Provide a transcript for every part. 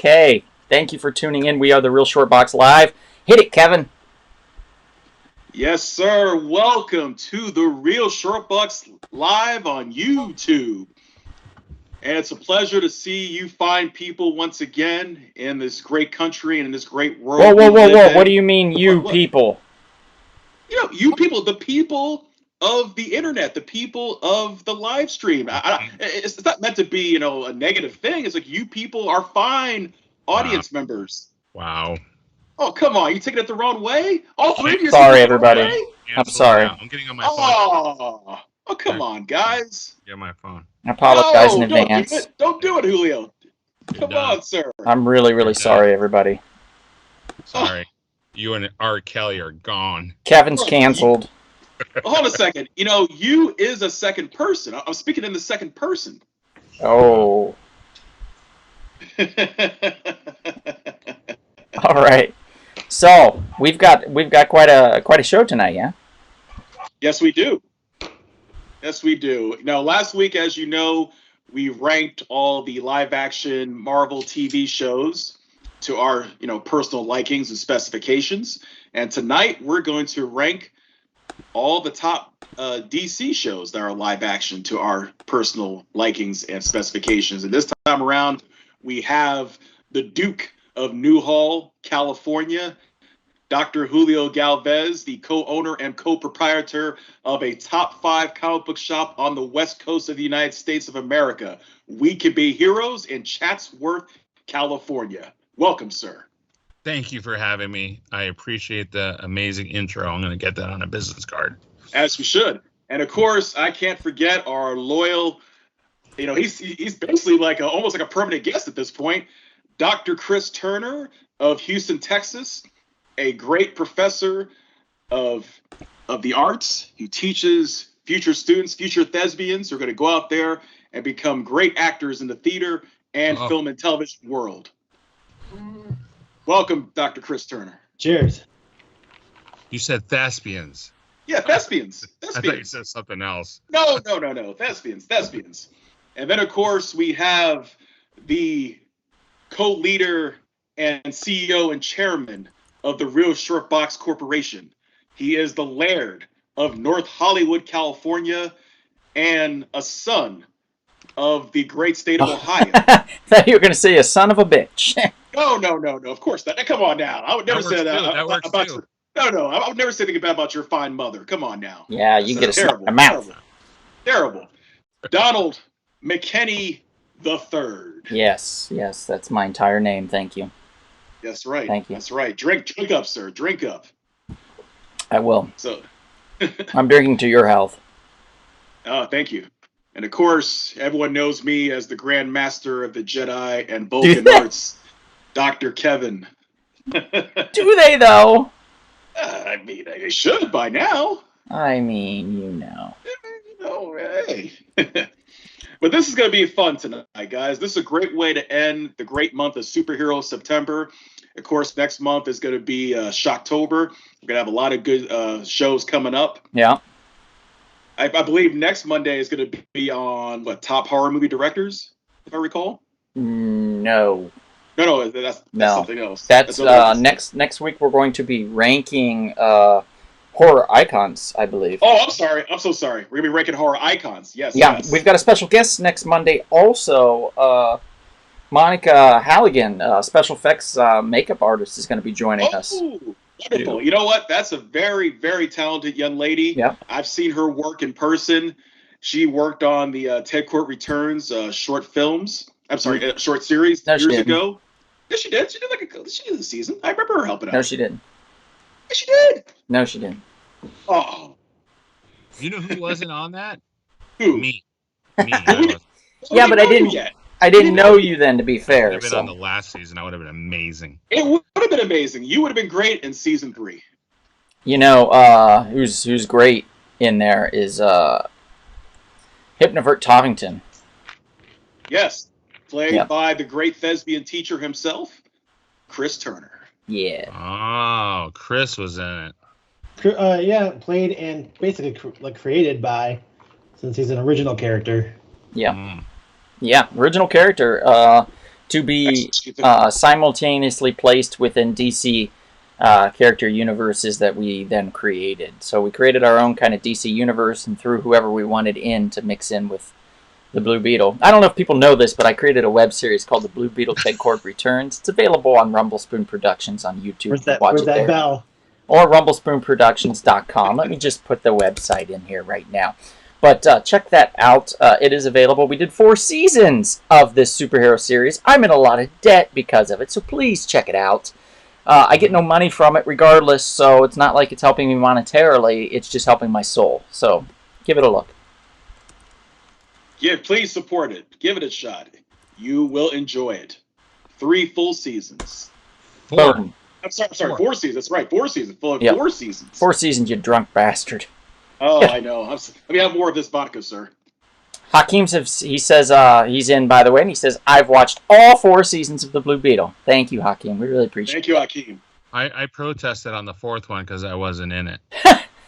Okay. Thank you for tuning in. We are the Real Short Box Live. Hit it, Kevin. Yes, sir. Welcome to the Real Short Box Live on YouTube. And it's a pleasure to see you fine people once again in this great country and in this great world. Whoa. What do you mean, you people? You know, you people, the people of the internet, the people of the live stream. It's not meant to be, a negative thing. It's like you people are fine audience members. Wow. Oh, come on. You taking it the wrong way? All three of you are Sorry, taking it the wrong everybody. way? I'm sorry. I'm getting on my phone. Oh, come on, guys. Get my phone. I apologize in No, advance. don't do it, Julio. Come on, sir. I'm really sorry, everybody. Sorry. You and R. Kelly are gone. Kevin's canceled. Hold on a second. You is a second person. I'm speaking in the second person. Oh. All right. So we've got quite a show tonight, yeah? Yes, we do. Now, last week, as you know, we ranked all the live-action Marvel TV shows to our, personal likings and specifications. And tonight, we're going to rank all the top DC shows that are live-action to our personal likings and specifications. And this time around, we have the Duke of Newhall, California, Dr. Julio Galvez, the co-owner and co-proprietor of a top 5 comic book shop on the west coast of the United States of America. We Can Be Heroes in Chatsworth, California. Welcome, sir. Thank you for having me. I appreciate the amazing intro. I'm going to get that on a business card. As you should. And of course, I can't forget our loyal, he's basically almost like a permanent guest at this point, Dr. Chris Turner of Houston, Texas. A great professor of the arts who teaches future students, future thespians who are going to go out there and become great actors in the theater and film and television world. Welcome, Dr. Chris Turner. Cheers. You said thespians. Yeah, thespians. I thought you said something else. No. Thespians. And then, of course, we have the co-leader and CEO and chairman of the Real Short Box Corporation. He is the Laird of North Hollywood, California, and a son of the great state of Ohio. I thought you were going to say a son of a bitch. No, of course not. Come on now. I would never say that about too. No, I would never say anything bad about your fine mother. Come on now. Yeah, you get a slap in the mouth. Terrible. Donald McKinney III. Yes, that's my entire name. Thank you. That's right. Thank you. That's right. Drink up, sir. Drink up. I will. So, I'm drinking to your health. Oh, thank you. And of course, everyone knows me as the Grand Master of the Jedi and Vulcan arts, Dr. Kevin. Do they though? I mean, they should by now. I mean, Hey. But this is going to be fun tonight, guys. This is a great way to end the great month of superhero September. Of course, next month is going to be Shocktober. We're going to have a lot of good shows coming up. Yeah. I believe next Monday is going to be on, top horror movie directors, if I recall? No. No, that's something else. That's next week we're going to be ranking horror icons, I believe. Oh, I'm sorry. I'm so sorry. We're going to be ranking horror icons. Yes. Yeah, yes. We've got a special guest next Monday also. Monica Halligan, special effects makeup artist, is going to be joining us. Wonderful. You know what? That's a very, very talented young lady. Yeah. I've seen her work in person. She worked on the Ted Court Returns short films. I'm sorry, short series years ago. Yes, she did. She did a season. I remember her helping out. No, she didn't. Yes, she did. No, she didn't. Oh. You know who wasn't on that? Who? Me. Yeah, but I didn't know you then, to be fair. If I'd been on the last season, I would have been amazing. It would have been amazing. You would have been great in season 3. Who's great in there is Hypnovert Toppington. Yes. Played by the great thespian teacher himself, Chris Turner. Yeah. Oh, Chris was in it. Yeah, played and basically created by, since he's an original character. Yeah. Yeah, original character. to be simultaneously placed within DC character universes that we then created. So we created our own kind of DC universe and threw whoever we wanted in to mix in with the Blue Beetle. I don't know if people know this, but I created a web series called The Blue Beetle Ted Cord Returns. It's available on Rumblespoon Productions on YouTube. Where's that bell? Or rumblespoonproductions.com. Let me just put the website in here right now. But check that out. It is available. We did 4 seasons of this superhero series. I'm in a lot of debt because of it, so please check it out. I get no money from it regardless, so it's not like it's helping me monetarily. It's just helping my soul. So give it a look. Yeah, please support it. Give it a shot. You will enjoy it. 3 full seasons. 4. Boom. I'm sorry, 4 seasons. That's right, 4 seasons. Full of Yep. 4 seasons. 4 seasons, you drunk bastard. Oh, I know. Let me have more of this vodka, sir. Hakeem says he's in, by the way, and he says, I've watched all 4 seasons of The Blue Beetle. Thank you, Hakeem. We really appreciate it. Thank you, Hakeem. I protested on the 4th one because I wasn't in it.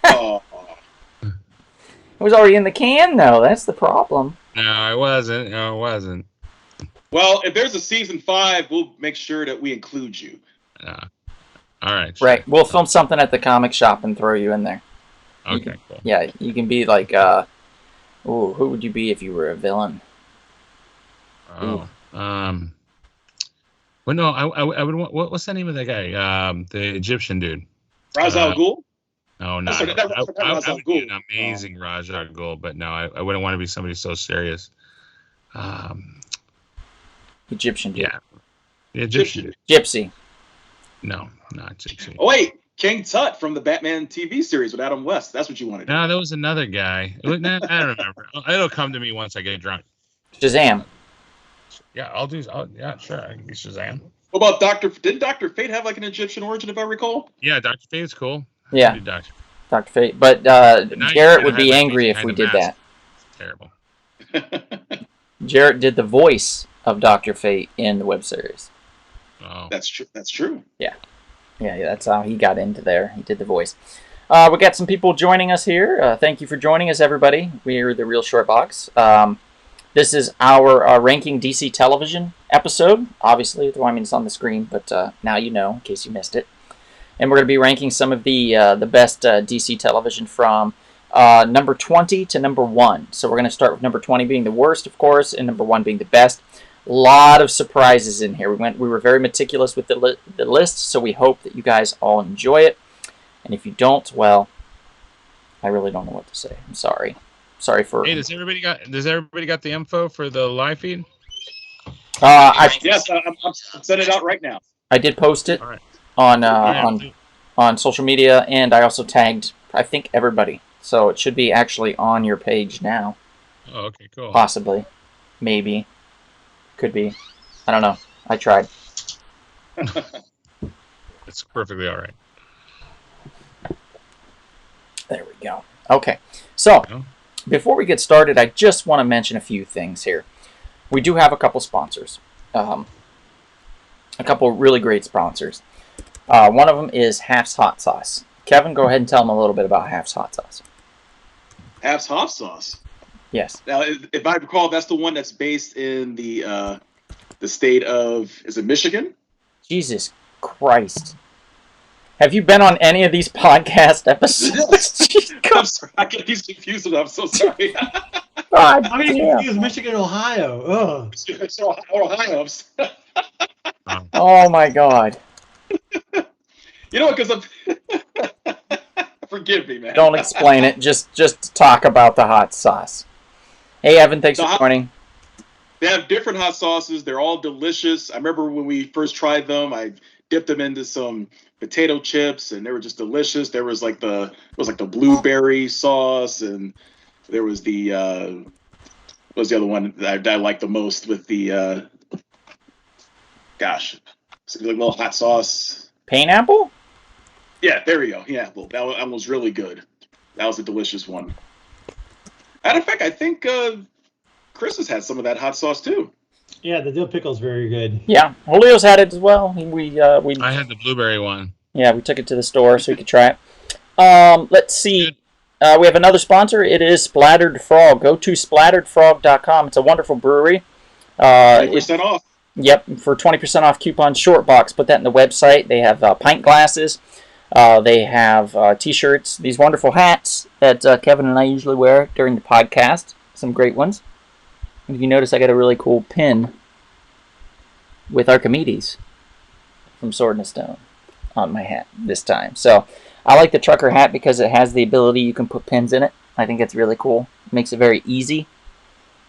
Oh. It was already in the can, though. That's the problem. No, I wasn't. No, I wasn't. Well, if there's a season 5, we'll make sure that we include you. All right. Sure. Right. We'll film something at the comic shop and throw you in there. Okay, cool. Yeah, you can be like, who would you be if you were a villain? Oh. Well, no, I would want, what's the name of that guy? The Egyptian dude. Ra's al Ghul? No, no. Sorry, I would be an amazing Ra's al Ghul, but no, I wouldn't want to be somebody so serious. Egyptian dude. Yeah. The Egyptian dude. Gypsy. No, not Gypsy. Oh, wait. King Tut from the Batman TV series with Adam West. That's what you wanted. No, that was another guy. I don't remember. It'll come to me once I get drunk. Shazam. Yeah, yeah, sure. I can be Shazam. What about didn't Dr. Fate have like an Egyptian origin, if I recall? Yeah, Dr. Fate's cool. Yeah. Dr. Fate. But Jarrett would be angry if we did that. It's terrible. Jarrett did the voice of Dr. Fate in the web series. Oh. That's true. That's true. Yeah, that's how he got into there. He did the voice. We got some people joining us here. Thank you for joining us, everybody. We're the Real Short Box. This is our ranking DC television episode. Obviously, I mean, it's on the screen, but now you know, in case you missed it. And we're going to be ranking some of the best DC television from number 20 to number 1. So we're going to start with number 20 being the worst, of course, and number 1 being the best. A lot of surprises in here. We were very meticulous with the list, so we hope that you guys all enjoy it. And if you don't, well, I really don't know what to say. I'm sorry. Sorry for. Hey, does everybody got the info for the live feed? Yes, I'm sending it out right now. I did post it All right. on social media, and I also tagged, I think, everybody. So it should be actually on your page now. Oh, okay, cool. Possibly. Maybe. Could be. I don't know. I tried. It's perfectly all right. There we go. Okay. So, before we get started, I just want to mention a few things here. We do have a couple sponsors. A couple really great sponsors. One of them is Half's Hot Sauce. Kevin, go ahead and tell them a little bit about Half's Hot Sauce. Half's Hot Sauce. Yes. Now, if I recall, that's the one that's based in the state of, is it Michigan? Jesus Christ. Have you been on any of these podcast episodes? I'm sorry, I get these confused. I'm so sorry. God I'm getting damn. confused. Michigan, Ohio. Oh. It's Ohio. Oh my God. You know what? Because forgive me, man. Don't explain it. Just talk about the hot sauce. Hey, Evan, thanks for joining. They have different hot sauces. They're all delicious. I remember when we first tried them, I dipped them into some potato chips, and they were just delicious. There was like the blueberry sauce, and there was the what was the other one that I liked the most with the it's like a little hot sauce. Pineapple? Yeah, there we go. Yeah, well, that was really good. That was a delicious one. Matter of fact, I think Chris has had some of that hot sauce too. Yeah, the dill pickle's very good. Yeah, Julio's had it as well. I had the blueberry one. Yeah, we took it to the store so we could try it. Let's see. We have another sponsor. It is Splattered Frog. Go to splatteredfrog.com. It's a wonderful brewery. 10% off. Yep, for 20% off coupon short box. Put that in the website. They have pint glasses. They have T-shirts. These wonderful hats that Kevin and I usually wear during the podcast. Some great ones. If you notice, I got a really cool pin with Archimedes from Sword and Stone on my hat this time. So I like the trucker hat because it has the ability you can put pins in it. I think it's really cool. It makes it very easy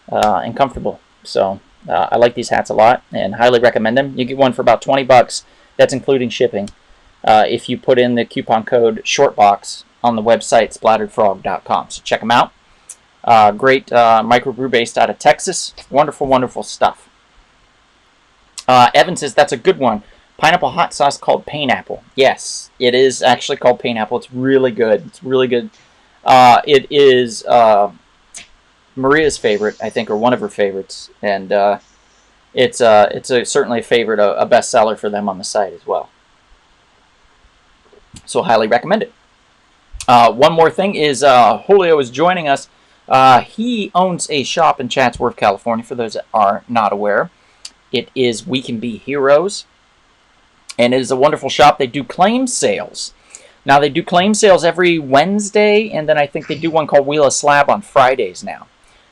and comfortable. So I like these hats a lot and highly recommend them. You get one for about $20. That's including shipping. If you put in the coupon code SHORTBOX on the website splatteredfrog.com. So check them out. Great microbrew based out of Texas. Wonderful, wonderful stuff. Evan says that's a good one. Pineapple hot sauce called Painapple. Yes, it is actually called Painapple. It's really good. It's really good. It is Maria's favorite, I think, or one of her favorites, and it's certainly a favorite, a bestseller for them on the site as well. So highly recommend it. One more thing is Julio is joining us. He owns a shop in Chatsworth, California, for those that are not aware. It is We Can Be Heroes, and it is a wonderful shop. They do claim sales. Now, they do claim sales every Wednesday, and then I think they do one called Wheel of Slab on Fridays now.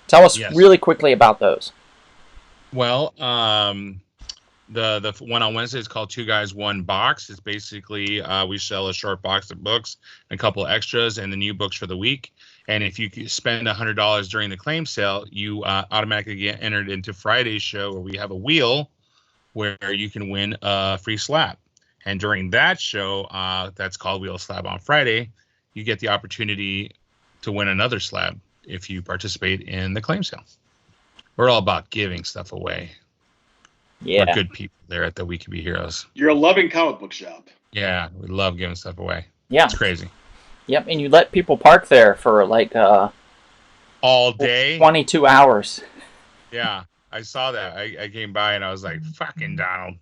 Tell us really quickly about those. Well, the one on Wednesday is called Two Guys, One Box. It's basically we sell a short box of books, a couple of extras, and the new books for the week. And if you spend $100 during the claim sale, you automatically get entered into Friday's show, where we have a wheel where you can win a free slab. And during that show, that's called Wheel Slab on Friday, you get the opportunity to win another slab if you participate in the claim sale. We're all about giving stuff away. Yeah. We're good people there at the We Can Be Heroes. You're a loving comic book shop. Yeah, we love giving stuff away. Yeah. It's crazy. Yep, and you let people park there for like all day? 22 hours. Yeah, I saw that. I came by and I was like, fucking Donald.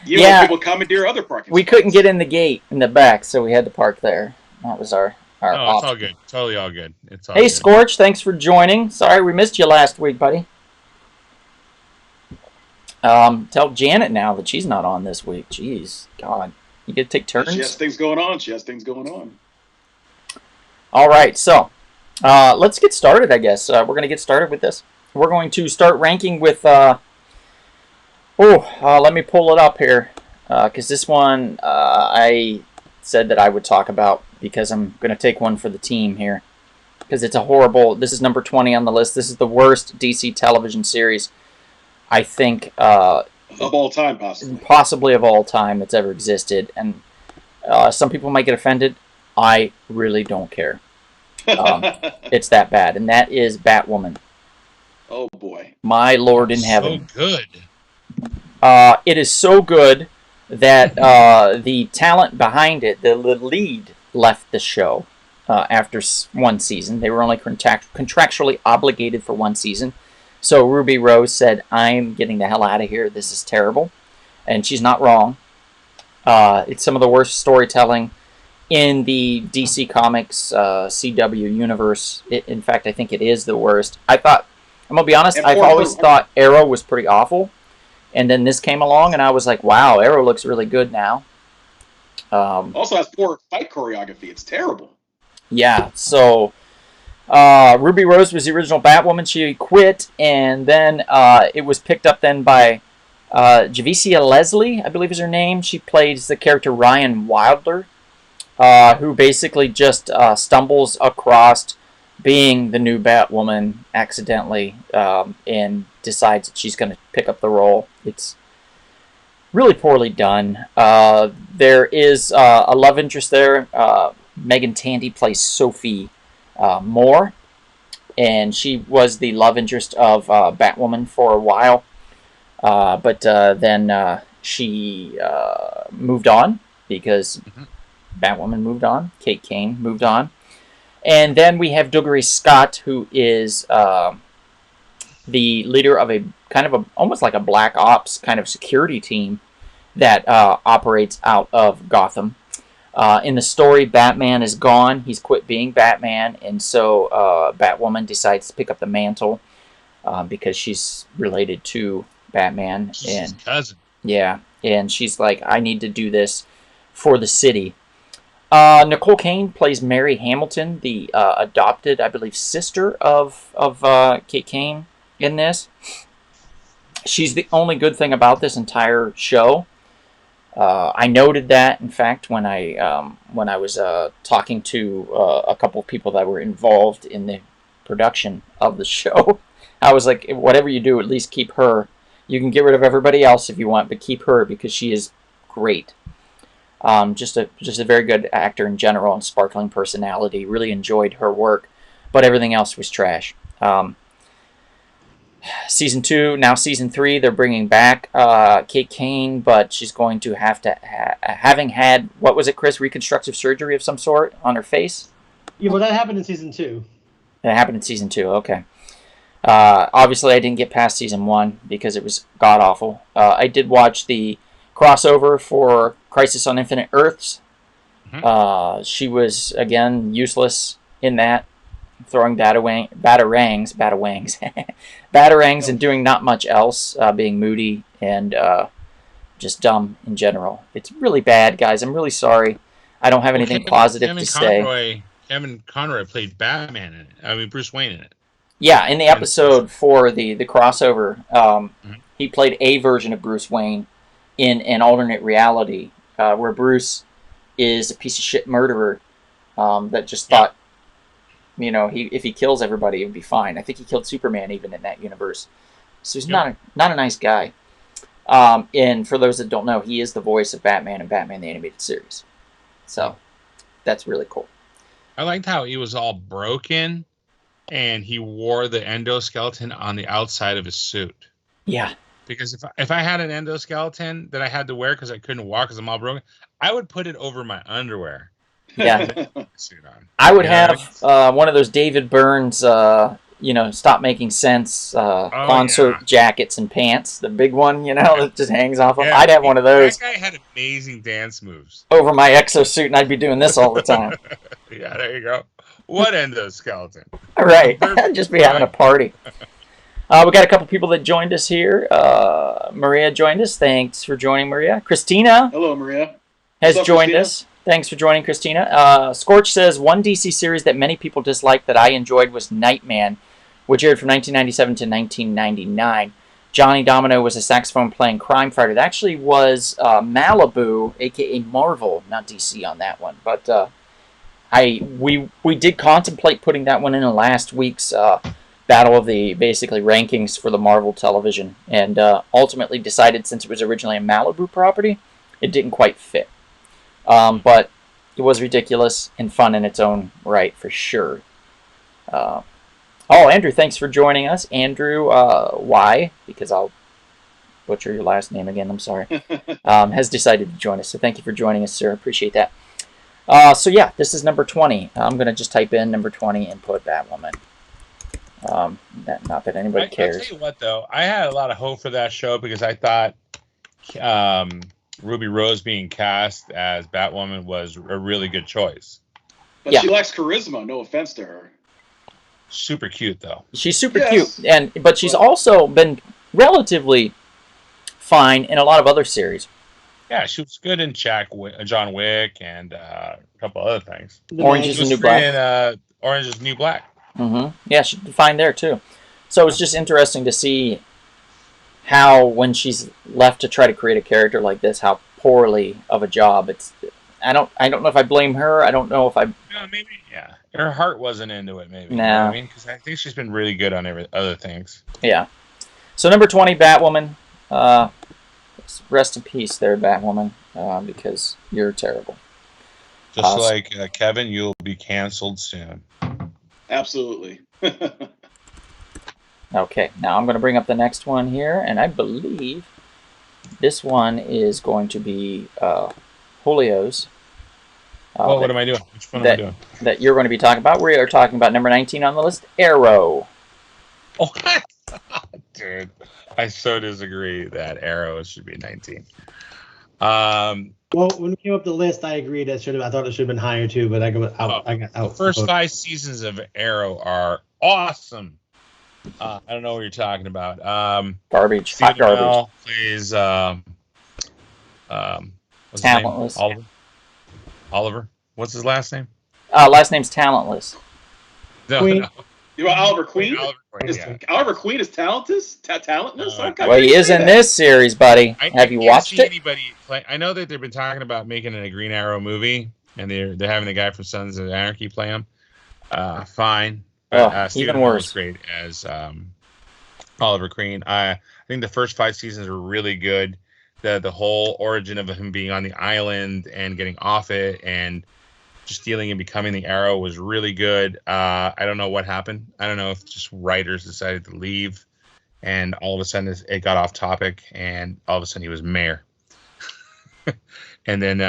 You let people commandeer other parking We spots. couldn't get in the gate in the back, so we had to park there. That was our No, it's option. all good. Totally all good. It's all Hey, good. Scorch, thanks for joining. Sorry we missed you last week, buddy. Tell Janet now that she's not on this week. Jeez, God. You get to take turns? She has things going on. All right, so let's get started, I guess. We're going to get started with this. We're going to start ranking with... let me pull it up here, because this one I said that I would talk about, because I'm going to take one for the team here. Because it's a horrible... This is number 20 on the list. This is the worst DC television series, I think... of all time, possibly. Possibly of all time that's ever existed. And some people might get offended. I really don't care. It's that bad. And that is Batwoman. Oh, boy. My Lord in heaven. So good. It is so good that the talent behind it, the lead, left the show after one season. They were only contractually obligated for one season. So Ruby Rose said, I'm getting the hell out of here. This is terrible. And she's not wrong. It's some of the worst storytelling in the DC Comics CW universe. In fact, I think it is the worst. I'm going to be honest, I've always thought Arrow was pretty awful. And then this came along, and I was like, wow, Arrow looks really good now. Also has poor fight choreography. It's terrible. Yeah, so... Ruby Rose was the original Batwoman. She quit, and then it was picked up then by Javicia Leslie, I believe is her name. She plays the character Ryan Wilder, who basically just stumbles across being the new Batwoman accidentally and decides that she's going to pick up the role. It's really poorly done. There is a love interest there. Megan Tandy plays Sophie Moore, and she was the love interest of Batwoman for a while, but then she moved on because Batwoman moved on. Kate Kane moved on, and then we have Dougray Scott, who is the leader of a kind of almost like a black ops kind of security team that operates out of Gotham. In the story, Batman is gone. He's quit being Batman, and so Batwoman decides to pick up the mantle. because she's related to Batman. She's his And cousin. yeah, and she's like, I need to do this for the city. Nicole Kane plays Mary Hamilton, the adopted, I believe, sister of Kate Kane in this. She's the only good thing about this entire show. I noted that, in fact, when I was talking to a couple of people that were involved in the production of the show. I was like, whatever you do, at least keep her. You can get rid of everybody else if you want, but keep her because she is great. Just a very good actor in general and sparkling personality. Really enjoyed her work, but everything else was trash. Season 2, now Season 3, they're bringing back Kate Kane, but she's going to have to, having had, what was it, Chris, reconstructive surgery of some sort on her face? Yeah, well, that happened in Season 2. That happened in Season 2, okay. Obviously, I didn't get past Season 1 because it was god-awful. I did watch the crossover for Crisis on Infinite Earths. She was, again, useless in that. Throwing batarangs and doing not much else, being moody and just dumb in general. It's really bad, guys. I'm really sorry. I don't have anything positive to say. Kevin Conroy played Batman in it. I mean, Bruce Wayne in it. Yeah, in the episode for the crossover, he played a version of Bruce Wayne in an alternate reality where Bruce is a piece of shit murderer that just thought, you know, if he kills everybody, it would be fine. I think he killed Superman even in that universe. So he's not a nice guy. And for those that don't know, he is the voice of Batman in Batman the Animated Series. So that's really cool. I liked how he was all broken and he wore the endoskeleton on the outside of his suit. Yeah. Because if I had an endoskeleton that I had to wear because I couldn't walk because I'm all broken, I would put it over my underwear. Yeah. I would have one of those David Burns, Stop Making Sense concert jackets and pants. The big one, that just hangs off of. I'd have one of those. That guy had amazing dance moves. Over my exosuit, and I'd be doing this all the time. Yeah, there you go. What endoskeleton? All right. I'd just be having a party. We got a couple people that joined us here. Maria joined us. Thanks for joining, Maria. Christina. Hello, Maria. Has joined us. Thanks for joining, Christina. Scorch says, one DC series that many people disliked that I enjoyed was Nightman, which aired from 1997 to 1999. Johnny Domino was a saxophone-playing crime fighter. That actually was Malibu, a.k.a. Marvel, not DC on that one. But we did contemplate putting that one in last week's battle of the, basically, rankings for the Marvel television. And ultimately decided, since it was originally a Malibu property, it didn't quite fit. But it was ridiculous and fun in its own right, for sure. Andrew, thanks for joining us. Andrew Y, because I'll butcher your last name again, I'm sorry, has decided to join us. So thank you for joining us, sir. Appreciate that. This is number 20. I'm going to just type in number 20 and put Batwoman. Not that anybody cares. I'll tell you what, though. I had a lot of hope for that show because I thought Ruby Rose being cast as Batwoman was a really good choice. But she lacks charisma, no offense to her. Super cute, though. She's super cute, but she's also been relatively fine in a lot of other series. Yeah, she was good in John Wick and a couple other things. Orange is the New Black. Orange is the New Black. Mm-hmm. Yeah, she did fine there, too. So it's just interesting to see how, when she's left to try to create a character like this, how poorly of a job it's. I don't know if I blame her. I don't know if I. No, maybe her heart wasn't into it. Maybe. No. You know what I mean, because I think she's been really good on other things. Yeah. So number 20, Batwoman. Rest in peace, there, Batwoman, because you're terrible. Just like Kevin, you'll be canceled soon. Absolutely. Okay, now I'm going to bring up the next one here, and I believe this one is going to be Julio's. What am I doing? Which one am I doing? That you're going to be talking about. We are talking about number 19 on the list, Arrow. Oh, dude, I so disagree that Arrow should be 19. Well, when it came up the list, I agreed I thought it should have been higher too, but I got out. The first 5 seasons of Arrow are awesome. I don't know what you're talking about. Garbage. Hot Stephen garbage. Amell plays what's his name? Talentless. Oliver. What's his last name? Last name's Talentless. No, Queen. no. You know, Oliver Queen. Oliver Queen, yeah. Oliver Queen is talentless. Talentless. No, Okay, Well, he is in this series, buddy. Have you can't watched see it? Anybody play. I know that they've been talking about making a Green Arrow movie, and they're having the guy from Sons of Anarchy play him. Fine. Even worse. Was great as Oliver Queen. I think the first 5 seasons were really good. The whole origin of him being on the island and getting off it and just stealing and becoming the Arrow was really good. I don't know what happened. I don't know if just writers decided to leave, and all of a sudden it got off topic, and all of a sudden he was mayor. And then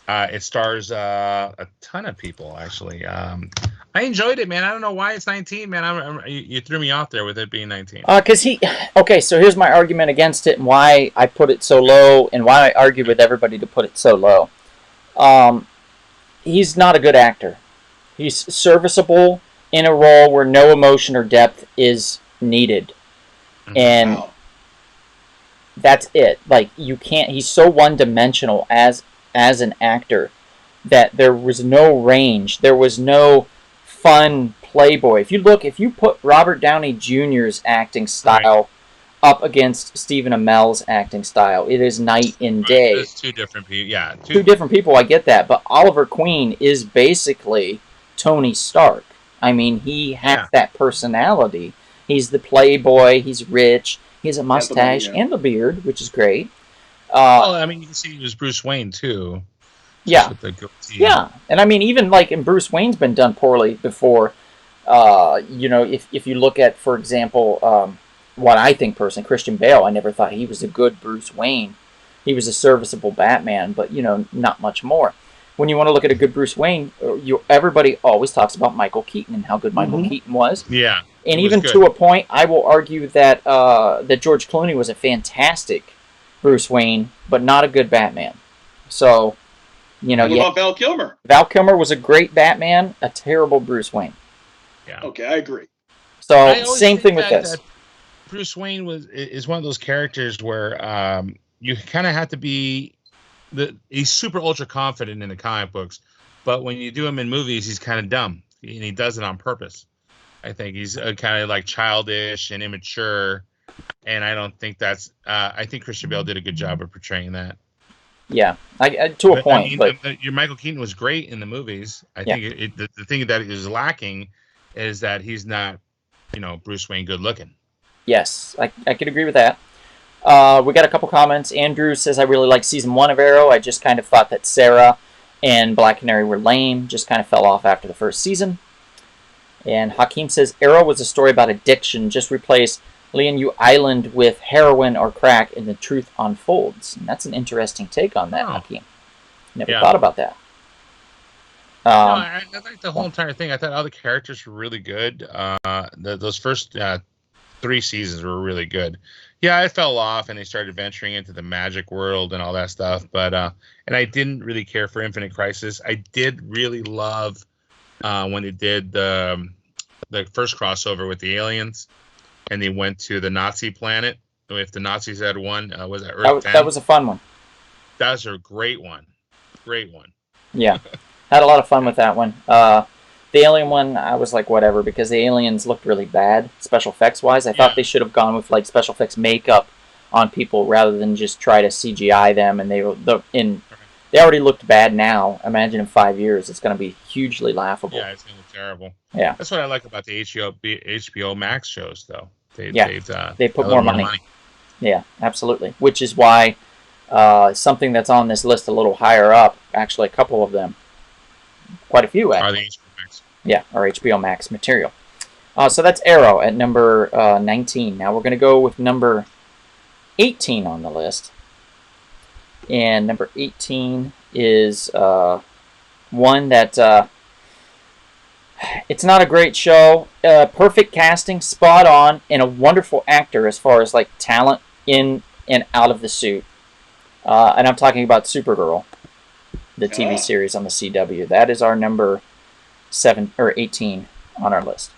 it stars a ton of people, actually. I enjoyed it, man. I don't know why it's 19, man. You threw me off there with it being 19. Okay, so here's my argument against it and why I put it so low and why I argue with everybody to put it so low. He's not a good actor. He's serviceable in a role where no emotion or depth is needed. And Wow. that's it. Like, you can't, he's so one-dimensional as an actor that there was no range. There was no fun playboy. If you put Robert Downey Jr.'s acting style up against Stephen Amell's acting style, it is night and day. There's 2 different people. Yeah, two different people, I get that. But Oliver Queen is basically Tony Stark. I mean, he has that personality. He's the playboy, he's rich, he has a mustache and a beard, which is great. Well, I mean, you can see he was Bruce Wayne, too. Yeah. With the goatee. Yeah. And I mean, even like in Bruce Wayne's been done poorly before. If you look at, for example, what I think personally, Christian Bale, I never thought he was a good Bruce Wayne. He was a serviceable Batman, but, not much more. When you want to look at a good Bruce Wayne, everybody always talks about Michael Keaton and how good Michael Keaton was. Yeah. And even to a point, I will argue that that George Clooney was a fantastic Bruce Wayne, but not a good Batman. So, What about Val Kilmer? Val Kilmer was a great Batman, a terrible Bruce Wayne. Yeah. Okay, I agree. So, same thing with this. Bruce Wayne is one of those characters where you kind of have to be he's super ultra confident in the comic books, but when you do him in movies, he's kind of dumb, and he does it on purpose. I think he's kind of like childish and immature, and I don't think that's. I think Christian Bale did a good job of portraying that. Yeah, to a point. But your Michael Keaton was great in the movies. I think the thing that is lacking is that he's not, Bruce Wayne good looking. Yes, I could agree with that. We got a couple comments. Andrew says, I really like season 1 of Arrow. I just kind of thought that Sarah and Black Canary were lame. Just kind of fell off after the first season. And Hakeem says, Arrow was a story about addiction. Just replace Lian Island with heroin or crack and the truth unfolds. And that's an interesting take on that, Hakeem. Never thought about that. I like the whole entire thing. I thought all the characters were really good. Those first 3 seasons were really good. Yeah, I fell off, and they started venturing into the magic world and all that stuff. But and I didn't really care for Infinite Crisis. I did really love when they did the first crossover with the aliens, and they went to the Nazi planet. If the Nazis had won, was that Earth 10? That was a fun one. That was a great one. Great one. Yeah, had a lot of fun with that one. The alien one, I was like, whatever, because the aliens looked really bad, special effects wise. I thought they should have gone with like special effects makeup on people rather than just try to CGI them. And they already looked bad now. Imagine in 5 years, it's going to be hugely laughable. Yeah, it's going to look terrible. Yeah, that's what I like about the HBO Max shows, though. They put more money. Yeah, absolutely. Which is why something that's on this list a little higher up, actually a couple of them, quite a few actually. Are the HBO Max? Yeah, our HBO Max material. So that's Arrow at number 19. Now we're going to go with number 18 on the list. And number 18 is one that it's not a great show. Perfect casting, spot on, and a wonderful actor as far as like talent in and out of the suit. And I'm talking about Supergirl, the TV series on the CW. That is our number 7 or 18 on our list.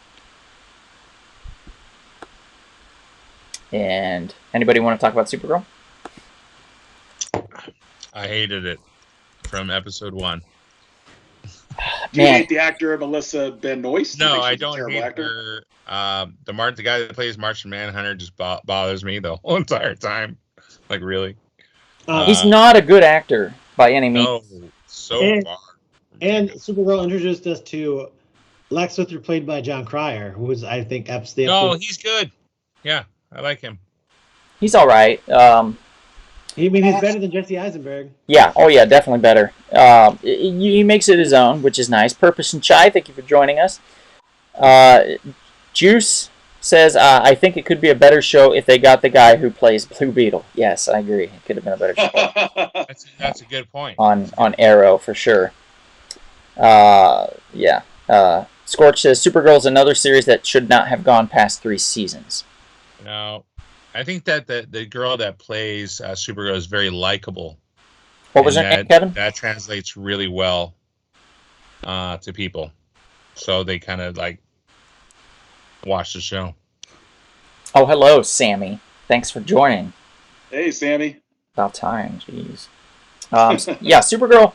And anybody want to talk about Supergirl? I hated it from episode 1. Do you hate the actor Melissa Benoist? No, I don't hate her. The guy that plays Martian Manhunter just bothers me the whole entire time. Like, really? He's not a good actor by any means. No, so far. And Supergirl introduced us to Lex Luthor, played by John Cryer, who was, I think, No, he's good. Yeah, I like him. He's all right. He's better than Jesse Eisenberg. Yeah, oh yeah, definitely better. He makes it his own, which is nice. Purpose and Chai, thank you for joining us. Juice says, I think it could be a better show if they got the guy who plays Blue Beetle. Yes, I agree. It could have been a better show. That's a good point. On Arrow, for sure. Yeah. Scorch says, Supergirl is another series that should not have gone past 3 seasons. No. I think that the girl that plays Supergirl is very likable. What was her name, Kevin? That translates really well to people. So they kind of like watch the show. Oh, hello, Sammy. Thanks for joining. Hey, Sammy. About time, jeez. Yeah, Supergirl.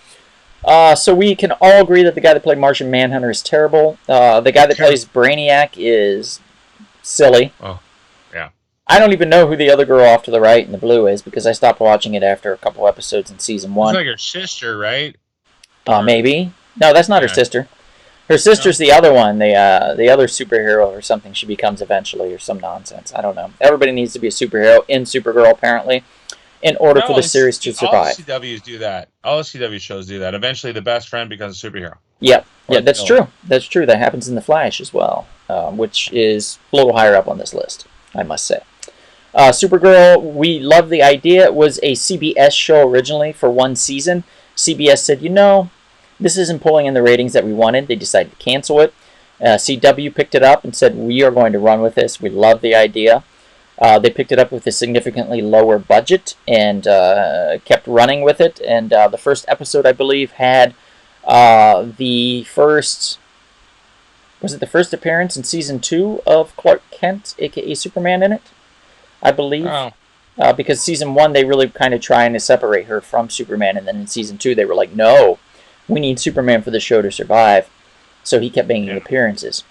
So we can all agree that the guy that played Martian Manhunter is terrible. The guy that plays Brainiac is silly. Oh, yeah. I don't even know who the other girl off to the right in the blue is because I stopped watching it after a couple episodes in season 1. It's like her sister, right? Maybe. No, that's not her sister. Her sister's the other one, the other superhero or something she becomes eventually, or some nonsense. I don't know. Everybody needs to be a superhero in Supergirl, apparently, in order for the series to survive. All CWs do that. All CW shows do that. Eventually, the best friend becomes a superhero. Yep. Yeah, that's true. That's true. That happens in The Flash as well, which is a little higher up on this list, I must say. Supergirl, we love the idea. It was a CBS show originally for 1 season. CBS said, this isn't pulling in the ratings that we wanted. They decided to cancel it. CW picked it up and said, we are going to run with this. We love the idea. They picked it up with a significantly lower budget and kept running with it. And the first episode, I believe, had the first appearance in season 2 of Clark Kent, aka Superman, in it, I believe. Oh. Because season 1, they really kind of trying to separate her from Superman. And then in season 2, they were like, no, we need Superman for the show to survive. So he kept making appearances,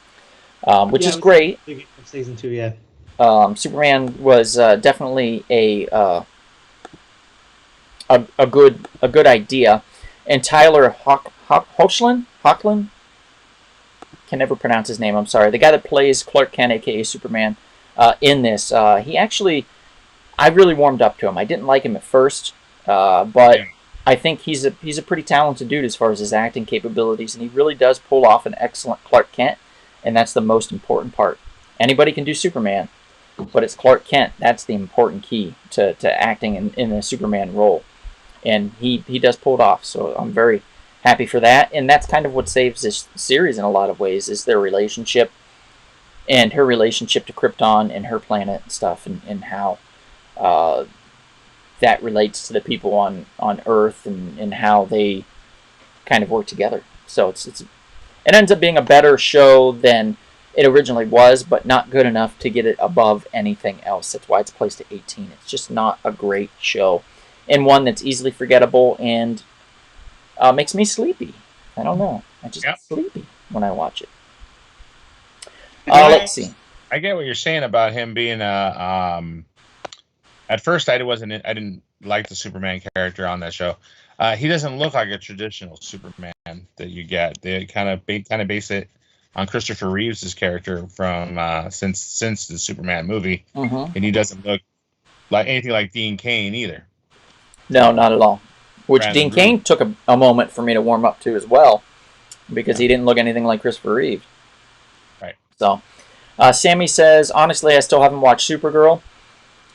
which is great. Season 2, yeah. Superman was definitely a good idea, and Tyler Hoechlin can never pronounce his name. I'm sorry. The guy that plays Clark Kent, aka Superman, in this, he actually, I really warmed up to him. I didn't like him at first, but I think he's a pretty talented dude as far as his acting capabilities, and he really does pull off an excellent Clark Kent, and that's the most important part. Anybody can do Superman, but it's Clark Kent. That's the important key to acting in a Superman role. And he does pull it off, so I'm very happy for that. And that's kind of what saves this series in a lot of ways, is their relationship and her relationship to Krypton and her planet and stuff, and how that relates to the people on Earth and how they kind of work together. So it ends up being a better show than it originally was, but not good enough to get it above anything else. That's why it's placed at 18. It's just not a great show, and one that's easily forgettable and makes me sleepy. I don't know. I just get sleepy when I watch it. Let's see. I get what you're saying about him being a. At first, I didn't like the Superman character on that show. He doesn't look like a traditional Superman that you get. They kind of base it on Christopher Reeves' character from since the Superman movie, and he doesn't look like anything like Dean Cain either. No, not at all. Which Dean Cain took a moment for me to warm up to as well, because he didn't look anything like Christopher Reeves. Right. So, Sammy says, honestly, I still haven't watched Supergirl.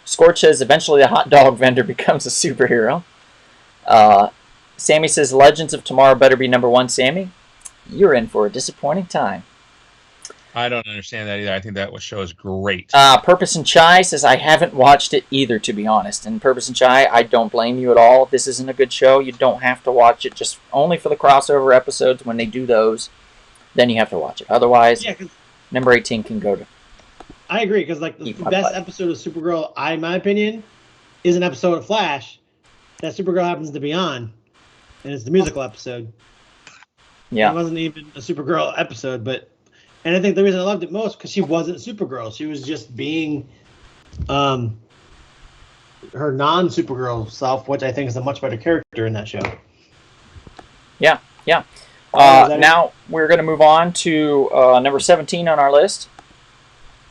Scorch says, eventually the hot dog vendor becomes a superhero. Sammy says, Legends of Tomorrow better be #1, Sammy. You're in for a disappointing time. I don't understand that either. I think that show is great. Purpose and Chai says, I haven't watched it either, to be honest. And Purpose and Chai, I don't blame you at all. This isn't a good show. You don't have to watch it. Just only for the crossover episodes. When they do those, then you have to watch it. Otherwise, number 18 can go to. I agree, because like the best episode of Supergirl, in my opinion, is an episode of Flash that Supergirl happens to be on, and it's the musical episode. Yeah. It wasn't even a Supergirl episode, and I think the reason I loved it most because she wasn't Supergirl. She was just being her non-Supergirl self, which I think is a much better character in that show. Yeah. Now we're going to move on to number 17 on our list.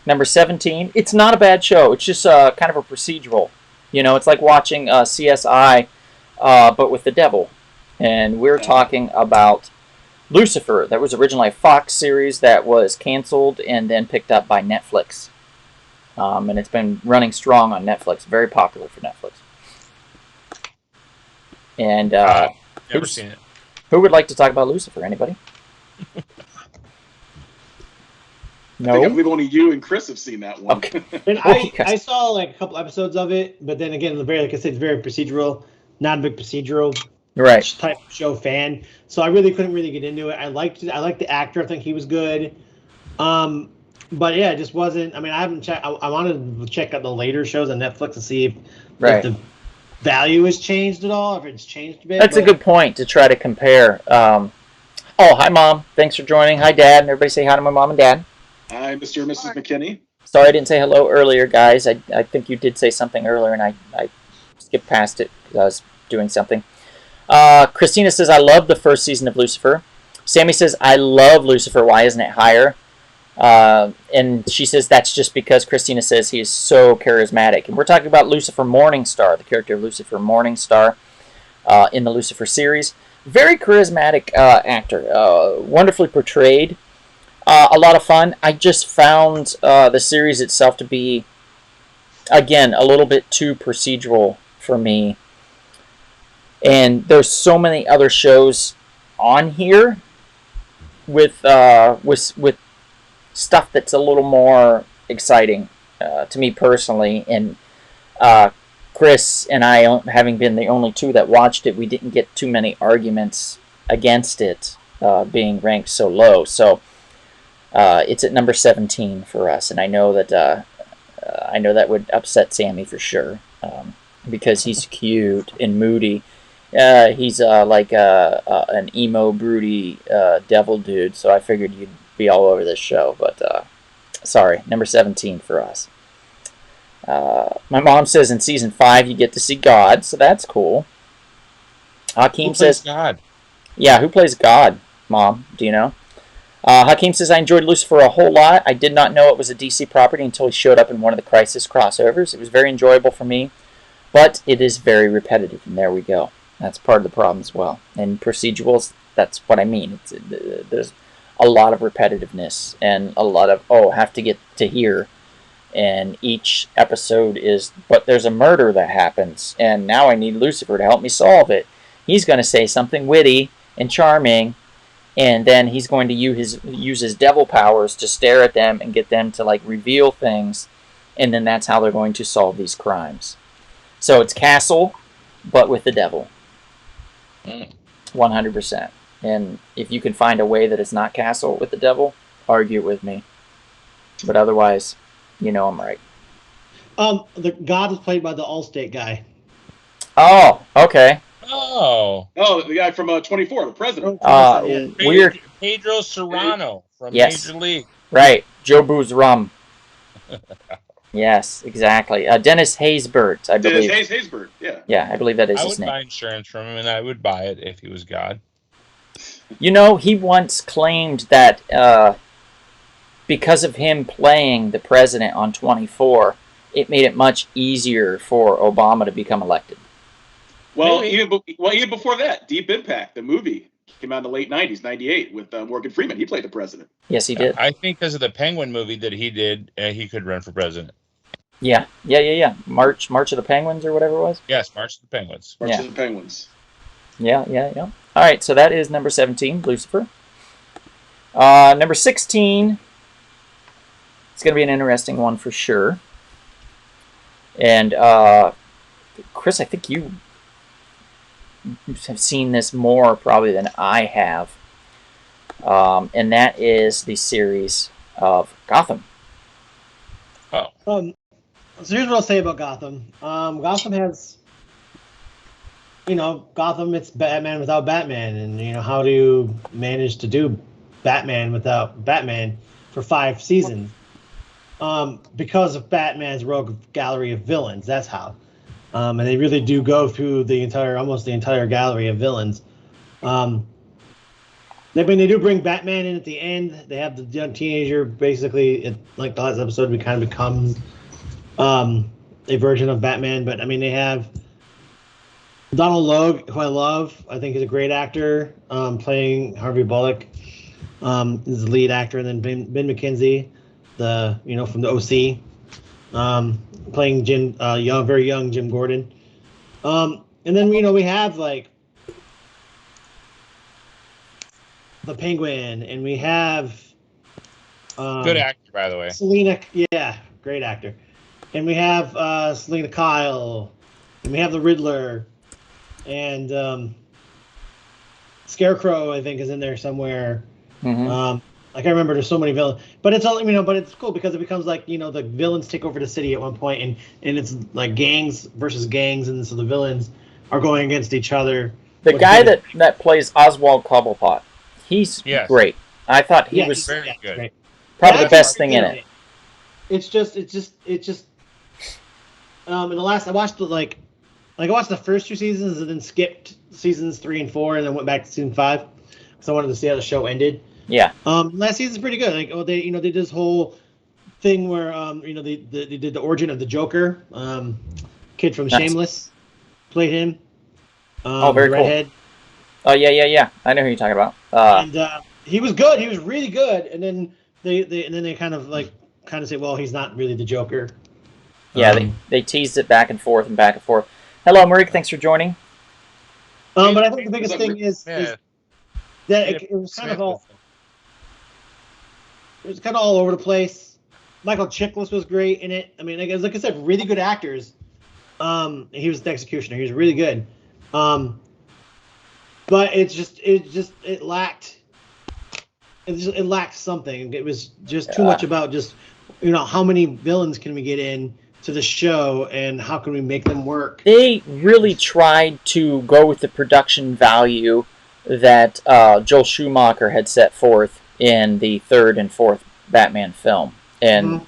Number 17. It's not a bad show. It's just kind of a procedural. You know, it's like watching CSI, but with the devil. And we're talking about Lucifer. That was originally a Fox series that was canceled and then picked up by Netflix. And it's been running strong on Netflix. Very popular for Netflix. And never seen it. Who would like to talk about Lucifer? Anybody? No. I believe only you and Chris have seen that one. Okay. And I saw like a couple episodes of it, but then again, like I said, it's very procedural. Not a big procedural type show fan, so I really couldn't really get into it. I liked the actor. I think he was good. But yeah, it just wasn't. I mean, I haven't checked. I wanted to check out the later shows on Netflix to see if the value has changed at all, if it's changed a bit. That's a good point to try to compare. Oh, hi, Mom. Thanks for joining. Hi, Dad. And everybody say hi to my mom and dad. Hi, Mr. and Mrs. McKinney. Sorry I didn't say hello earlier, guys. I think you did say something earlier, and I skipped past it because I was doing something. Christina says, I love the first season of Lucifer. Sammy says, I love Lucifer. Why isn't it higher? And she says that's just because Christina says he is so charismatic. And we're talking about Lucifer Morningstar, the character of Lucifer Morningstar in the Lucifer series. Very charismatic actor. Wonderfully portrayed. A lot of fun. I just found the series itself to be, again, a little bit too procedural for me. And there's so many other shows on here with stuff that's a little more exciting to me personally. And Chris and I, having been the only two that watched it, we didn't get too many arguments against it being ranked so low. So it's at number 17 for us, and I know that would upset Sammy for sure because he's cute and moody. He's like an emo, broody devil dude, so I figured you'd be all over this show. But sorry, number 17 for us. My mom says in season 5 you get to see God, so that's cool. Hakeem says God. Yeah, who plays God? Mom, do you know? Hakeem says, I enjoyed Lucifer a whole lot. I did not know it was a DC property until he showed up in one of the Crisis crossovers. It was very enjoyable for me, but it is very repetitive, and there we go. That's part of the problem as well. And procedurals, that's what I mean. There's a lot of repetitiveness and a lot of, have to get to here. And each episode is, but there's a murder that happens, and now I need Lucifer to help me solve it. He's going to say something witty and charming, and then he's going to use his devil powers to stare at them and get them to like reveal things, and then that's how they're going to solve these crimes. So it's Castle, but with the devil. 100%. And if you can find a way that it's not Castle with the devil, argue it with me. But otherwise, you know I'm right. The God is played by the Allstate guy. Oh, okay. Oh, the guy from 24, the president. Weird. Pedro Serrano from Yes. Major League. Right. Joe Boo's Rum. Yes, exactly. Dennis Haysbert, I believe. Dennis Haysbert, yeah. Yeah, I believe that is I his would name. buy insurance from him, and I would buy it if he was God. You know, he once claimed that because of him playing the president on 24, it made it much easier for Obama to become elected. Well, even before that, Deep Impact, the movie, came out in the late 90s, 98, with Morgan Freeman. He played the president. Yes, he did. I think because of the Penguin movie that he did, he could run for president. Yeah. March of the Penguins or whatever it was? Yes, March of the Penguins. March of the Penguins. Yeah. All right, so that is number 17, Lucifer. Number 16, it's going to be an interesting one for sure. And Chris, I think you have seen this more probably than I have. And that is the series of Gotham. Oh. So here's what I'll say about Gotham. Gotham has, Gotham, it's Batman without Batman. And, how do you manage to do Batman without Batman for 5 seasons? Because of Batman's rogue gallery of villains. That's how. And they really do go through almost the entire gallery of villains. They do bring Batman in at the end. They have the young teenager, basically, like the last episode, we kind of becomes a version of Batman. But, they have Donald Logue, who I love. I think he's a great actor, playing Harvey Bullock. Is the lead actor. And then Ben McKenzie, from the OC, playing very young Jim Gordon. And then, we have, the Penguin, and we have good actor, by the way. Selena, great actor. And we have Selena Kyle, and we have the Riddler, and Scarecrow, I think, is in there somewhere. Mm-hmm. I can't remember. There's so many villains, but it's all but it's cool because it becomes the villains take over the city at one point, and it's like gangs versus gangs, and so the villains are going against each other. The guy that plays Oswald Cobblepot, he's great. I thought he was very good. Great. Probably the best thing in it. It's just. In the last, I watched I watched the first 2 seasons and then skipped seasons 3 and 4, and then went back to season 5 because I wanted to see how the show ended. Yeah. Last season's pretty good. They did this whole thing where they did the origin of the Joker. Kid from Shameless played him. Very redhead. Cool. Oh yeah. I know who you're talking about. And he was good. He was really good. And then they kind of say, well, he's not really the Joker. Yeah, they teased it back and forth. Hello, Marik. Thanks for joining. But I think the biggest thing is that it was kind of all. It was kind of all over the place. Michael Chiklis was great in it. Like I said, really good actors. He was the executioner. He was really good. But it lacked. It lacked something. It was just too much about just how many villains can we get in to the show and how can we make them work. They really tried to go with the production value that Joel Schumacher had set forth in the 3rd and 4th Batman film, and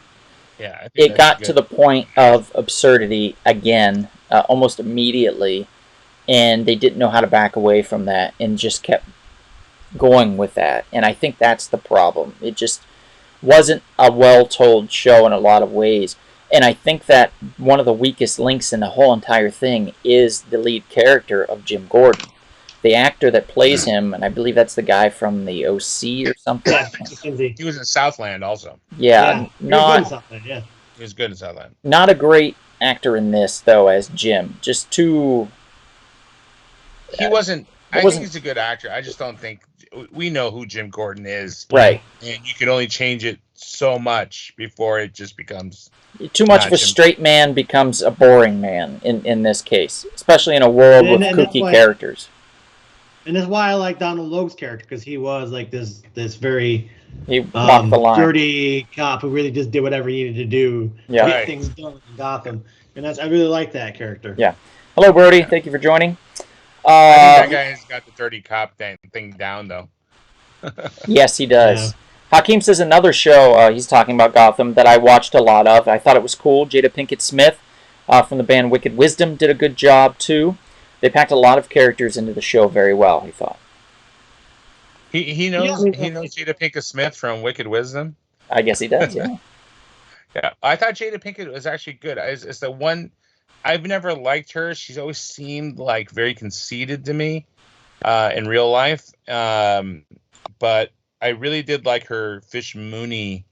it got to the point of absurdity again almost immediately, and they didn't know how to back away from that and just kept going with that. And I think that's the problem. It just wasn't a well-told show in a lot of ways. And I think that one of the weakest links in the whole entire thing is the lead character of Jim Gordon. The actor that plays him, and I believe that's the guy from the OC or something. He was in Southland also. Yeah. He was good in Southland. Not a great actor in this, though, as Jim. Just too... He wasn't... I think he's a good actor. I just don't think... We know who Jim Gordon is. Right. And you can only change it so much before it just becomes... Too much of a straight man becomes a boring man in this case. Especially in a world with kooky characters. And that's why I like Donald Logue's character, because he was like this very walked the line. dirty cop who really just did whatever he needed to do to get things done in Gotham. And I really like that character. Yeah. Hello, Brody. Thank you for joining. I think that guy has got the dirty cop thing down, though. Yes, he does. Yeah. Hakeem says another show, he's talking about Gotham, that I watched a lot of. I thought it was cool. Jada Pinkett Smith from the band Wicked Wisdom did a good job, too. They packed a lot of characters into the show very well, he thought. He knows Jada Pinkett Smith from Wicked Wisdom? I guess he does, yeah. Yeah, I thought Jada Pinkett was actually good. It's the one... I've never liked her. She's always seemed like very conceited to me in real life. But I really did like her Fish Mooney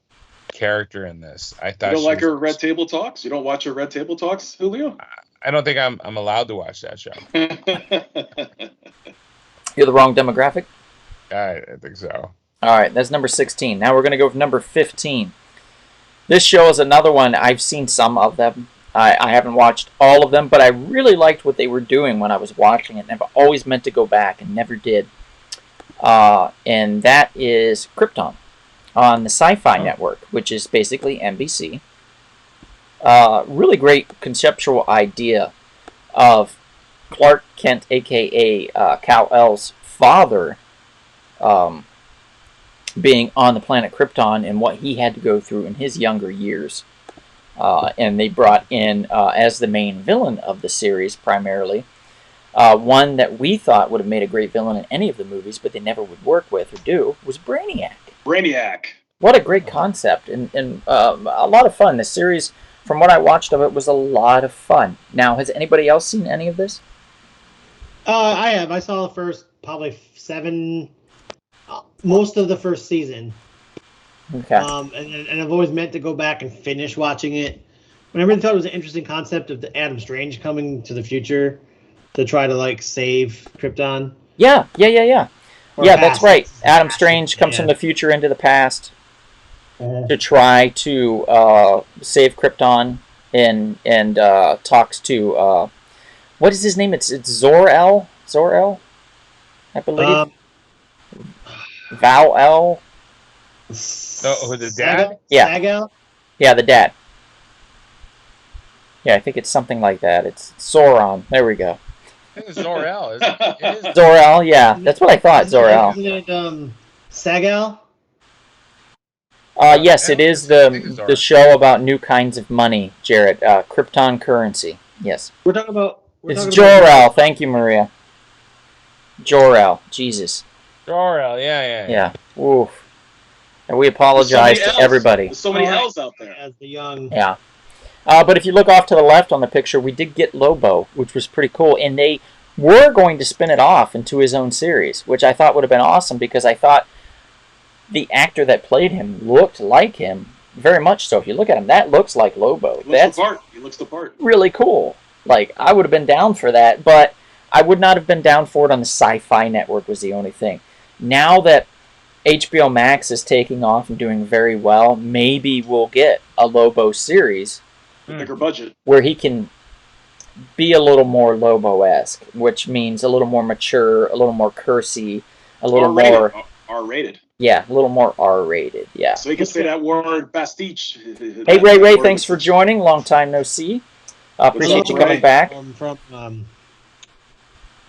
character in this. I thought you don't like her Red Table Talks? You don't watch her Red Table Talks, Julio? I don't think I'm allowed to watch that show. You're the wrong demographic? I think so. All right, that's number 16. Now we're going to go with number 15. This show is another one. I've seen some of them. I haven't watched all of them, but I really liked what they were doing when I was watching it. And I've always meant to go back and never did. And that is Krypton on the Sci-Fi Network, which is basically NBC. really great conceptual idea of Clark Kent, a.k.a. Kal-El's father, being on the planet Krypton and what he had to go through in his younger years. And they brought in, as the main villain of the series primarily, one that we thought would have made a great villain in any of the movies, but they never would work with or do, was Brainiac. Brainiac. What a great concept, and a lot of fun. The series, from what I watched of it, was a lot of fun. Now, has anybody else seen any of this? I have. I saw the first probably 7, most of the first season. Okay. And I've always meant to go back and finish watching it. But I really thought it was an interesting concept of the Adam Strange coming to the future to try to like save Krypton. Yeah. Or Yeah, past. that's right. Adam Strange comes from the future into the past to try to save Krypton, and talks to what is his name? It's Zor-El, I believe. Val-El. Oh, the dad? Yeah. Sagal? Yeah, the dad. Yeah, I think it's something like that. It's Sauron. There we go. I think it's Zor-El, isn't it? It is. Zor-El, yeah. That's what I thought, Zor-El. Isn't it Sagal? Yes, it is the show about new kinds of money, Jarrett. Krypton currency. Yes. We're talking about... It's Jor-El. Thank you, Maria. Jor-El. Jesus. Jor-El, yeah. Yeah. Oof. And we apologize to everybody. There's so many L's out there. As the young... Yeah. But if you look off to the left on the picture, we did get Lobo, which was pretty cool. And they were going to spin it off into his own series, which I thought would have been awesome because I thought the actor that played him looked like him very much so. If you look at him, that looks like Lobo. He looks the part. Really cool. Like, I would have been down for that, but I would not have been down for it on the Sci-Fi Network was the only thing. Now that HBO Max is taking off and doing very well, maybe we'll get a Lobo series. Bigger budget. Where he can be a little more Lobo-esque, which means a little more mature, a little more cursy, a little more... R-rated. Yeah, a little more R-rated, yeah. So he can say that word, pastiche. Hey, Ray, thanks for joining. Long time no see. Appreciate you coming back.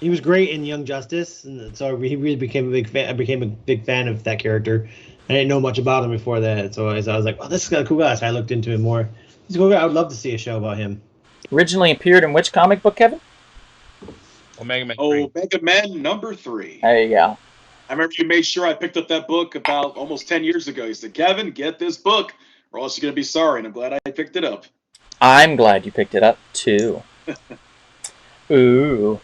He was great in Young Justice, and so he really became a big fan. I became a big fan of that character. I didn't know much about him before that, so I was like, "Oh, this is a cool guy." So I looked into him more. He's a cool guy. I would love to see a show about him. Originally appeared in which comic book, Kevin? Omega Man 3. Omega Man number 3. There you go. I remember you made sure I picked up that book about almost 10 years ago. You said, Kevin, get this book, or else you're going to be sorry. And I'm glad I picked it up. I'm glad you picked it up, too. Ooh.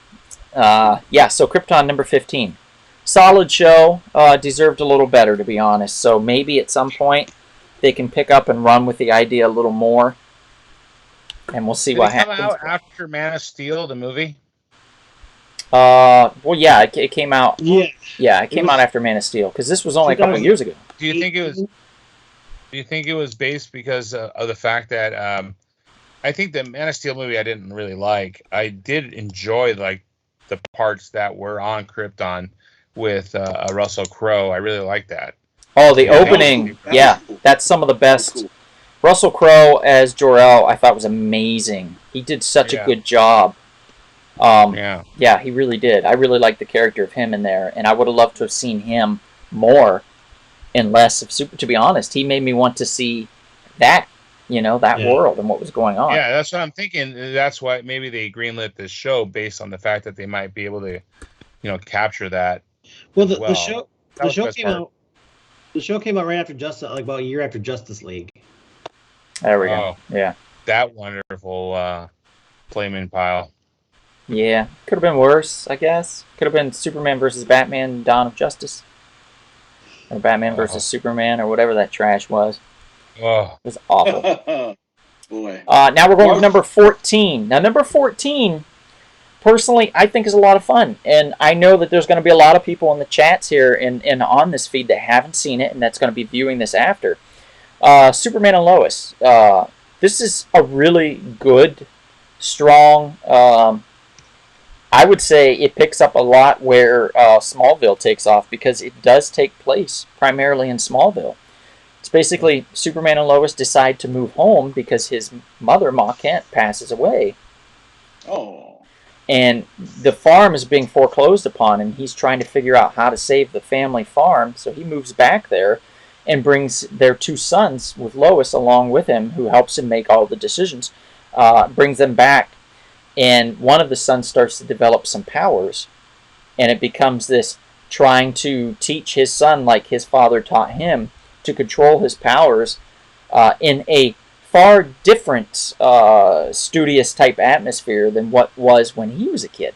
Yeah, so Krypton number 15. Solid show. Deserved a little better, to be honest. So maybe at some point they can pick up and run with the idea a little more. And we'll see what happens. Did it come out after Man of Steel, the movie? Well, yeah, it came out. Yeah, it came out after Man of Steel because this was only a couple of years ago. Do you think it was based because of the fact that I think the Man of Steel movie I didn't really like. I did enjoy like the parts that were on Krypton with Russell Crowe. I really liked that. Oh, the opening! Yeah, that's some of the best. Russell Crowe as Jor-El, I thought was amazing. He did such a good job. Yeah, he really did. I really liked the character of him in there, and I would have loved to have seen him more and less of Super. To be honest, he made me want to see that, world and what was going on. Yeah, that's what I'm thinking. That's why maybe they greenlit this show based on the fact that they might be able to, capture that. Well, the show came out. The show came out right after Justice, like about a year after Justice League. There we go. Yeah, that wonderful flaming pile. Yeah, could have been worse, I guess. Could have been Superman versus Batman, Dawn of Justice. Or Batman versus Superman, or whatever that trash was. Oh. It was awful. Boy. Now we're going to number 14. Now, number 14, personally, I think is a lot of fun. And I know that there's going to be a lot of people in the chats here and on this feed that haven't seen it, and that's going to be viewing this after. Superman and Lois. This is a really good, strong... I would say it picks up a lot where Smallville takes off because it does take place primarily in Smallville. It's basically Superman and Lois decide to move home because his mother, Ma Kent, passes away. Oh. And the farm is being foreclosed upon, and he's trying to figure out how to save the family farm. So he moves back there and brings their 2 sons with Lois along with him, who helps him make all the decisions, brings them back. And one of the sons starts to develop some powers. And it becomes this trying to teach his son, like his father taught him, to control his powers in a far different studious type atmosphere than what was when he was a kid.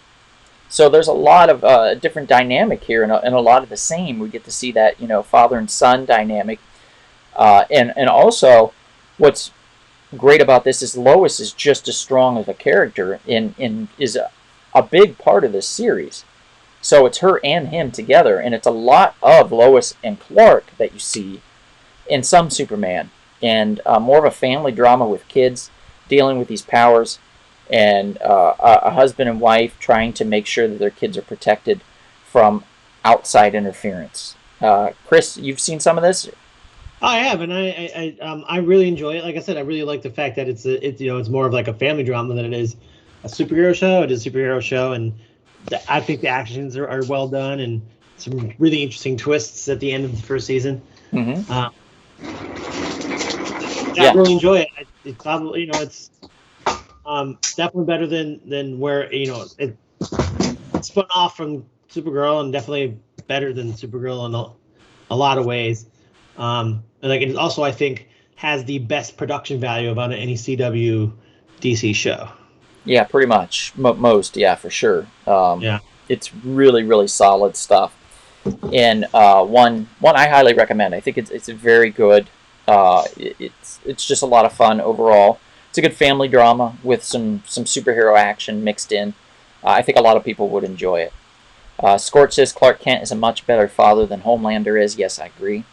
So there's a lot of different dynamic here, and a lot of the same. We get to see that, father and son dynamic, and also what's great about this is Lois is just as strong of a character and is a big part of this series. So it's her and him together, and it's a lot of Lois and Clark that you see in some Superman, and more of a family drama with kids dealing with these powers, and a husband and wife trying to make sure that their kids are protected from outside interference. Chris, you've seen some of this? I have, and I really enjoy it. Like I said, I really like the fact that it's more of like a family drama than it is a superhero show. It is a superhero show, and I think the actions are well done, and some really interesting twists at the end of the first season. Mm-hmm. I really enjoy it. It's probably it's definitely better than where it's spun off from Supergirl, and definitely better than Supergirl in a lot of ways. And like it also, I think, has the best production value of any CW DC show. Yeah, pretty much. Most, yeah, for sure. It's really, really solid stuff. And one I highly recommend. I think it's very good. It's just a lot of fun overall. It's a good family drama with some superhero action mixed in. I think a lot of people would enjoy it. Scorch says Clark Kent is a much better father than Homelander is. Yes, I agree.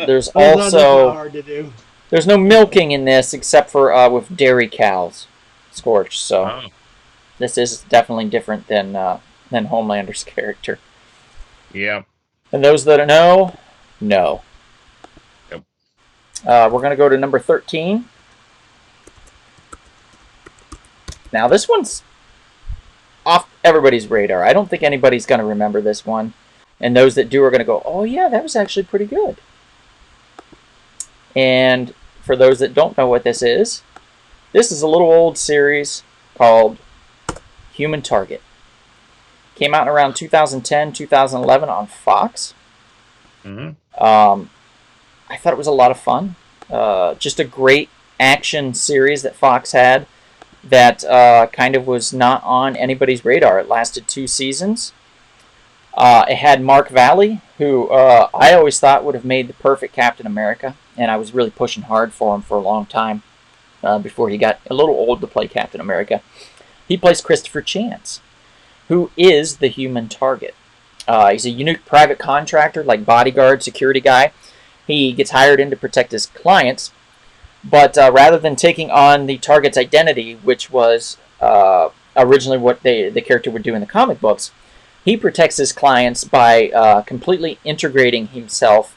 There's also hard to do. There's no milking in this except for with dairy cows, Scorch. So this is definitely different than Homelander's character. Yeah. And those that know. Yep. We're going to go to number 13. Now this one's off everybody's radar. I don't think anybody's going to remember this one. And those that do are going to go, oh yeah, that was actually pretty good. And for those that don't know what this is a little old series called Human Target. Came out around 2010, 2011 on Fox. Mm-hmm. I thought it was a lot of fun. Just a great action series that Fox had that kind of was not on anybody's radar. It lasted 2 seasons. It had Mark Valley, who I always thought would have made the perfect Captain America, and I was really pushing hard for him for a long time before he got a little old to play Captain America. He plays Christopher Chance, who is the Human Target. He's a unique private contractor, like bodyguard, security guy. He gets hired in to protect his clients, but rather than taking on the Target's identity, which was originally what the character would do in the comic books, he protects his clients by completely integrating himself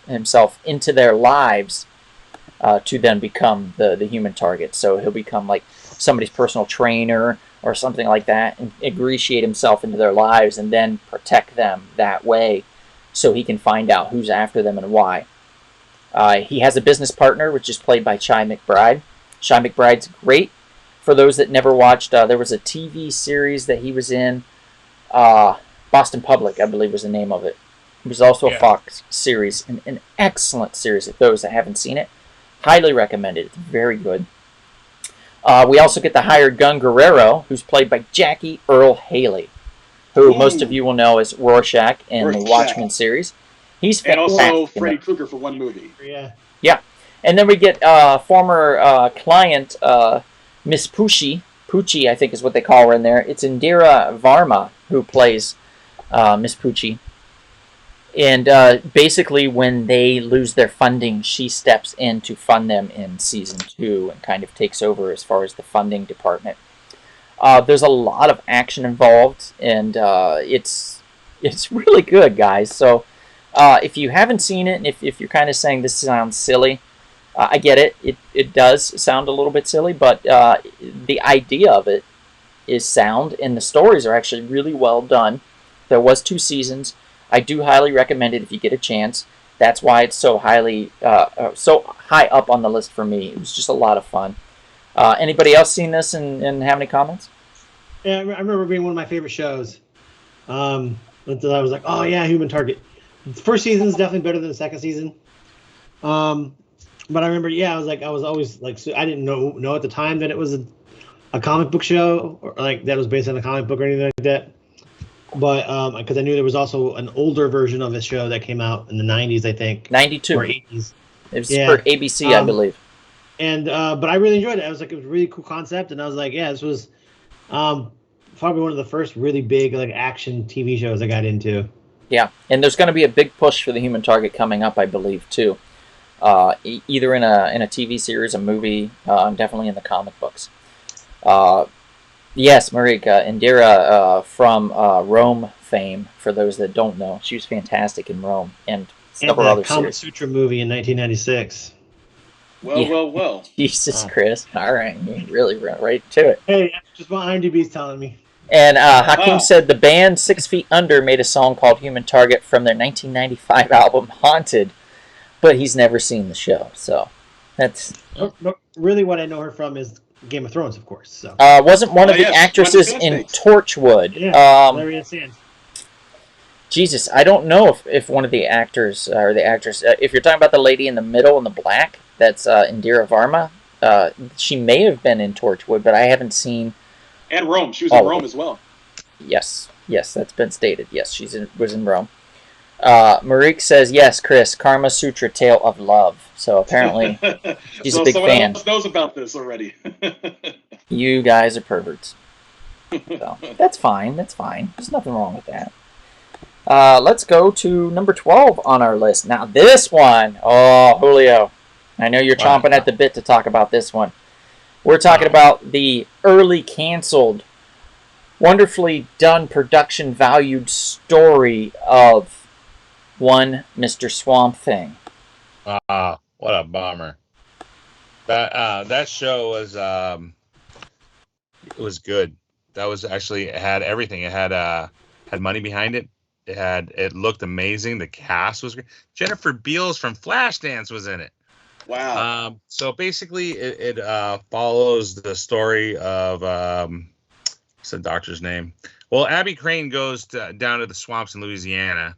into their lives to then become the Human Target. So he'll become like somebody's personal trainer or something like that, and ingratiate himself into their lives and then protect them that way so he can find out who's after them and why. He has a business partner, which is played by Chi McBride. Chi McBride's great. For those that never watched, there was a TV series that he was in, Boston Public, I believe was the name of it. It was also a Fox series, an excellent series. If those that haven't seen it, highly recommend it. It's very good. We also get the hired gun Guerrero, who's played by Jackie Earle Haley, who most of you will know as Rorschach in the Watchmen series. He's fantastic. And also Freddy Krueger for one movie. Yeah. And then we get former client Miss Poochie, I think is what they call her in there. It's Indira Varma who plays Miss Poochie. And basically when they lose their funding, she steps in to fund them in season 2 and kind of takes over as far as the funding department. There's a lot of action involved, and it's really good, guys. So If you haven't seen it, and if you're kind of saying this sounds silly, I get it. It does sound a little bit silly, but the idea of it is sound, and the stories are actually really well done. There was 2 seasons. I do highly recommend it if you get a chance. That's why it's so so high up on the list for me. It was just a lot of fun. Anybody else seen this and have any comments? Yeah, I remember being one of my favorite shows. Until I was like, oh yeah, Human Target. The first season is definitely better than the second season. But I remember, yeah, I was always like, I didn't know at the time that it was a comic book show, or like that was based on a comic book or anything like that. But because I knew there was also an older version of the show that came out in the 90s, I think. 92. Or 80s. It was for ABC, I believe. And but I really enjoyed it. I was like, it was a really cool concept, and I was like, yeah, this was probably one of the first really big like action TV shows I got into. Yeah, and there's going to be a big push for the Human Target coming up, I believe, too. Either in a TV series, a movie, definitely in the comic books. Yes, Marika, Indira from Rome fame, for those that don't know. She was fantastic in Rome and several other series. And the Kama Sutra movie in 1996. Well. Jesus, Chris. All right, you really went right to it. Hey, that's just what IMDb's telling me. And Hakeem said the band 6 Feet Under made a song called Human Target from their 1995 album Haunted, but he's never seen the show, so that's... No, really what I know her from is Game of Thrones, of course. So. Wasn't one of the actresses in Torchwood. Yeah, Larry Sands. Jesus, I don't know if one of the actors or the actress... if you're talking about the lady in the middle in the black, that's Indira Varma. She may have been in Torchwood, but I haven't seen... And Rome. She was in Rome as well. Yes, that's been stated. Yes, was in Rome. Marique says, yes, Chris, Karma Sutra, Tale of Love. So apparently she's a big fan. Someone else knows about this already. You guys are perverts. So, that's fine. There's nothing wrong with that. Let's go to number 12 on our list. Now this one, Julio, I know you're chomping at the bit to talk about this one. We're talking about the early canceled, wonderfully done production valued story of one Mr. Swamp Thing. What a bummer. That show was it was good. That was actually, it had everything. It had money behind it. It looked amazing. The cast was great. Jennifer Beals from Flashdance was in it. Wow. So basically, it follows the story of what's the doctor's name? Well, Abby Crane goes down to the swamps in Louisiana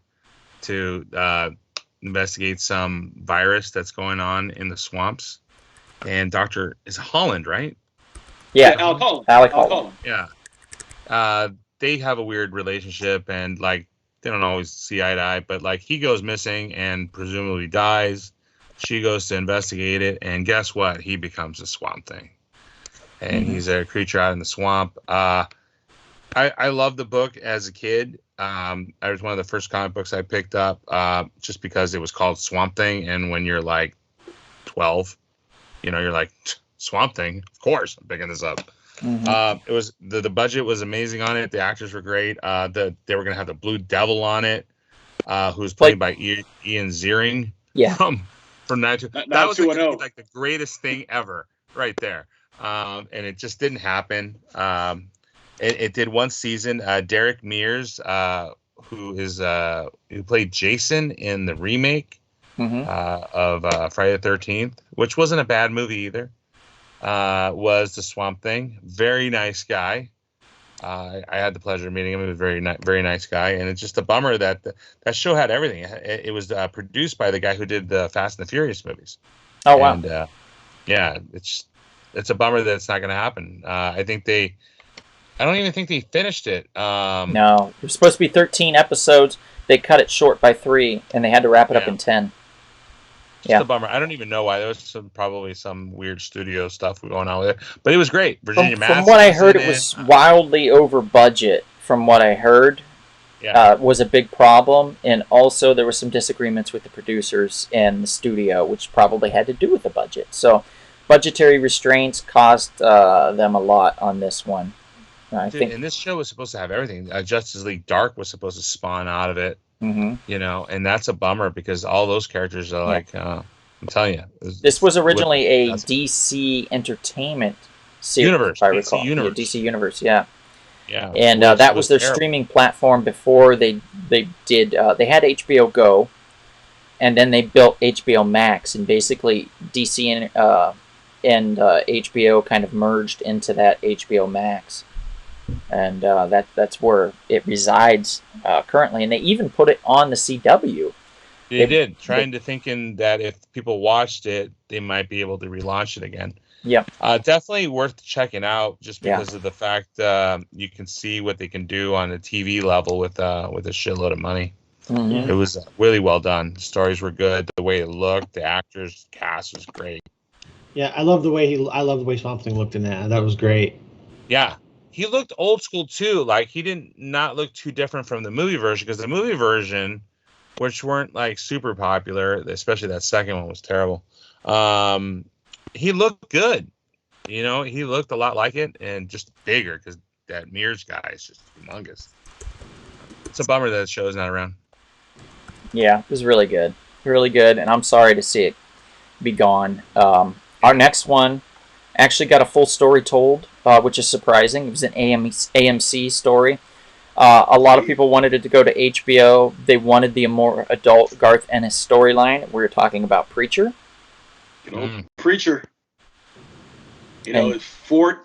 to investigate some virus that's going on in the swamps. And Dr. is Holland, right? Yeah, Alec Holland. Yeah. They have a weird relationship, and like they don't always see eye to eye. But like he goes missing and presumably dies. She goes to investigate it, and guess what? He becomes a Swamp Thing, and he's a creature out in the swamp. I loved the book as a kid. It was one of the first comic books I picked up, just because it was called Swamp Thing, and when you're like 12, you're like, Swamp Thing, of course, I'm picking this up. It was the budget was amazing on it. The actors were great. They were gonna have the Blue Devil on it, who was played by Ian Ziering. Yeah. From that was like the greatest thing ever, right there. And it just didn't happen. It did one season. Derek Mears, who played Jason in the remake of Friday the 13th, which wasn't a bad movie either, was the Swamp Thing. Very nice guy. I had the pleasure of meeting him. He was a very nice guy, and it's just a bummer that that show had everything. It was produced by the guy who did the Fast and the Furious movies. Oh wow! And yeah, it's a bummer that it's not going to happen. I don't even think they finished it. No, it was supposed to be 13 episodes. They cut it short by 3, and they had to wrap it up in 10. Just a bummer. I don't even know why. There was probably some weird studio stuff going on with it, but it was great. Virginia Madsen. From what I heard, it was wildly over budget. From what I heard, was a big problem, and also there were some disagreements with the producers and the studio, which probably had to do with the budget. So, budgetary restraints cost them a lot on this one. I think. And this show was supposed to have everything. Justice League Dark was supposed to spawn out of it. You know, and that's a bummer because all those characters are like, I'm telling you, this was originally a DC Entertainment series, universe, if I recall. DC Universe. Yeah, DC Universe, yeah. Yeah, And that was their streaming platform before they did. They had HBO Go, and then they built HBO Max, and basically DC and HBO kind of merged into that HBO Max, and that's where it resides currently. And they even put it on the CW. They did, thinking that if people watched it, they might be able to relaunch it again. Yep. Definitely worth checking out just because of the fact you can see what they can do on a TV level with a shitload of money. It was really well done. The stories were good. The way it looked, the actors cast was great. Yeah, I love the way Swamp Thing looked in that. That was great. Yeah, he looked old school too. Like he did not look too different from the movie version, because the movie version, which weren't like super popular, especially that second one was terrible. He looked good. You know, he looked a lot like it and just bigger because that Mears guy is just humongous. It's a bummer that the show is not around. Yeah, it was really good. Really good, and I'm sorry to see it be gone. Our next one actually got a full story told, which is surprising. It was an AMC story. A lot of people wanted it to go to HBO. They wanted the more adult Garth Ennis storyline. We were talking about Preacher. You know, Preacher. You know, it's 4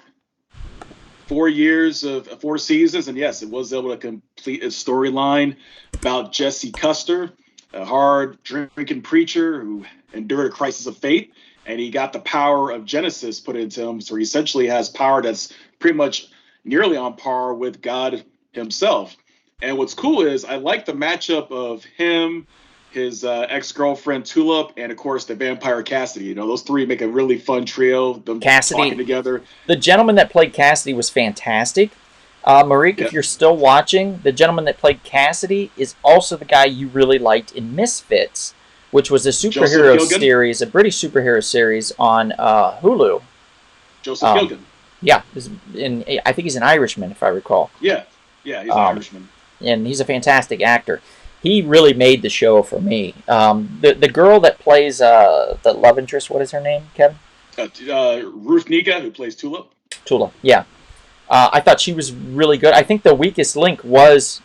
years of 4 seasons, and yes, it was able to complete a storyline about Jesse Custer, a hard drinking preacher who endured a crisis of faith, and he got the power of Genesis put into him. So he essentially has power that's pretty much nearly on par with God himself. And what's cool is I like the matchup of him, his ex-girlfriend Tulip, and of course the vampire Cassidy. You know, those three make a really fun trio. Them Cassidy talking together. The gentleman that played Cassidy was fantastic. Marique, if you're still watching, the gentleman that played Cassidy is also the guy you really liked in Misfits, which was a superhero series, a British superhero series on Hulu. Joseph Gilgan. Yeah, I think he's an Irishman, if I recall. Yeah, he's an Irishman. And he's a fantastic actor. He really made the show for me. The girl that plays the love interest, what is her name, Kevin? Ruth Negga, who plays Tulip. Tulip, yeah. I thought she was really good. I think the weakest link was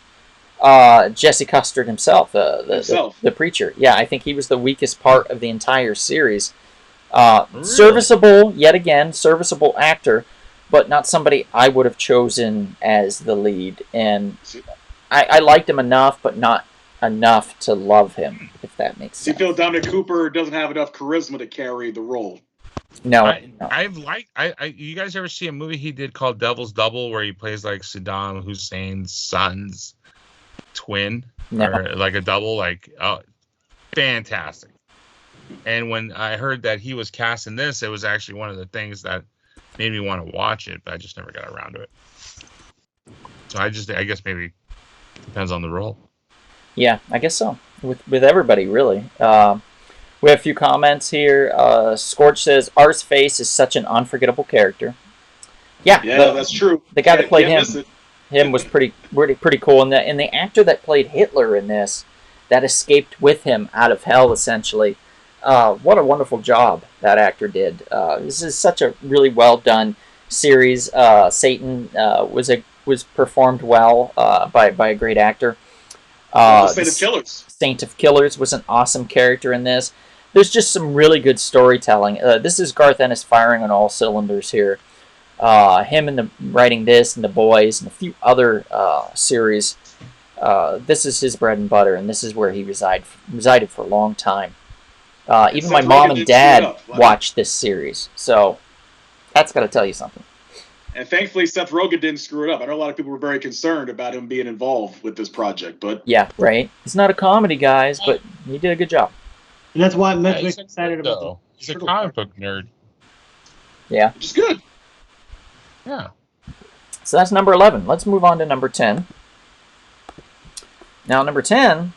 Jesse Custer himself, the preacher. Yeah, I think he was the weakest part of the entire series. Really? Serviceable, yet again, serviceable actor, but not somebody I would have chosen as the lead. And I liked him enough, but not enough to love him, if that makes sense. You feel Dominic Cooper doesn't have enough charisma to carry the role? No. You guys ever see a movie he did called Devil's Double, where he plays like Saddam Hussein's son's twin? No. Or like a double? Fantastic. And when I heard that he was cast in this, it was actually one of the things that made me want to watch it, but I just never got around to it. So I guess maybe depends on the role. Yeah, I guess so. With everybody, really. We have a few comments here. Scorch says, Art's face is such an unforgettable character. Yeah, that's true. The guy that played him was pretty cool. And the actor that played Hitler in this, that escaped with him out of hell, essentially. What a wonderful job that actor did. This is such a really well done series. Satan was performed well by a great actor. Saint of Killers. Saint of Killers was an awesome character in this. There's just some really good storytelling. This is Garth Ennis firing on all cylinders here. Him and writing this and The Boys and a few other series. This is his bread and butter, and this is where he resided for a long time. Even my mom and dad watched this series, so that's got to tell you something. And thankfully, Seth Rogen didn't screw it up. I know a lot of people were very concerned about him being involved with this project, but yeah, right. It's not a comedy, guys, but he did a good job. And that's why I'm excited about it. He's a comic book nerd. Yeah, which is good. Yeah. So that's number 11. Let's move on to number 10. Now, number 10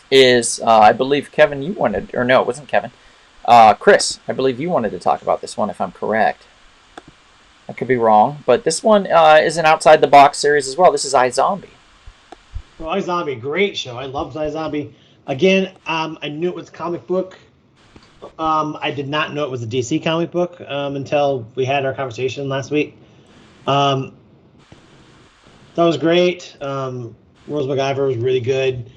is, I believe, Kevin, you wanted, or no, it wasn't Kevin. Chris, I believe you wanted to talk about this one, if I'm correct. I could be wrong, but this one is an outside-the-box series as well. This is iZombie. Well, iZombie, great show. I loved iZombie. Again, I knew it was comic book. I did not know it was a DC comic book until we had our conversation last week. That was great. Rose MacGyver was really good.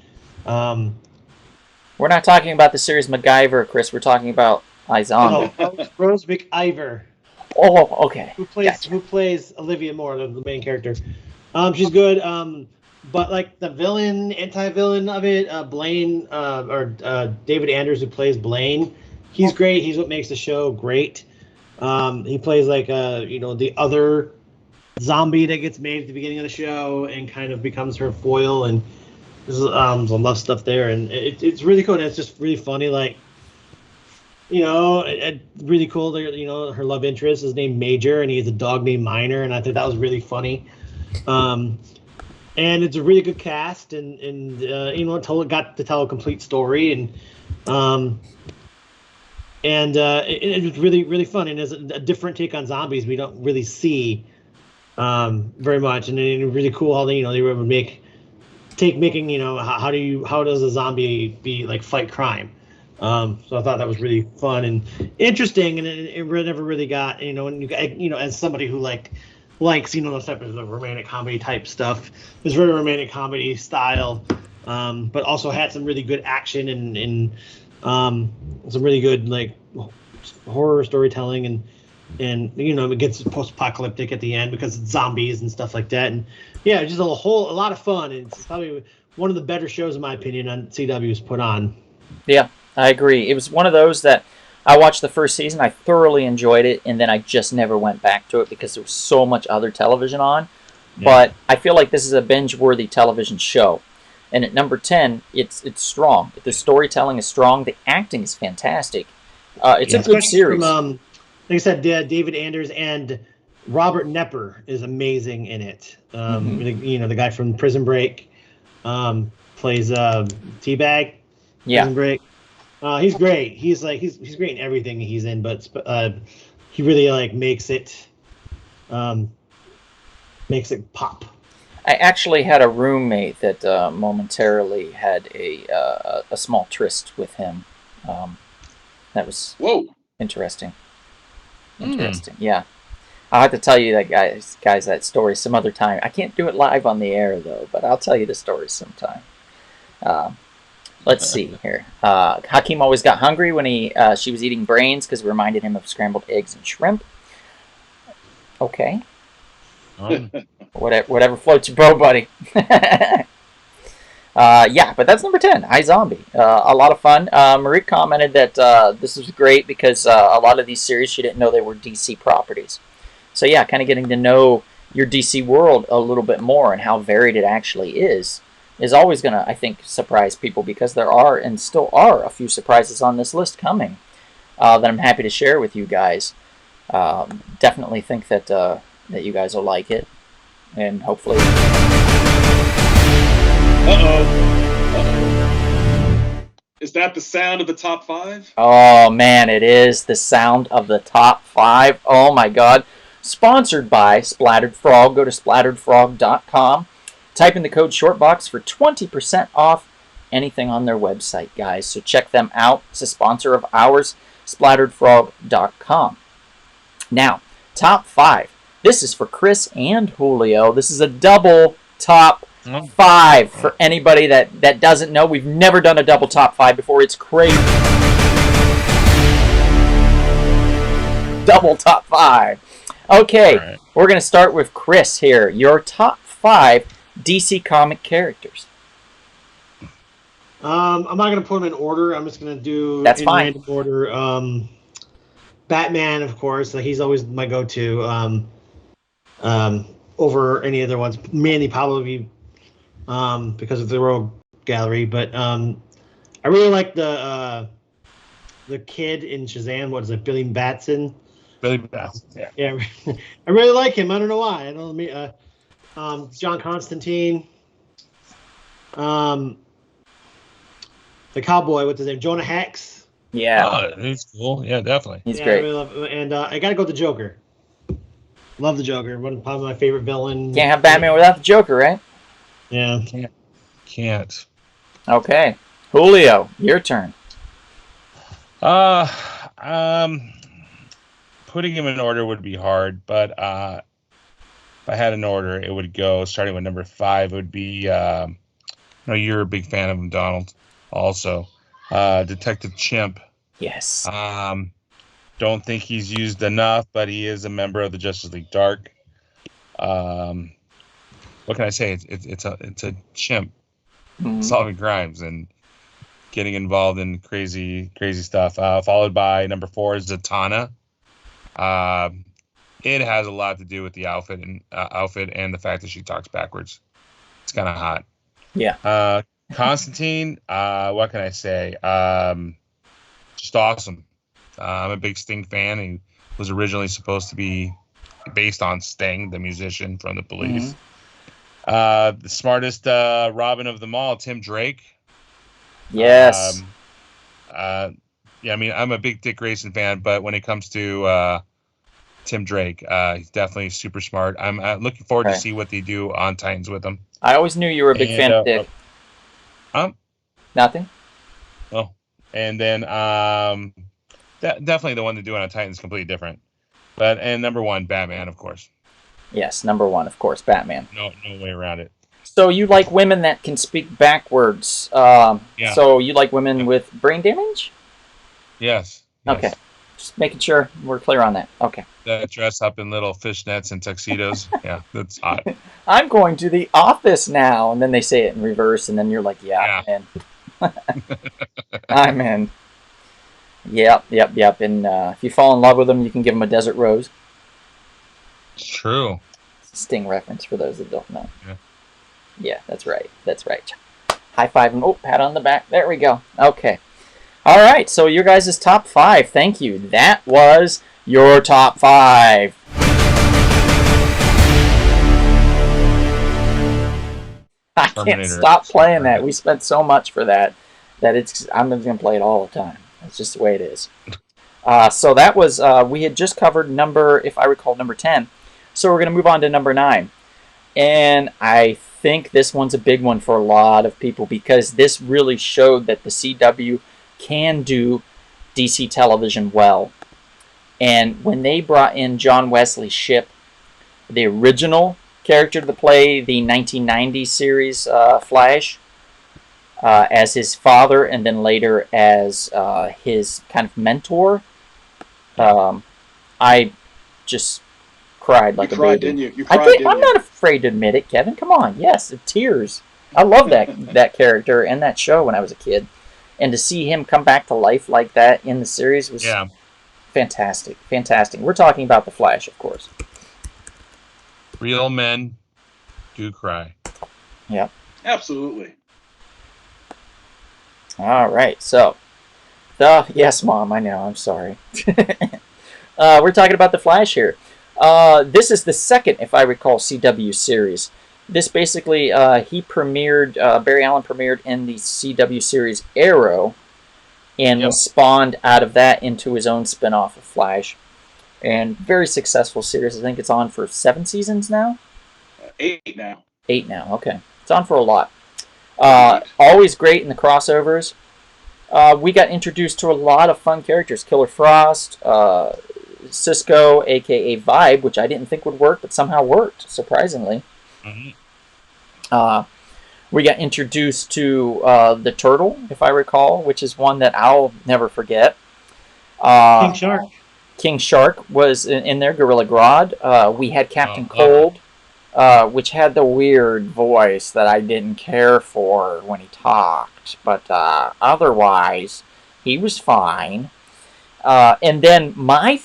We're not talking about the series MacGyver, Chris. We're talking about iZombie. No, Rose MacIver. Oh, okay. Who plays Olivia Moore, the main character. She's good. But like the villain, anti-villain of it, Blaine, David Anders, who plays Blaine, he's great. He's what makes the show great. He plays like the other zombie that gets made at the beginning of the show and kind of becomes her foil, and there's some love stuff there, and it's really cool. And it's just really funny, like really cool. Her love interest is named Major, and he has a dog named Minor, and I think that was really funny. And it's a really good cast, and got to tell a complete story, and it was really, really fun, and it's a different take on zombies we don't really see very much, and it's really cool how they were able to making how does a zombie fight crime. So I thought that was really fun and interesting, and it never really got as somebody who likes those types of romantic comedy type stuff. It's very romantic comedy style, but also had some really good action and some really good horror storytelling, and it gets post-apocalyptic at the end because it's zombies and stuff like that. And yeah, just a lot of fun. And it's probably one of the better shows in my opinion on CW's put on. Yeah, I agree. It was one of those that I watched the first season, I thoroughly enjoyed it, and then I just never went back to it because there was so much other television on. Yeah. But I feel like this is a binge-worthy television show. And at number 10, it's strong. The storytelling is strong. The acting is fantastic. It's a good series. From, like I said, David Anders and Robert Knepper is amazing in it. The guy from Prison Break plays Teabag. Yeah. Prison Break. He's great. He's great in everything he's in, but he really makes it pop. I actually had a roommate that momentarily had a small tryst with him. That was interesting. Interesting. Yeah. I'll have to tell you that guys that story some other time. I can't do it live on the air though, but I'll tell you the story sometime. Let's see here. Hakeem always got hungry when she was eating brains because it reminded him of scrambled eggs and shrimp. Okay. Whatever floats your boat, buddy. Yeah, but that's number 10, iZombie. A lot of fun. Marie commented that this was great because a lot of these series she didn't know they were DC properties. So yeah, kind of getting to know your DC world a little bit more and how varied it actually is always going to, I think, surprise people because there are and still are a few surprises on this list coming that I'm happy to share with you guys. Definitely think that you guys will like it, and hopefully... Is that the sound of the top 5? Oh, man, it is the sound of the top 5. Oh, my God. Sponsored by Splattered Frog. Go to splatteredfrog.com. Type in the code SHORTBOX for 20% off anything on their website, guys. So check them out. It's a sponsor of ours, splatteredfrog.com. Now, top 5. This is for Chris and Julio. This is a double top 5 for anybody that doesn't know. We've never done a double top 5 before. It's crazy. Double top 5. Okay, right. We're going to start with Chris here. Your top 5 DC comic characters. I'm not going to put them in order. I'm just going to do That's fine. Random order. Batman, of course. He's always my go-to over any other ones. Mainly probably because of the Rogue Gallery. But I really like the kid in Shazam. What is it? Billy Batson. Billy Batson. Yeah. I really like him. I don't know why. I don't know. John Constantine, the cowboy, what's his name? Jonah Hex. Yeah, he's cool. Yeah, definitely. He's great. I really love him. And I gotta go with the Joker. Love the Joker. Probably my favorite villain. Can't have Batman without the Joker, right? Yeah. Can't. Okay. Julio, your turn. Putting him in order would be hard, but if I had an order, it would go starting with number 5. It would be, you're a big fan of him, Donald. Also, Detective Chimp. Yes. Don't think he's used enough, but he is a member of the Justice League Dark. What can I say? It's a chimp solving crimes and getting involved in crazy stuff. Followed by number 4 is Zatanna. It has a lot to do with the outfit and the fact that she talks backwards. It's kind of hot. Yeah. Constantine. What can I say? Just awesome. I'm a big Sting fan. He was originally supposed to be based on Sting, the musician from the Police. The smartest Robin of them all, Tim Drake. Yes. I mean, I'm a big Dick Grayson fan, but when it comes to Tim Drake, he's definitely super smart. I'm looking forward to see what they do on Titans with him. I always knew you were a big fan of Dick. Nothing? Oh. And then definitely the one to do on Titans is completely different. And number 1, Batman, of course. Yes, number 1, of course, Batman. No way around it. So you like women that can speak backwards. Yeah. So you like women with brain damage? Yes. Okay. Just making sure we're clear on that. Okay. That dress up in little fishnets and tuxedos. Yeah, that's hot. I'm going to the office now. And then they say it in reverse. And then you're like, yeah. I'm in. I'm in. Yep. And if you fall in love with them, you can give them a desert rose. It's true. Sting reference for those that don't know. Yeah, that's right. High five and pat on the back. There we go. Okay. All right. So your guys' top 5. Thank you. That was your top 5. I can't stop playing that. We spent so much for that I'm just gonna play it all the time. That's just the way it is. So that was we had just covered if I recall, number 10. So we're gonna move on to number 9, and I think this one's a big one for a lot of people because this really showed that the CW can do DC television well. And when they brought in John Wesley Shipp, the original character to play the 1990 series Flash, as his father and then later as his kind of mentor, I just cried like a baby. Didn't you? You cried, didn't you? I'm not afraid to admit it, Kevin. Come on. Yes, tears. I love that character and that show when I was a kid. And to see him come back to life like that in the series was fantastic. Fantastic. We're talking about The Flash, of course. Real men do cry. Yep. Absolutely. All right. So, yes, Mom, I know. I'm sorry. We're talking about The Flash here. This is the second, if I recall, CW series. This basically, Barry Allen premiered in the CW series Arrow, and was spawned out of that into his own spin-off of Flash. And very successful series. I think it's on for 7 seasons now? 8 now. 8 now, okay. It's on for a lot. Always great in the crossovers. We got introduced to a lot of fun characters. Killer Frost, Cisco, a.k.a. Vibe, which I didn't think would work, but somehow worked, surprisingly. We got introduced to the Turtle, if I recall, which is one that I'll never forget. King Shark. King Shark was in there, Gorilla Grodd. We had Captain Cold, which had the weird voice that I didn't care for when he talked. But otherwise, he was fine. And then my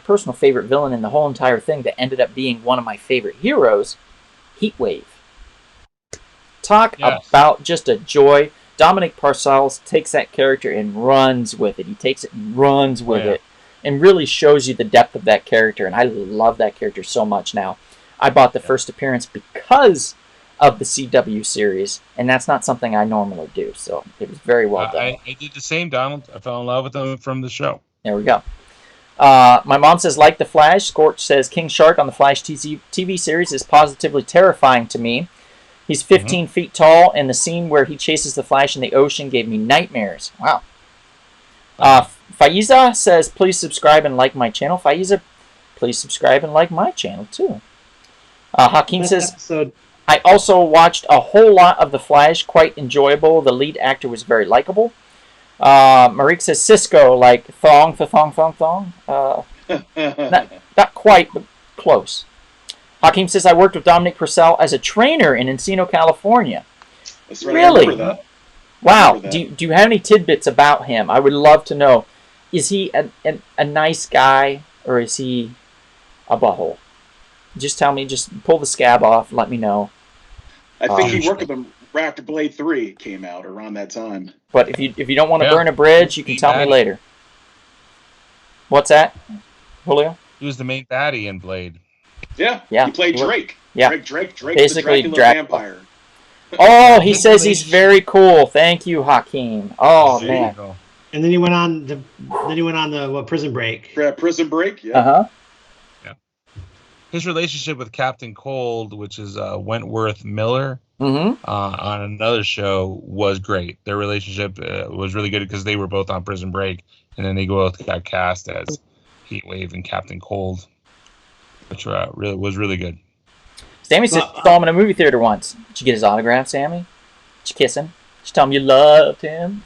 personal favorite villain in the whole entire thing that ended up being one of my favorite heroes, Heatwave. Talk about just a joy. Dominic Parcells takes that character and runs with it. He takes it and runs with it. And really shows you the depth of that character. And I love that character so much now. I bought the first appearance because of the CW series. And that's not something I normally do. So it was very well done. I did the same, Donald. I fell in love with him from the show. There we go. My mom says, like The Flash. Scorch says, King Shark on the Flash TV series is positively terrifying to me. He's 15 feet tall, and the scene where he chases the Flash in the ocean gave me nightmares. Wow. Faiza says, please subscribe and like my channel. Faiza, please subscribe and like my channel, too. Hakeem says, I also watched a whole lot of The Flash. Quite enjoyable. The lead actor was very likable. Marique says, Cisco, like thong. Not quite, but close. Hakeem says, I worked with Dominic Purcell as a trainer in Encino, California. That's right. Really? I remember that. Wow. Do you have any tidbits about him? I would love to know. Is he a nice guy, or is he a butthole? Just tell me. Just pull the scab off. Let me know. I think he worked with him right after Blade 3 came out, around that time. But if you don't want to burn a bridge, you can tell me later. What's that, Julio? He was the main baddie in Blade. Yeah. He played Drake. Yeah. Drake, basically the Dracula vampire. Oh, he says he's very cool. Thank you, Hakeem. Oh man. And then he went on the Prison Break. Prison Break. Yeah. Yeah. His relationship with Captain Cold, which is Wentworth Miller, on another show, was great. Their relationship was really good because they were both on Prison Break, and then they both got cast as Heatwave and Captain Cold, which was really good. Sammy saw him in a movie theater once. Did you get his autograph, Sammy? Did you kiss him? Did you tell him you loved him?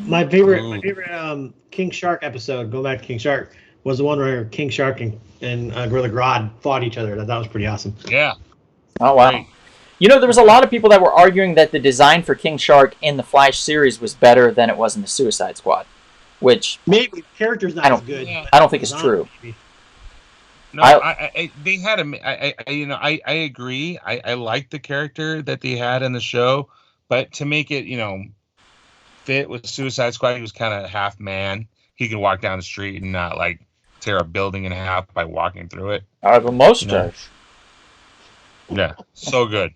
My favorite King Shark episode, go back to King Shark, was the one where King Shark and Gorilla Grodd fought each other. That was pretty awesome. Yeah. Oh, wow. Great. You know, there was a lot of people that were arguing that the design for King Shark in the Flash series was better than it was in the Suicide Squad, which... Maybe the character's not as good. I don't think it's true. Maybe. No, they had I agree. I liked the character that they had in the show, but to make it, fit with Suicide Squad, he was kind of half man. He can walk down the street and not like tear a building in half by walking through it. I have a mustache. Yeah, so good.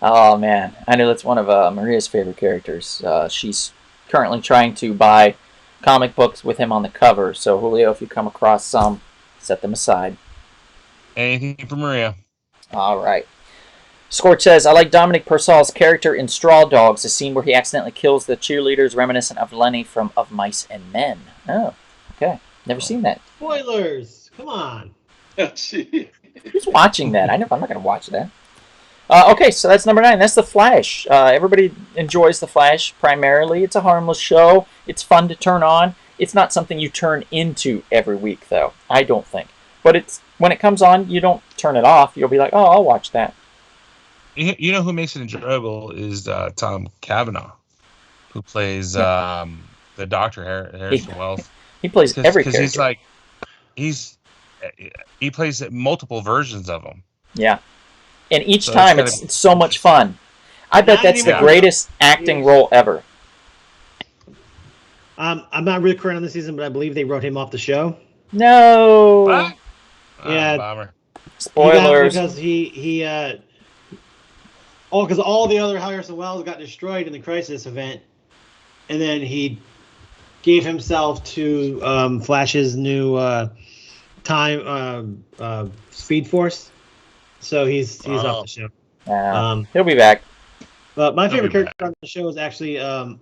Oh man, I know that's one of Maria's favorite characters. She's currently trying to buy comic books with him on the cover. So Julio, if you come across some, set them aside. Anything for Maria. All right. Scorch says, I like Dominic Purcell's character in Straw Dogs, a scene where he accidentally kills the cheerleaders reminiscent of Lenny from Of Mice and Men. Oh, okay. Never seen that. Spoilers! Come on. Who's watching that? I'm not going to watch that. Okay, so that's number 9. That's The Flash. Everybody enjoys The Flash primarily. It's a harmless show. It's fun to turn on. It's not something you turn into every week, though. I don't think. But when it comes on, you don't turn it off. You'll be like, oh, I'll watch that. You know who makes it enjoyable is Tom Cavanaugh, who plays the Dr. Harrison Wells. He plays every character. He plays multiple versions of him. Yeah. And each time it's so much fun. I bet that's the greatest acting role ever. I'm not really current on the season, but I believe they wrote him off the show. No. What? Yeah. Bummer. Spoilers. Because because all the other Harrison Wells got destroyed in the Crisis event, and then he gave himself to Flash's new Speed Force. So he's off the show. He'll be back. But my favorite character on the show is actually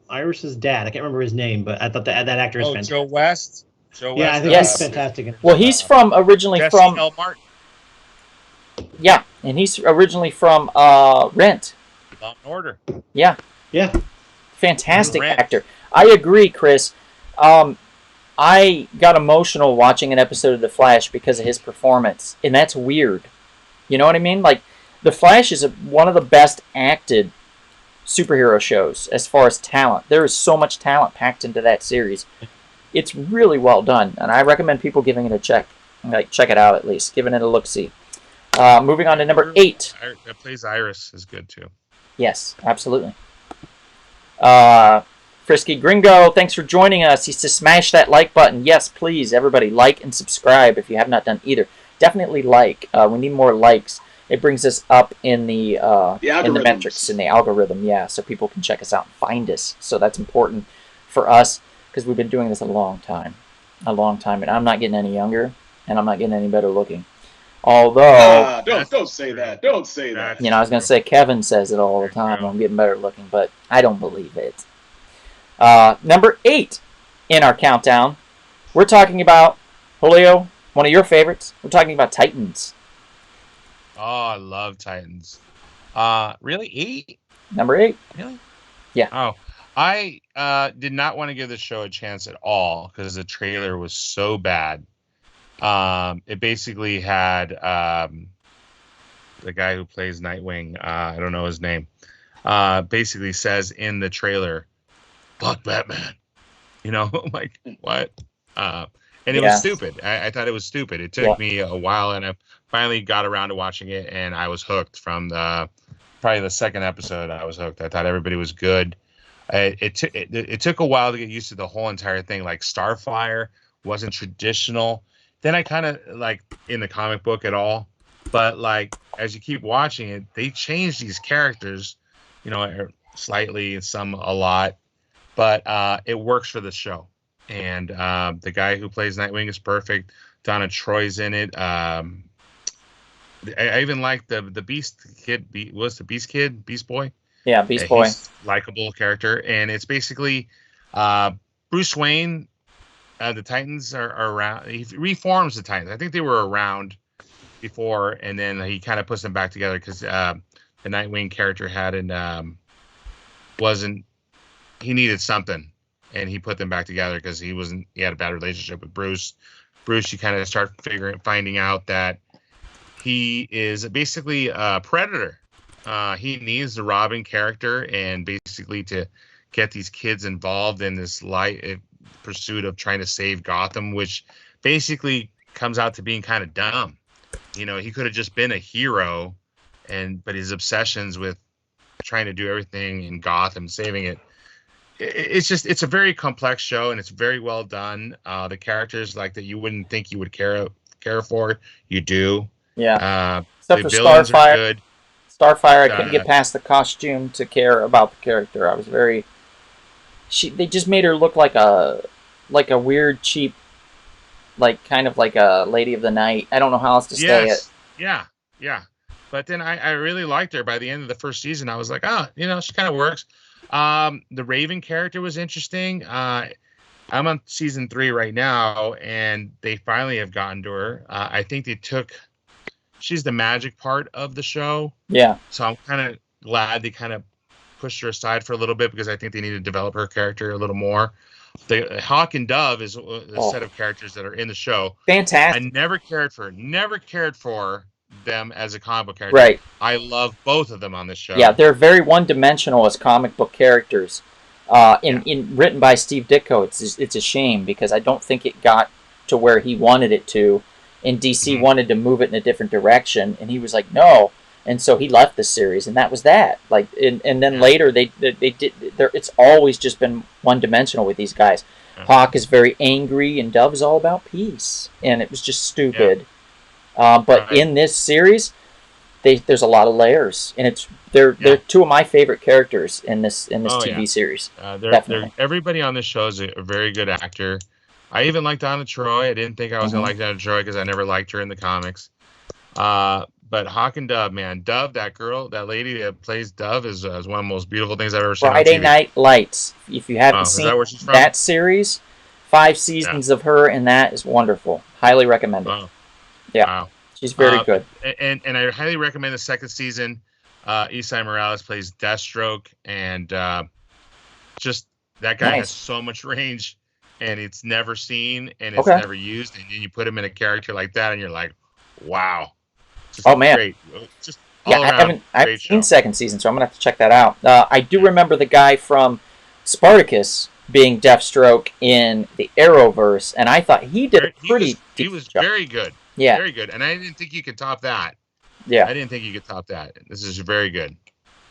Iris's dad. I can't remember his name, but I thought that actor is fantastic. Joe West. Yeah, I think he's fantastic. Well, he's originally Jesse from L. Martin. Yeah, and he's originally from Rent. Law and Order. Yeah. Yeah. Fantastic actor. I agree, Chris. I got emotional watching an episode of The Flash because of his performance, and that's weird. You know what I mean? Like, The Flash is one of the best acted superhero shows as far as talent. There is so much talent packed into that series. It's really well done, and I recommend people giving it a check. Like, check it out at least. Giving it a look-see. Moving on to number 8. That plays Iris is good too. Yes, absolutely. Frisky Gringo, thanks for joining us. He says smash that like button. Yes, please, everybody, like and subscribe if you have not done either. Definitely like. We need more likes. It brings us up in the metrics, in the algorithm, so people can check us out and find us. So that's important for us because we've been doing this a long time, and I'm not getting any younger, and I'm not getting any better looking. Although, don't say that. Don't say that. I was going to say Kevin says it all the time. I'm getting better looking, but I don't believe it. Number 8 in our countdown, we're talking about, Julio, one of your favorites. We're talking about Titans. Oh, I love Titans. Really? 8? Number 8. Really? Yeah. Oh, I did not want to give the show a chance at all because the trailer was so bad. It basically had the guy who plays Nightwing, I don't know his name, basically says in the trailer, "Fuck Batman." I'm like, what? And it was stupid. I thought it was stupid. It took me a while, and I finally got around to watching it, and I was hooked from probably the second episode. I was hooked. I thought everybody was good. It took a while to get used to the whole entire thing. Like Starfire wasn't traditional. Then I kind of like in the comic book at all, but like as you keep watching it, they change these characters, slightly and some a lot, but it works for the show. And the guy who plays Nightwing is perfect. Donna Troy's in it. I even like the Beast Kid. Was the Beast Kid? Beast Boy? Yeah, Beast Boy. He's a likable character, and it's basically Bruce Wayne. The Titans are around. He reforms the Titans. I think they were around before, and then he kind of puts them back together because the Nightwing character he needed something, and he put them back together because he had a bad relationship with Bruce. Bruce, you kind of start finding out that he is basically a predator. He needs the Robin character, and basically to get these kids involved in this pursuit of trying to save Gotham, which basically comes out to being kind of dumb. He could have just been a hero, but his obsessions with trying to do everything in Gotham, saving it. It's a very complex show, and it's very well done. The characters like that you wouldn't think you would care for, you do. Yeah. Except for Starfire. Good. Starfire, I couldn't get past the costume to care about the character. I was very. They just made her look like a weird, cheap, kind of like a Lady of the Night. I don't know how else to say it. Yeah. But then I really liked her. By the end of the first season, I was like, she kind of works. The Raven character was interesting. I'm on season 3 right now, and they finally have gotten to her. I think she's the magic part of the show. Yeah. So I'm kind of glad they kind of pushed her aside for a little bit because I think they need to develop her character a little more. The Hawk and Dove is a set of characters that are in the show. Fantastic. I never cared for them as a comic book character. Right. I love both of them on this show. Yeah, they're very one-dimensional as comic book characters. Written by Steve Ditko, it's a shame because I don't think it got to where he wanted it to, and DC wanted to move it in a different direction, and he was like, no. And so he left the series, and that was that. And then later they did. It's always just been one-dimensional with these guys. Hawk is very angry, and Dove's all about peace, and it was just stupid. But in this series, there's a lot of layers, and they're two of my favorite characters in this TV series. Definitely. Everybody on this show is a very good actor. I even like Donna Troy. I didn't think I was gonna like Donna Troy because I never liked her in the comics. But Hawk and Dove, man, Dove, that lady that plays Dove is one of the most beautiful things I've ever seen. Friday Night Lights. If you haven't seen that series, 5 seasons of her, and that is wonderful. Highly recommended. Wow. Yeah, wow. She's very good. And I highly recommend the second season. Isai Morales plays Deathstroke, and just that guy has so much range, and it's never seen, and it's never used, and then you put him in a character like that, and you're like, wow. Man. Great. Just I haven't seen second season, so I'm going to have to check that out. I do remember the guy from Spartacus being Deathstroke in the Arrowverse, and I thought he did he was very good. Yeah. Very good. And I didn't think you could top that. Yeah. I didn't think you could top that. This is very good.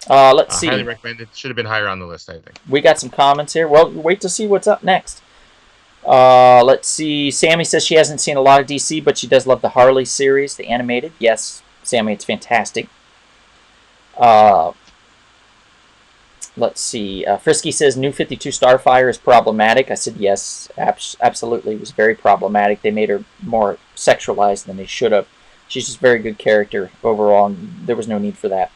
Let's see. Highly recommend it. Should have been higher on the list, I think. We got some comments here. Well, wait to see what's up next. Let's see. Sammy says she hasn't seen a lot of DC, but she does love the Harley series, the animated. Yes, Sammy, it's fantastic. Let's see. Frisky says New 52 Starfire is problematic. I said yes, absolutely. It was very problematic. They made her more sexualized than they should have. She's just a very good character overall, and there was no need for that.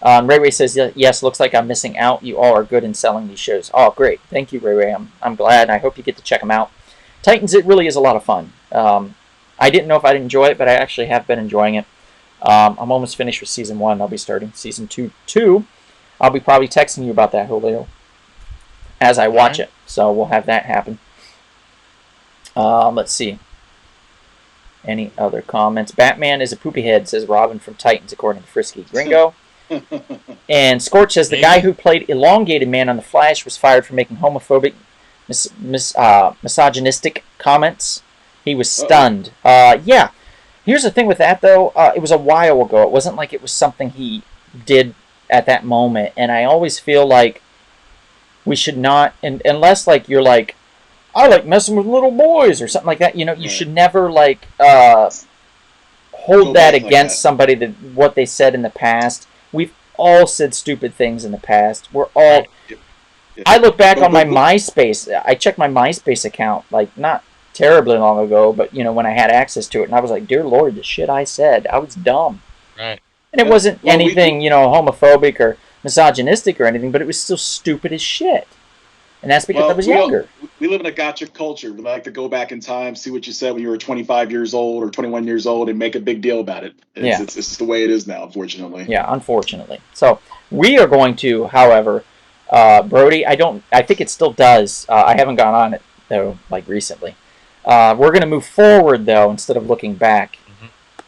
Ray Ray says, yes, looks like I'm missing out. You all are good in selling these shows. Oh, great. Thank you, Ray Ray. I'm glad. I hope you get to check them out. Titans, it really is a lot of fun. I didn't know if I'd enjoy it, but I actually have been enjoying it. I'm almost finished with Season 1. I'll be starting Season 2. I'll be probably texting you about that, Julio, as I watch it. So we'll have that happen. Let's see. Any other comments? Batman is a poopy head, says Robin from Titans, according to Frisky Gringo. And Scorch says the guy who played Elongated Man on The Flash was fired for making homophobic, misogynistic comments. He was stunned. Yeah. Here's the thing with that, though. It was a while ago. It wasn't like it was something he did at that moment. And I always feel like we should not, unless like you're like, I like messing with little boys or something like that. You know, you should never like hold that against somebody that what they said in the past. We've all said stupid things in the past. We're all. I look back on my MySpace. I checked my MySpace account, like not terribly long ago, but you know when I had access to it, and I was like, "Dear Lord, the shit I said, I was dumb." Right. And it wasn't anything, you know, homophobic or misogynistic or anything, but it was still stupid as shit. And that's because I was younger. We live in a gotcha culture. We like to go back in time, see what you said when you were 25 years old or 21 years old, and make a big deal about it. It's just the way it is now, unfortunately. Yeah, unfortunately. So we are going to, however, Brody, I think it still does. I haven't gone on it, though, like recently. We're going to move forward, though, instead of looking back.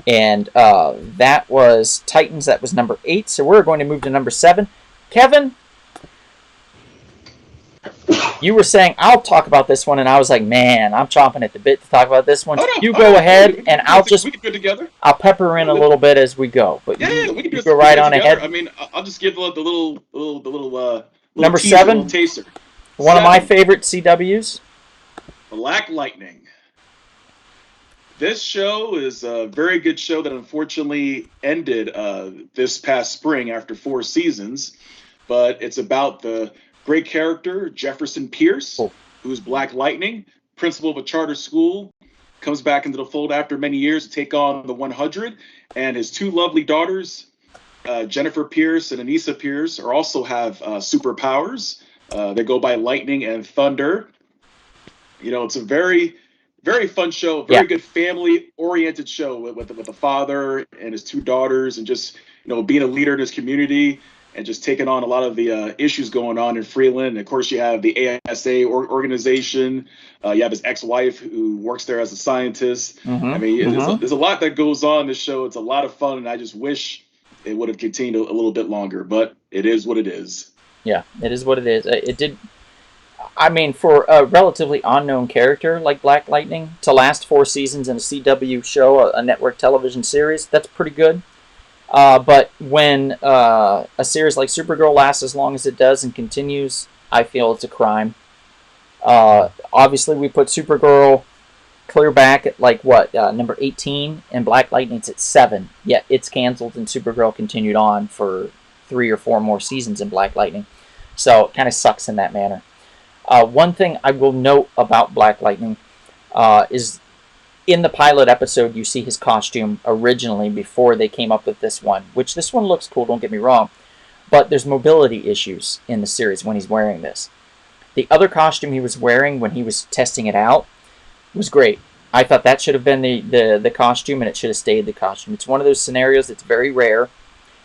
And that was Titans. That was number 8. So we're going to move to number 7. Kevin, you were saying, I'll talk about this one, and I was like, man, I'm chomping at the bit to talk about this one. You go ahead, and I'll just we can go together. I'll pepper in a little bit as we go. But we can go right on ahead. I mean, I'll just give the little number teaser, 7, little taster. One of my favorite CWs. Black Lightning. This show is a very good show that unfortunately ended this past spring after 4 seasons, but it's about the great character Jefferson Pierce, who's Black Lightning, principal of a charter school, comes back into the fold after many years to take on the 100, and his 2 lovely daughters, Jennifer Pierce and Anissa Pierce, also have superpowers. They go by Lightning and Thunder. You know, it's a very fun show, very good family-oriented show with the father and his 2 daughters, and just, you know, being a leader in his community and just taking on a lot of the issues going on in Freeland. And of course, you have the ASA organization. You have his ex-wife who works there as a scientist. I mean, there's a lot that goes on in this show. It's a lot of fun, and I just wish it would have continued a little bit longer. But it is what it is. Yeah, it is what it is. It did. I mean, for a relatively unknown character like Black Lightning to last 4 seasons in a CW show, a network television series, that's pretty good. But when a series like Supergirl lasts as long as it does and continues, I feel it's a crime. Obviously, we put Supergirl clear back at like number 18, and Black Lightning's at 7. Yet it's canceled, and Supergirl continued on for 3 or 4 more seasons in Black Lightning. So it kind of sucks in that manner. One thing I will note about Black Lightning is in the pilot episode, you see his costume originally before they came up with this one, which this one looks cool, don't get me wrong, but there's mobility issues in the series when he's wearing this. The other costume he was wearing when he was testing it out was great. I thought that should have been the costume, and it should have stayed the costume. It's one of those scenarios that's very rare,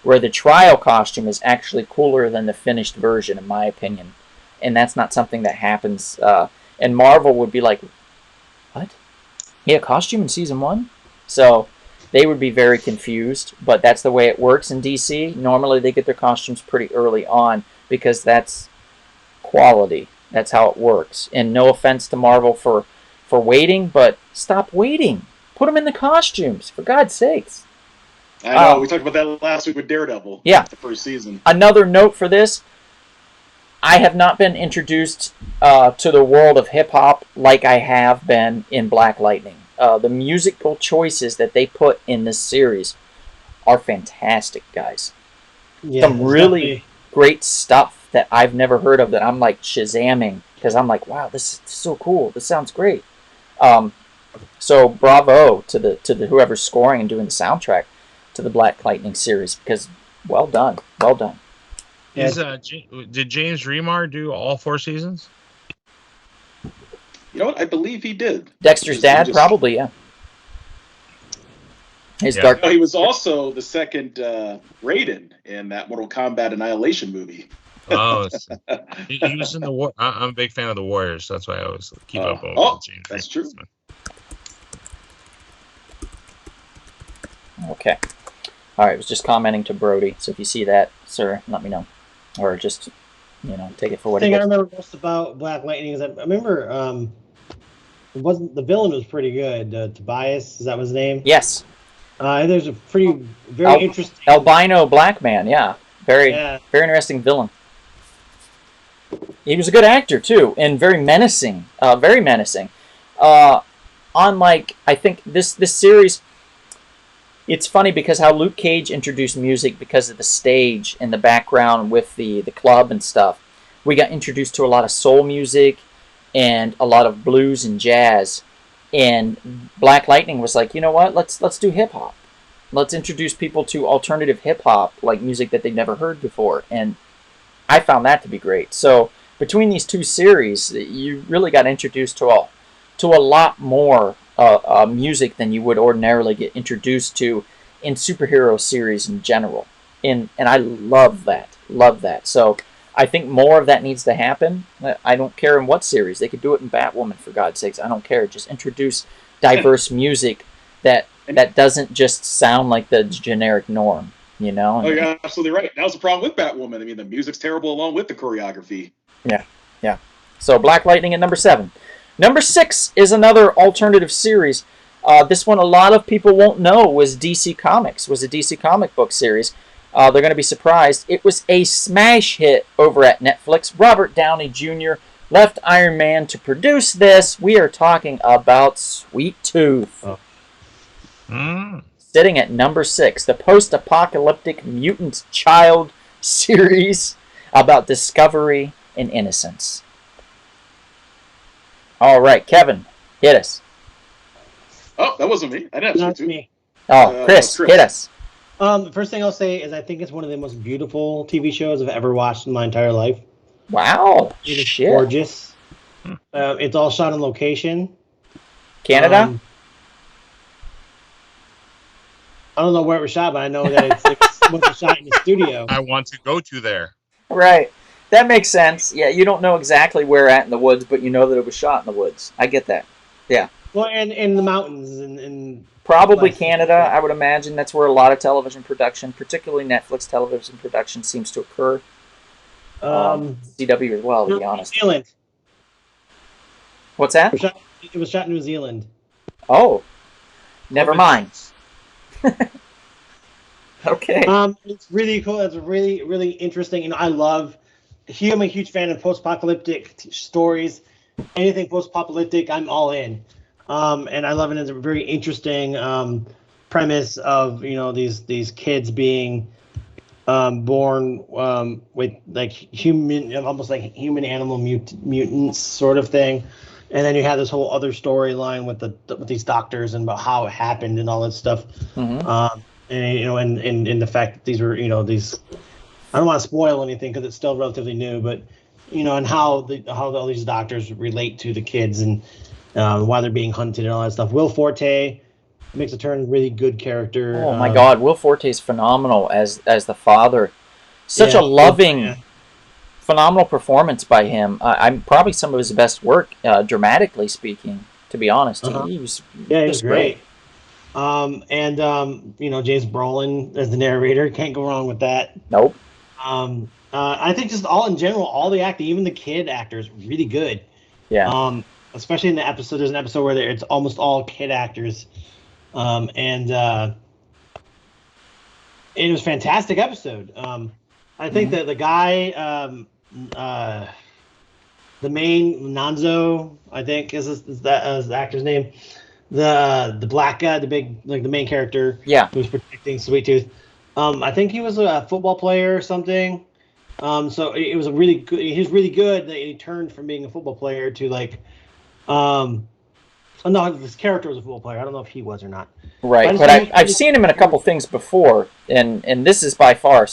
where the trial costume is actually cooler than the finished version, in my opinion. And that's not something that happens. And Marvel would be like, what? He had a costume in season 1? So they would be very confused. But that's the way it works in DC. Normally they get their costumes pretty early on because that's quality. That's how it works. And no offense to Marvel for waiting, but stop waiting. Put them in the costumes, for God's sakes. I know. We talked about that last week with Daredevil. Yeah. The first season. Another note for this. I have not been introduced to the world of hip-hop like I have been in Black Lightning. The musical choices that they put in this series are fantastic, guys. Yeah, some really great stuff that I've never heard of that I'm like Shazamming because I'm like, wow, this is so cool. This sounds great. Are So bravo to the whoever's scoring and doing the soundtrack to the Black Lightning series, because well done. Did James Remar do all 4 seasons? You know what? I believe he did. Dexter's dad, probably, yeah. Dark. He was also the second Raiden in that Mortal Kombat Annihilation movie. Oh, he was in the war. I'm a big fan of the Warriors, so that's why I always keep up on James. That's true. Okay. All right, I was just commenting to Brody, so if you see that, sir, let me know. Or just, take it for what it is. The thing I remember most about Black Lightning is that I remember the villain was pretty good. Tobias, is that his name? Yes. There's a very interesting albino black man. Yeah, very interesting villain. He was a good actor too, and very menacing. Unlike, I think this series, it's funny because how Luke Cage introduced music because of the stage and the background with the club and stuff. We got introduced to a lot of soul music and a lot of blues and jazz. And Black Lightning was like, you know what? Let's do hip hop. Let's introduce people to alternative hip hop, like music that they've never heard before. And I found that to be great. So between these two series, you really got introduced to a lot more music than you would ordinarily get introduced to in superhero series in general. And I love that. So I think more of that needs to happen. I don't care in what series. They could do it in Batwoman, for God's sakes. I don't care. Just introduce diverse music that doesn't just sound like the generic norm, Oh, you're absolutely right. That was the problem with Batwoman. I mean, the music's terrible along with the choreography. Yeah. So Black Lightning at number 7. Number 6 is another alternative series. This one a lot of people won't know was DC Comics. Was a DC comic book series. They're going to be surprised. It was a smash hit over at Netflix. Robert Downey Jr. left Iron Man to produce this. We are talking about Sweet Tooth. Sitting at number 6, the post-apocalyptic mutant child series about discovery and innocence. All right, Kevin, hit us. Oh, that wasn't me. I didn't have Sweet Tooth. Me. Oh, Chris, hit us. The first thing I'll say is I think it's one of the most beautiful TV shows I've ever watched in my entire life. Wow. It is gorgeous. It's all shot on location. Canada? I don't know where it was shot, but I know that it's shot in the studio. I want to go to there. Right. That makes sense. Yeah, you don't know exactly where at in the woods, but you know that it was shot in the woods. I get that. Yeah. Well, and in the mountains and probably Canada, I would imagine. That's where a lot of television production, particularly Netflix television production, seems to occur. CW as well, to be honest. New Zealand. What's that? It was shot in New Zealand. Oh. Never mind. Okay. It's really cool. It's really, really interesting. And I'm a huge fan of post-apocalyptic stories. Anything post-apocalyptic, I'm all in. And I love it as a very interesting premise of these kids being born with like almost like human animal mutants sort of thing, and then you have this whole other storyline with these doctors and about how it happened and all that stuff. Mm-hmm. And the fact that these were these. I don't want to spoil anything because it's still relatively new, but and how all these doctors relate to the kids and why they're being hunted and all that stuff. Will Forte makes a turn, really good character. Oh my God, Will Forte is phenomenal as the father. Such a loving, phenomenal performance by him. I'm probably some of his best work, dramatically speaking. To be honest, he was great. James Brolin as the narrator, can't go wrong with that. Nope. I think just all in general, all the acting, even the kid actors, really good. Yeah. Especially in the episode, there's an episode where it's almost all kid actors, and it was a fantastic episode. I think that the guy, the main Nonzo, I think is the actor's name, the black guy, the main character, who was protecting Sweet Tooth. I think he was a football player or something. So it was he was really good that he turned from being a football player to Oh, no, this character was a football player. I don't know if he was or not. Right, but I've seen him in a couple things before, and this is by far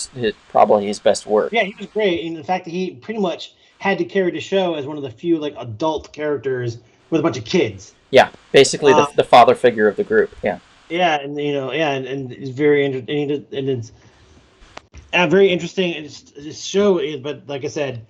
probably his best work. Yeah, he was great. And the fact that he pretty much had to carry the show as one of the few like adult characters with a bunch of kids. Yeah, basically the father figure of the group. Yeah. Yeah, and and it's very interesting, and it's very interesting. This show is, but like I said,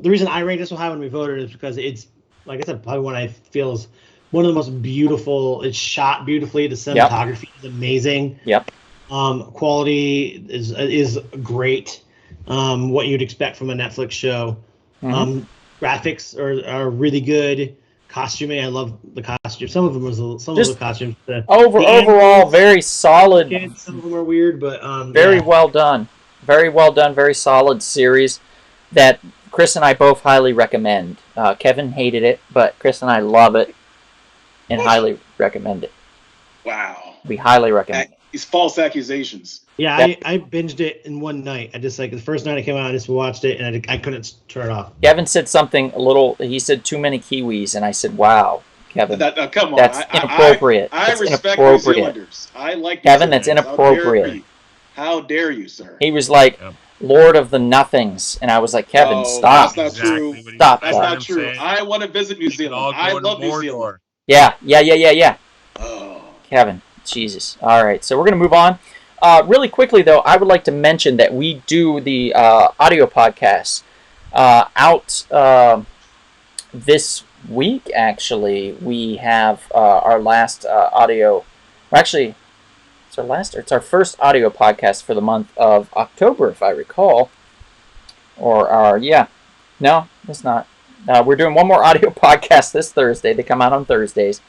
the reason I rate this one high when we voted is because it's, like I said, probably one I feel is one of the most beautiful. It's shot beautifully. The cinematography is amazing. Yep. Quality is great. What you'd expect from a Netflix show. Mm-hmm. Graphics are really good. Costuming, I love the costumes. Some of them of the costumes. Overall, very solid. Some of them are weird, but very well done. Very well done. Very solid series that Chris and I both highly recommend. Kevin hated it, but Chris and I love it and highly recommend it. Wow. We highly recommend it. These false accusations. Yeah, I binged it in one night. I just, like, the first night it came out, I just watched it, and I couldn't turn it off. Kevin said something he said too many Kiwis, and I said, wow, Kevin. Come on. That's inappropriate. I respect New Zealanders. I like Kevin, that's inappropriate. How dare you, sir? He was like, Lord of the Nothings, and I was like, Kevin, stop. That's not true. Stop. That's not true. I want to visit New Zealand. I love New Zealand. Yeah. Oh. Kevin, Jesus. All right, so we're going to move on. Really quickly, though, I would like to mention that we do the audio podcasts out this week, actually. We have our last audio... Actually, it's our first audio podcast for the month of October, if I recall. No, it's not. We're doing one more audio podcast this Thursday. They come out on Thursdays.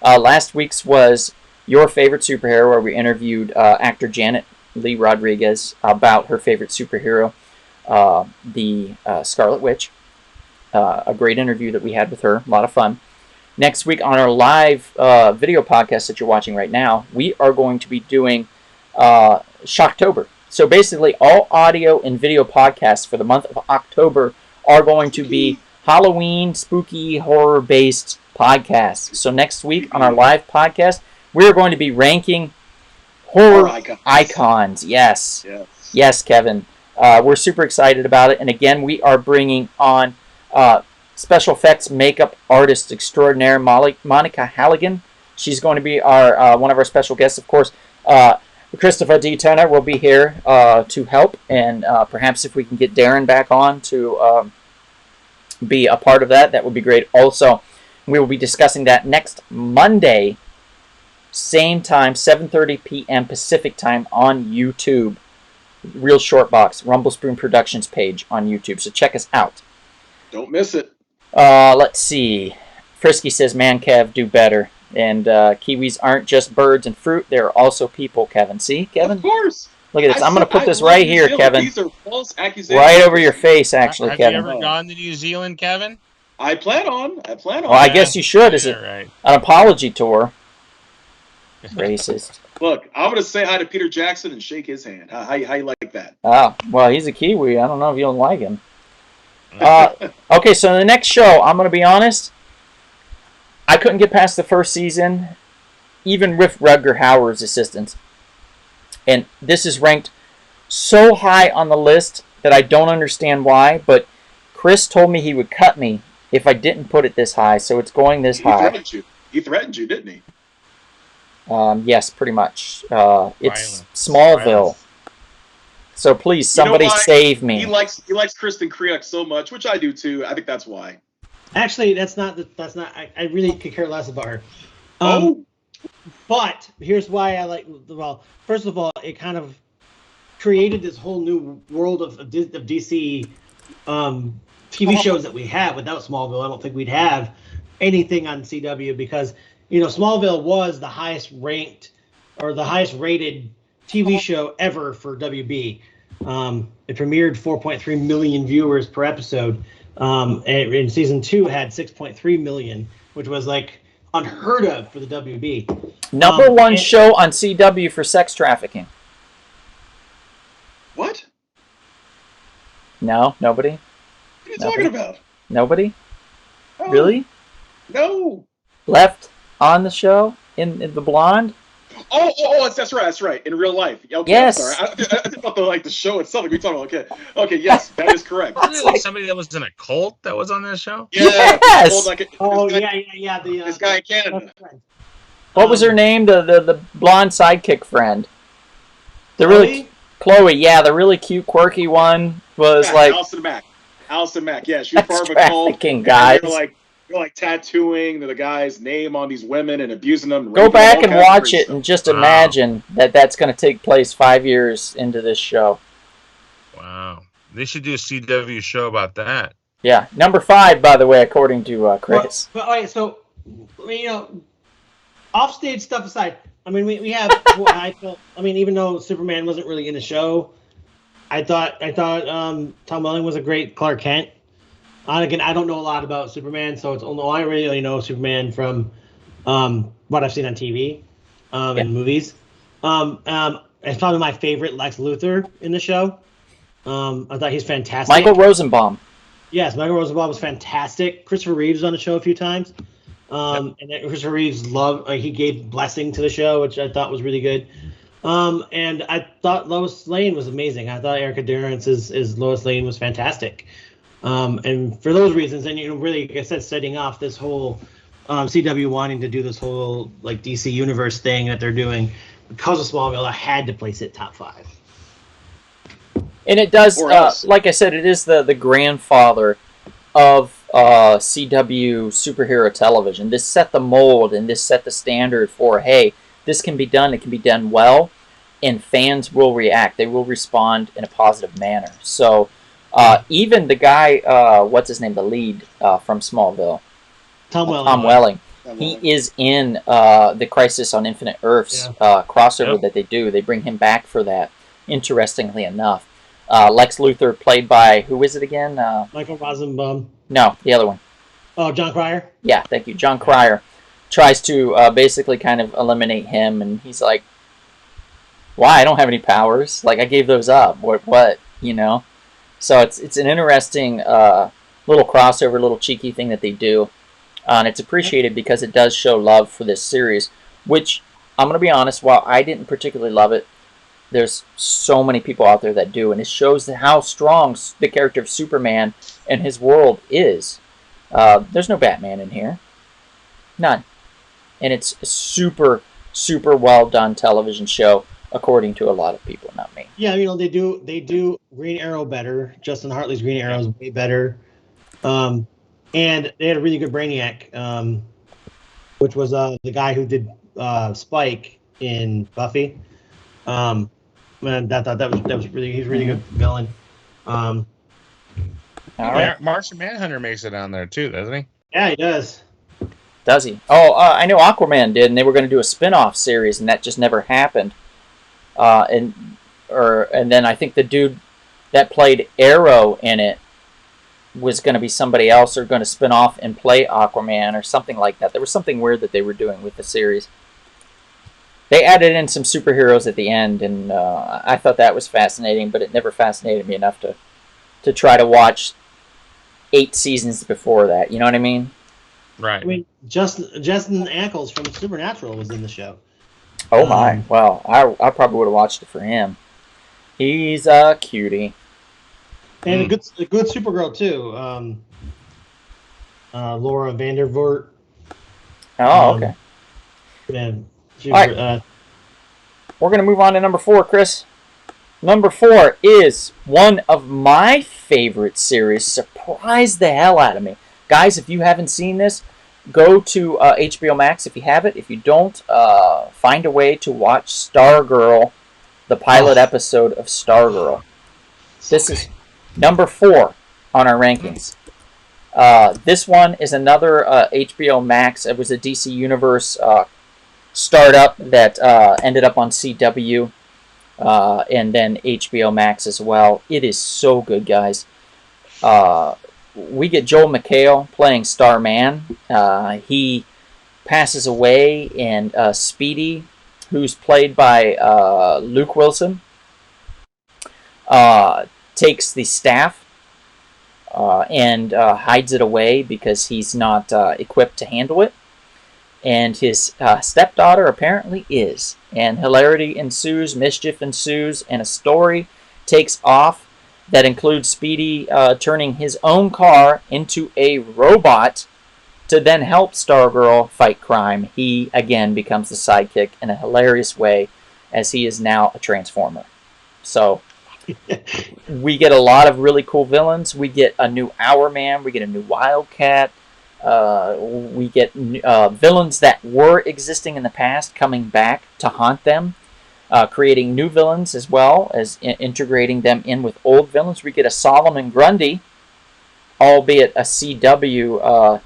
Last week's was Your Favorite Superhero, where we interviewed actor Janet Lee Rodriguez about her favorite superhero, the Scarlet Witch. A great interview that we had with her. A lot of fun. Next week on our live video podcast that you're watching right now, we are going to be doing Shocktober. So basically, all audio and video podcasts for the month of October are going to be Halloween, spooky, horror-based podcasts. So next week on our live podcast, we're going to be ranking horror icons. Yes, Kevin. We're super excited about it. And again, we are bringing on special effects makeup artist extraordinaire Monica Halligan. She's going to be our one of our special guests, of course. Christopher D. Turner will be here to help, and perhaps if we can get Darren back on to be a part of that, that would be great. Also, we will be discussing that next Monday, same time, 7:30 p.m. Pacific time on YouTube. Real Short Box, Rumble Spoon Productions page on YouTube. So check us out. Don't miss it. Let's see. Frisky says, man, Kev, do better. And Kiwis aren't just birds and fruit. They're also people, Kevin. See, Kevin? Of course. Look at this. I'm going to put this right here, Kevin. These are false accusations. Right over your face, actually, Kevin. Have you ever gone to New Zealand, Kevin? I plan on. Well, I guess you should. Is it an apology tour? Racist. Look, I'm going to say hi to Peter Jackson and shake his hand. How you like that? Oh, well, he's a Kiwi. I don't know if you'll like him. Okay, so the next show, I'm going to be honest, I couldn't get past the first season, even with Rutger Hauer's assistance. And this is ranked so high on the list that I don't understand why, but Chris told me he would cut me if I didn't put it this high, so it's going this high. He threatened you, didn't he? Yes, pretty much. It's Smallville. Violence. So please, somebody save me. He likes Kristen Kriak so much, which I do too. I think that's why. Actually, that's not. I really could care less about her. But here's why I like. Well, first of all, it kind of created this whole new world of DC TV shows that we have. Without Smallville, I don't think we'd have anything on CW because Smallville was the highest ranked or the highest rated TV show ever for WB. It premiered 4.3 million viewers per episode. And in season 2 had 6.3 million, which was like unheard of for the WB. Number one show on CW for sex trafficking. What? No, nobody. What are you talking about? Nobody? Oh, really? No. Left? on the show in the blonde. Oh, that's right. In real life. Okay, yes. I'm sorry. I thought the show itself. We talking about okay. Yes, that is correct. Wasn't it like somebody that was in a cult that was on this show? Yeah. Yes. This guy in Canada. What was her name? The blonde sidekick friend. The really Chloe. Yeah, the really cute, quirky one was Allison Mack. Yeah, she was part of a cult. Guys. They're like tattooing the guy's name on these women and abusing them. Go back and watch it and just imagine that's going to take place 5 years into this show. Wow. They should do a CW show about that. Yeah. Number 5, by the way, according to Chris. But all right, so, offstage stuff aside, we have. Even though Superman wasn't really in the show, I thought Tom Welling was a great Clark Kent. Again, I don't know a lot about Superman, so I really know Superman from what I've seen on TV and movies. It's probably my favorite Lex Luthor in the show. I thought he's fantastic. Michael Rosenbaum. Yes, Michael Rosenbaum was fantastic. Christopher Reeves was on the show a few times. And then Christopher Reeves he gave blessing to the show, which I thought was really good. And I thought Lois Lane was amazing. I thought Erica Durance as Lois Lane was fantastic. And for those reasons, and really, like I said, setting off this whole CW wanting to do this whole DC Universe thing that they're doing, because of Smallville, I had to place it top 5. And it does, like I said, it is the grandfather of CW superhero television. This set the mold and this set the standard for, hey, this can be done. It can be done well, and fans will react. They will respond in a positive manner. So. Even the guy, what's his name, the lead from Smallville, Tom Welling. He is in the Crisis on Infinite Earths crossover that they do. They bring him back for that. Interestingly enough, Lex Luthor, played by who is it again? Michael Rosenbaum. No, the other one. Oh, John Cryer. Yeah, thank you. John Cryer tries to basically kind of eliminate him, and he's like, "Why? I don't have any powers. I gave those up. What? So it's an interesting little crossover, little cheeky thing that they do. And it's appreciated because it does show love for this series, which, I'm going to be honest, while I didn't particularly love it, there's so many people out there that do. And it shows how strong the character of Superman and his world is. There's no Batman in here. None. And it's a super, super well done television show, according to a lot of people, not me. Yeah, they do Green Arrow better. Justin Hartley's Green Arrow is way better. And they had a really good Brainiac, which was the guy who did Spike in Buffy. And I thought that was he's a really good villain. All right. Martian Manhunter makes it down there too, doesn't he? Yeah, he does. Does he? Oh, I know Aquaman did, and they were going to do a spin-off series, and that just never happened. And then I think the dude that played Arrow in it was going to be somebody else, or going to spin off and play Aquaman or something like that. There was something weird that they were doing with the series. They added in some superheroes at the end, and I thought that was fascinating, but it never fascinated me enough to try to watch 8 seasons before that. You know what I mean? Right. Justin Ackles from Supernatural was in the show. Oh my! Well, I probably would have watched it for him. He's a cutie. And a good Supergirl too. Laura Vandervoort. Oh, okay. And all right. We're gonna move on to number 4, Chris. Number 4 is one of my favorite series. Surprised the hell out of me, guys. If you haven't seen this, go to HBO Max if you have it. If you don't, find a way to watch Stargirl, the pilot episode of Stargirl. This is number 4 on our rankings. This one is another HBO Max. It was a DC Universe startup that ended up on CW and then HBO Max as well. It is so good, guys. We get Joel McHale playing Starman. He passes away, and Speedy, who's played by Luke Wilson, takes the staff and hides it away because he's not equipped to handle it. and his stepdaughter apparently is. And hilarity ensues, mischief ensues, and a story takes off that includes Speedy turning his own car into a robot to then help Stargirl fight crime. He, again, becomes the sidekick in a hilarious way, as he is now a Transformer. So, we get a lot of really cool villains. We get a new Hourman. We get a new Wildcat. We get villains that were existing in the past coming back to haunt them. Creating new villains as well as integrating them in with old villains. We get a Solomon Grundy, albeit a CW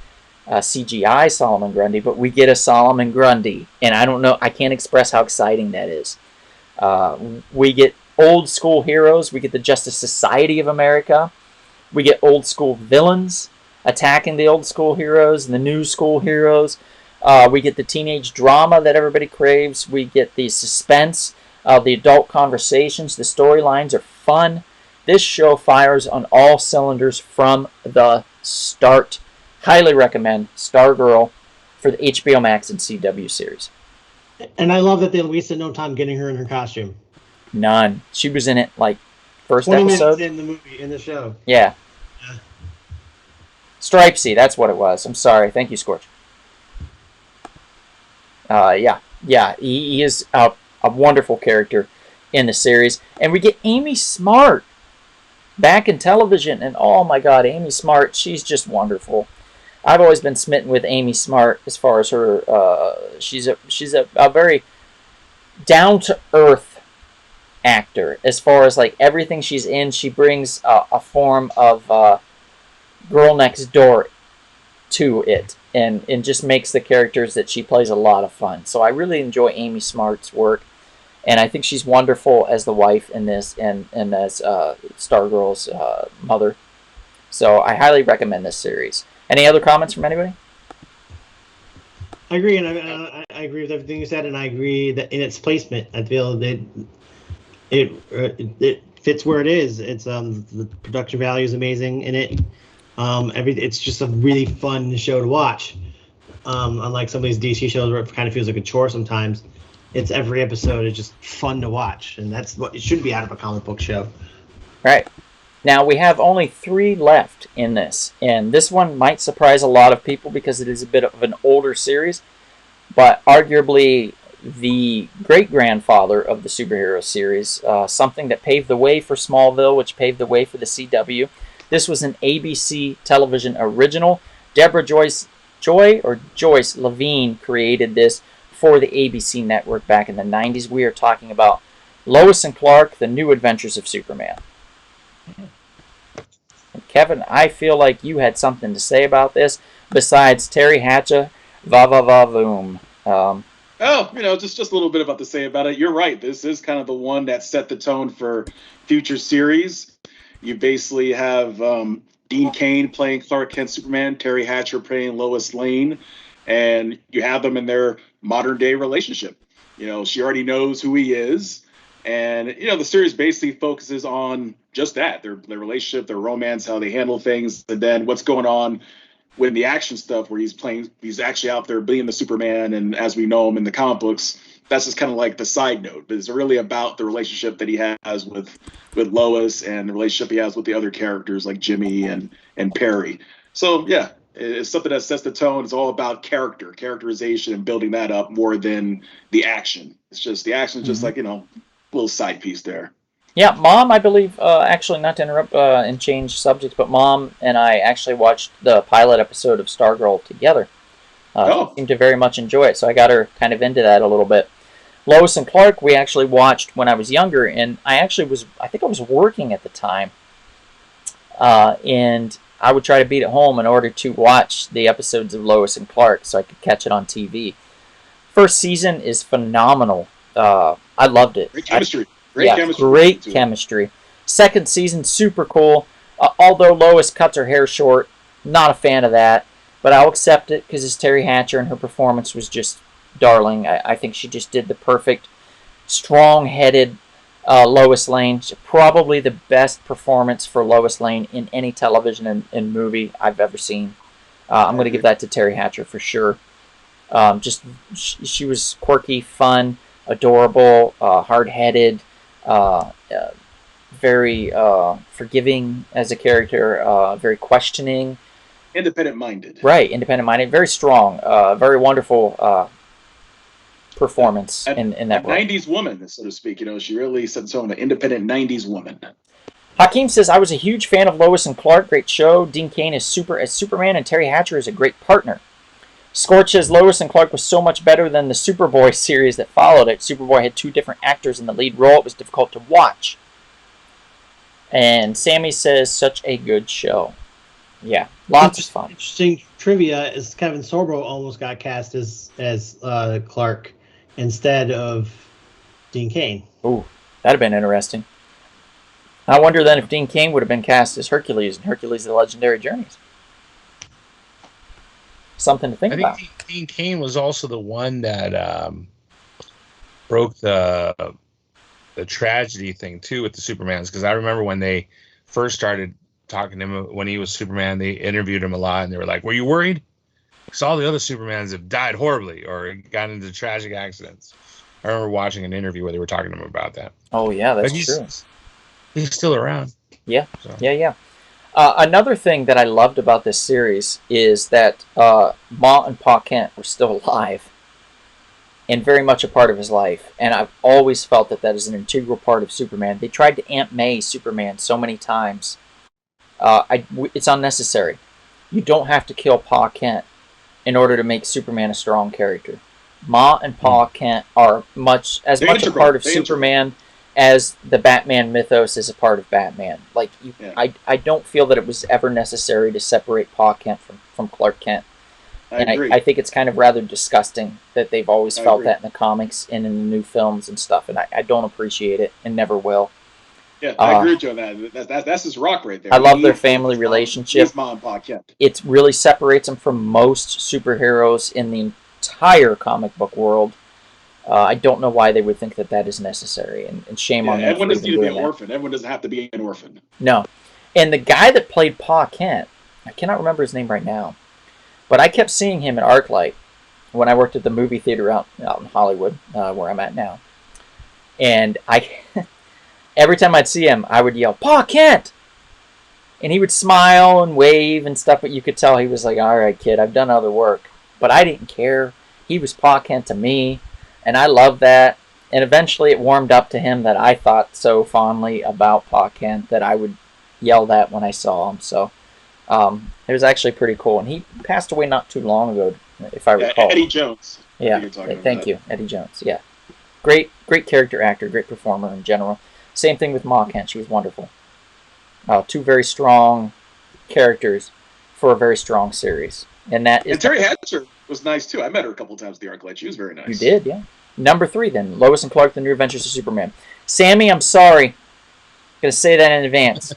CGI Solomon Grundy, but we get a Solomon Grundy, and I don't know, I can't express how exciting that is. We get old school heroes. We get the Justice Society of America. We get old school villains attacking the old school heroes and the new school heroes. We get the teenage drama that everybody craves. We get the suspense, the adult conversations. The storylines are fun. This show fires on all cylinders from the start. Highly recommend Stargirl for the HBO Max and CW series. And I love that they wasted no time getting her in her costume. None. She was in it like first 20 episode. minutes in the movie, in the show. Yeah. Stripesy, that's what it was. I'm sorry. Thank you, Scorch. Yeah, he is a wonderful character in the series. And we get Amy Smart back in television. And oh my God, Amy Smart, she's just wonderful. I've always been smitten with Amy Smart as far as her, she's a very down-to-earth actor. As far as like everything she's in, she brings a form of girl next door to it, and just makes the characters that she plays a lot of fun. So I really enjoy Amy Smart's work, and I think she's wonderful as the wife in this, and as Stargirl's mother. So I highly recommend this series. Any other comments from anybody? I agree, and I agree with everything you said, and I agree that in its placement, I feel that it fits where it is. It's the production value is amazing in it. It's just a really fun show to watch. Unlike some of these DC shows where it kind of feels like a chore sometimes, it's every episode is just fun to watch, and that's what it should be out of a comic book show. Right. Now we have only 3 left in this, and this one might surprise a lot of people because it is a bit of an older series, but arguably the great-grandfather of the superhero series, something that paved the way for Smallville, which paved the way for the CW. This was an ABC television original. Deborah Joyce Levine created this for the ABC network back in the 90s. We are talking about Lois and Clark, The New Adventures of Superman. And Kevin, I feel like you had something to say about this besides Terry Hatcher, va-va-va-voom. Just a little bit about to say about it. You're right. This is kind of the one that set the tone for future series. You basically have Dean Cain playing Clark Kent Superman, Terry Hatcher playing Lois Lane, and you have them in their modern day relationship. She already knows who he is, and the series basically focuses on just that, their relationship, their romance, how they handle things, and then what's going on with the action stuff where he's actually out there being the Superman, and as we know him in the comic books, that's just kind of like the side note. But it's really about the relationship that he has with Lois and the relationship he has with the other characters like Jimmy and Perry. So yeah, it's something that sets the tone. It's all about characterization, and building that up more than the action. It's just the action is just like, little side piece there. Yeah, Mom, I believe, actually, not to interrupt and change subjects, but Mom and I actually watched the pilot episode of Stargirl together. She seemed to very much enjoy it, so I got her kind of into that a little bit. Lois and Clark, we actually watched when I was younger, and I think I was working at the time, and I would try to beat it home in order to watch the episodes of Lois and Clark so I could catch it on TV. First season is phenomenal. I loved it. Great chemistry. Great chemistry. Second season, super cool. Although Lois cuts her hair short, not a fan of that, but I'll accept it because it's Terry Hatcher and her performance was just darling. I think she just did the perfect, strong-headed Lois Lane. Probably the best performance for Lois Lane in any television and movie I've ever seen. I'm going to give that to Terry Hatcher for sure. She was quirky, fun, adorable, hard-headed, very forgiving as a character, very questioning. Independent-minded. Right, independent-minded. Very strong, very wonderful performance in that book. 90s woman, so to speak. She really said so, an independent 90s woman. Hakeem says, I was a huge fan of Lois and Clark. Great show. Dean Cain is super as Superman, and Terry Hatcher is a great partner. Scorch says, Lois and Clark was so much better than the Superboy series that followed it. Superboy had 2 different actors in the lead role. It was difficult to watch. And Sammy says, such a good show. Yeah, lots of fun. Interesting trivia is Kevin Sorbo almost got cast as Clark instead of Dean Cain. Ooh, that'd have been interesting. I wonder then if Dean Cain would have been cast as Hercules in Hercules: The Legendary Journeys. Something to think about. I think Dean Cain was also the one that broke the tragedy thing too with the Supermans, because I remember when they first started talking to him when he was Superman, they interviewed him a lot, and they were like, "Were you worried? Because all the other Supermans have died horribly or got into tragic accidents." I remember watching an interview where they were talking to him about that. Oh yeah, that's true. He's still around. Yeah, so. Yeah. Another thing that I loved about this series is that Ma and Pa Kent were still alive and very much a part of his life. And I've always felt that is an integral part of Superman. They tried to Aunt May Superman so many times. It's unnecessary. You don't have to kill Pa Kent in order to make Superman a strong character. Ma and Pa Kent are much a part of Superman as the Batman mythos is a part of Batman. Like, I don't feel that it was ever necessary to separate Pa Kent from Clark Kent. I think it's kind of rather disgusting that they've always felt that in the comics and in the new films and stuff, and I don't appreciate it and never will. Yeah, I agree with you on that. That's his rock right there. I love their family relationship. Ma and Pa Kent. It really separates them from most superheroes in the entire comic book world. I don't know why they would think that is necessary, and shame on them. Everyone doesn't need to be an orphan. Everyone doesn't have to be an orphan. No. And the guy that played Pa Kent, I cannot remember his name right now, but I kept seeing him at ArcLight when I worked at the movie theater out in Hollywood, where I'm at now. And every time I'd see him, I would yell, Pa Kent! And he would smile and wave and stuff, but you could tell he was like, all right, kid, I've done other work. But I didn't care. He was Pa Kent to me. And I loved that. And eventually it warmed up to him that I thought so fondly about Pa Kent that I would yell that when I saw him. So it was actually pretty cool. And he passed away not too long ago, if I recall. Eddie Jones. Yeah, thank you. Eddie Jones, yeah. Great character actor, great performer in general. Same thing with Ma Kent. She was wonderful. 2 very strong characters for a very strong series. And Terry Hatcher was nice too. I met her a couple times at the ArcLight. She was very nice. You did, yeah. Number 3 then, Lois and Clark: The New Adventures of Superman. Sammy, I'm sorry. I'm going to say that in advance.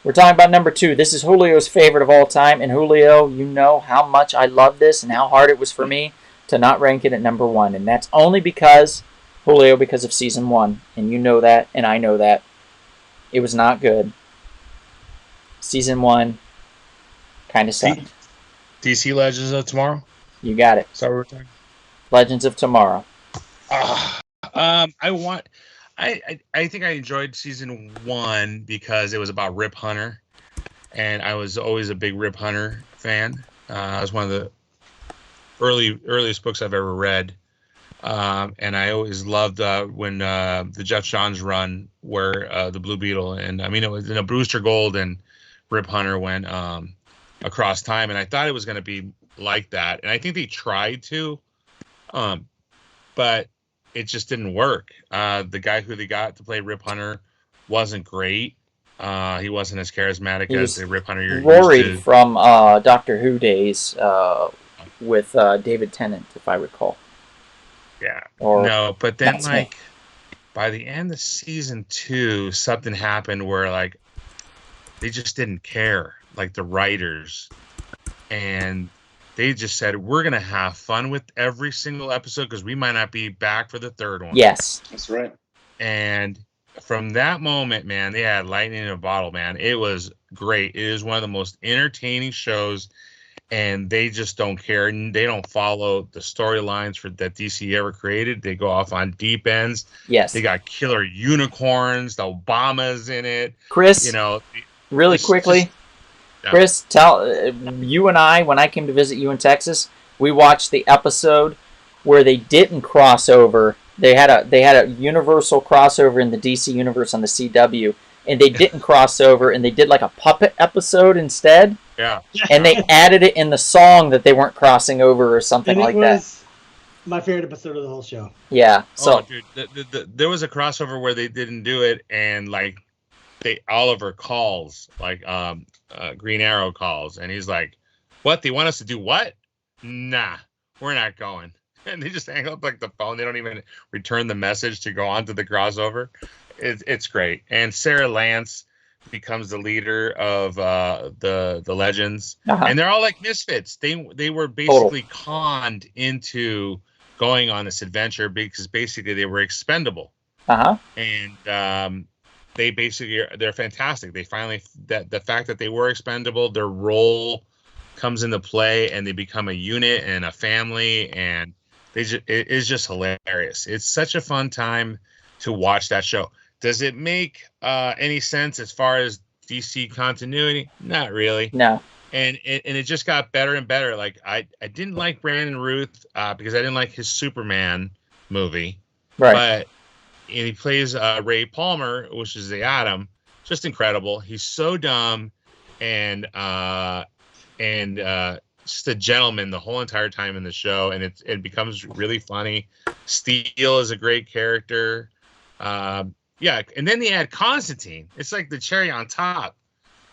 We're talking about number 2. This is Julio's favorite of all time. And Julio, you know how much I love this and how hard it was for me to not rank it at number 1. And that's only because, Julio, because of season 1. And you know that, and I know that. It was not good. Season 1 kind of sucked. DC Legends of Tomorrow? You got it. So we're talking Legends of Tomorrow. I think I enjoyed season 1 because it was about Rip Hunter, and I was always a big Rip Hunter fan. It was one of the earliest books I've ever read, and I always loved when the Jeff Johns run where the Blue Beetle, and I mean it was Brewster Gold and Rip Hunter went across time, and I thought it was going to be like that, and I think they tried to, but it just didn't work. The guy who they got to play Rip Hunter wasn't great. He wasn't as charismatic as the Rip Hunter you're worried used to. From Doctor Who days with David Tennant, if I recall. Yeah. No, but then by the end of season 2, something happened where they just didn't care, the writers, and they just said, we're going to have fun with every single episode because we might not be back for the 3rd one. Yes. That's right. And from that moment, man, they had lightning in a bottle, man. It was great. It is one of the most entertaining shows. and they just don't care. They don't follow the storylines that DC ever created. They go off on deep ends. Yes. They got killer unicorns. The Obama's in it. Chris, really quickly, Chris, tell you and I, when I came to visit you in Texas, we watched the episode where they didn't cross over. They had a universal crossover in the DC universe on the CW, and they didn't cross over, and they did like a puppet episode instead. Yeah. And they added it in the song that they weren't crossing over or something like that. It was my favorite episode of the whole show. Yeah. So, dude, there was a crossover where they didn't do it, and like Oliver calls, like Green Arrow calls, and he's like, "What? They want us to do what? Nah, we're not going." And they just hang up like the phone. They don't even return the message to go on to the crossover. It's great. And Sarah Lance becomes the leader of the Legends, and they're all like misfits. They were basically conned into going on this adventure because basically they were expendable. And they're fantastic. They finally the fact that they were expendable, their role comes into play, and they become a unit and a family, and it is just hilarious. It's such a fun time to watch that show. Does it make any sense as far as DC continuity? Not really. No. And it just got better and better. Like I didn't like Brandon Routh because I didn't like his Superman movie. Right. But he plays Ray Palmer, which is the Atom. Just incredible. He's so dumb and just a gentleman the whole entire time in the show, and it becomes really funny. Steel is a great character. Yeah, and then they add Constantine. It's like the cherry on top,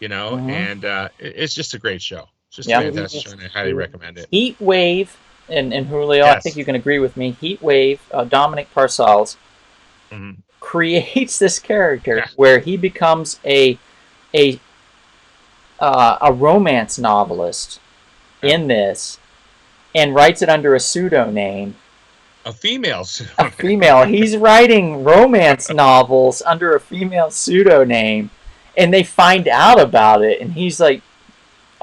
and it's just a great show. It's just a fantastic show, and I highly recommend it. Heat Wave, and Julio, yes. I think you can agree with me. Heat Wave, Dominic Parcells, creates this character where he becomes a romance novelist in this, and writes it under a pseudonym. A female pseudonym. A female. He's writing romance novels under a female pseudonym, and they find out about it, and he's like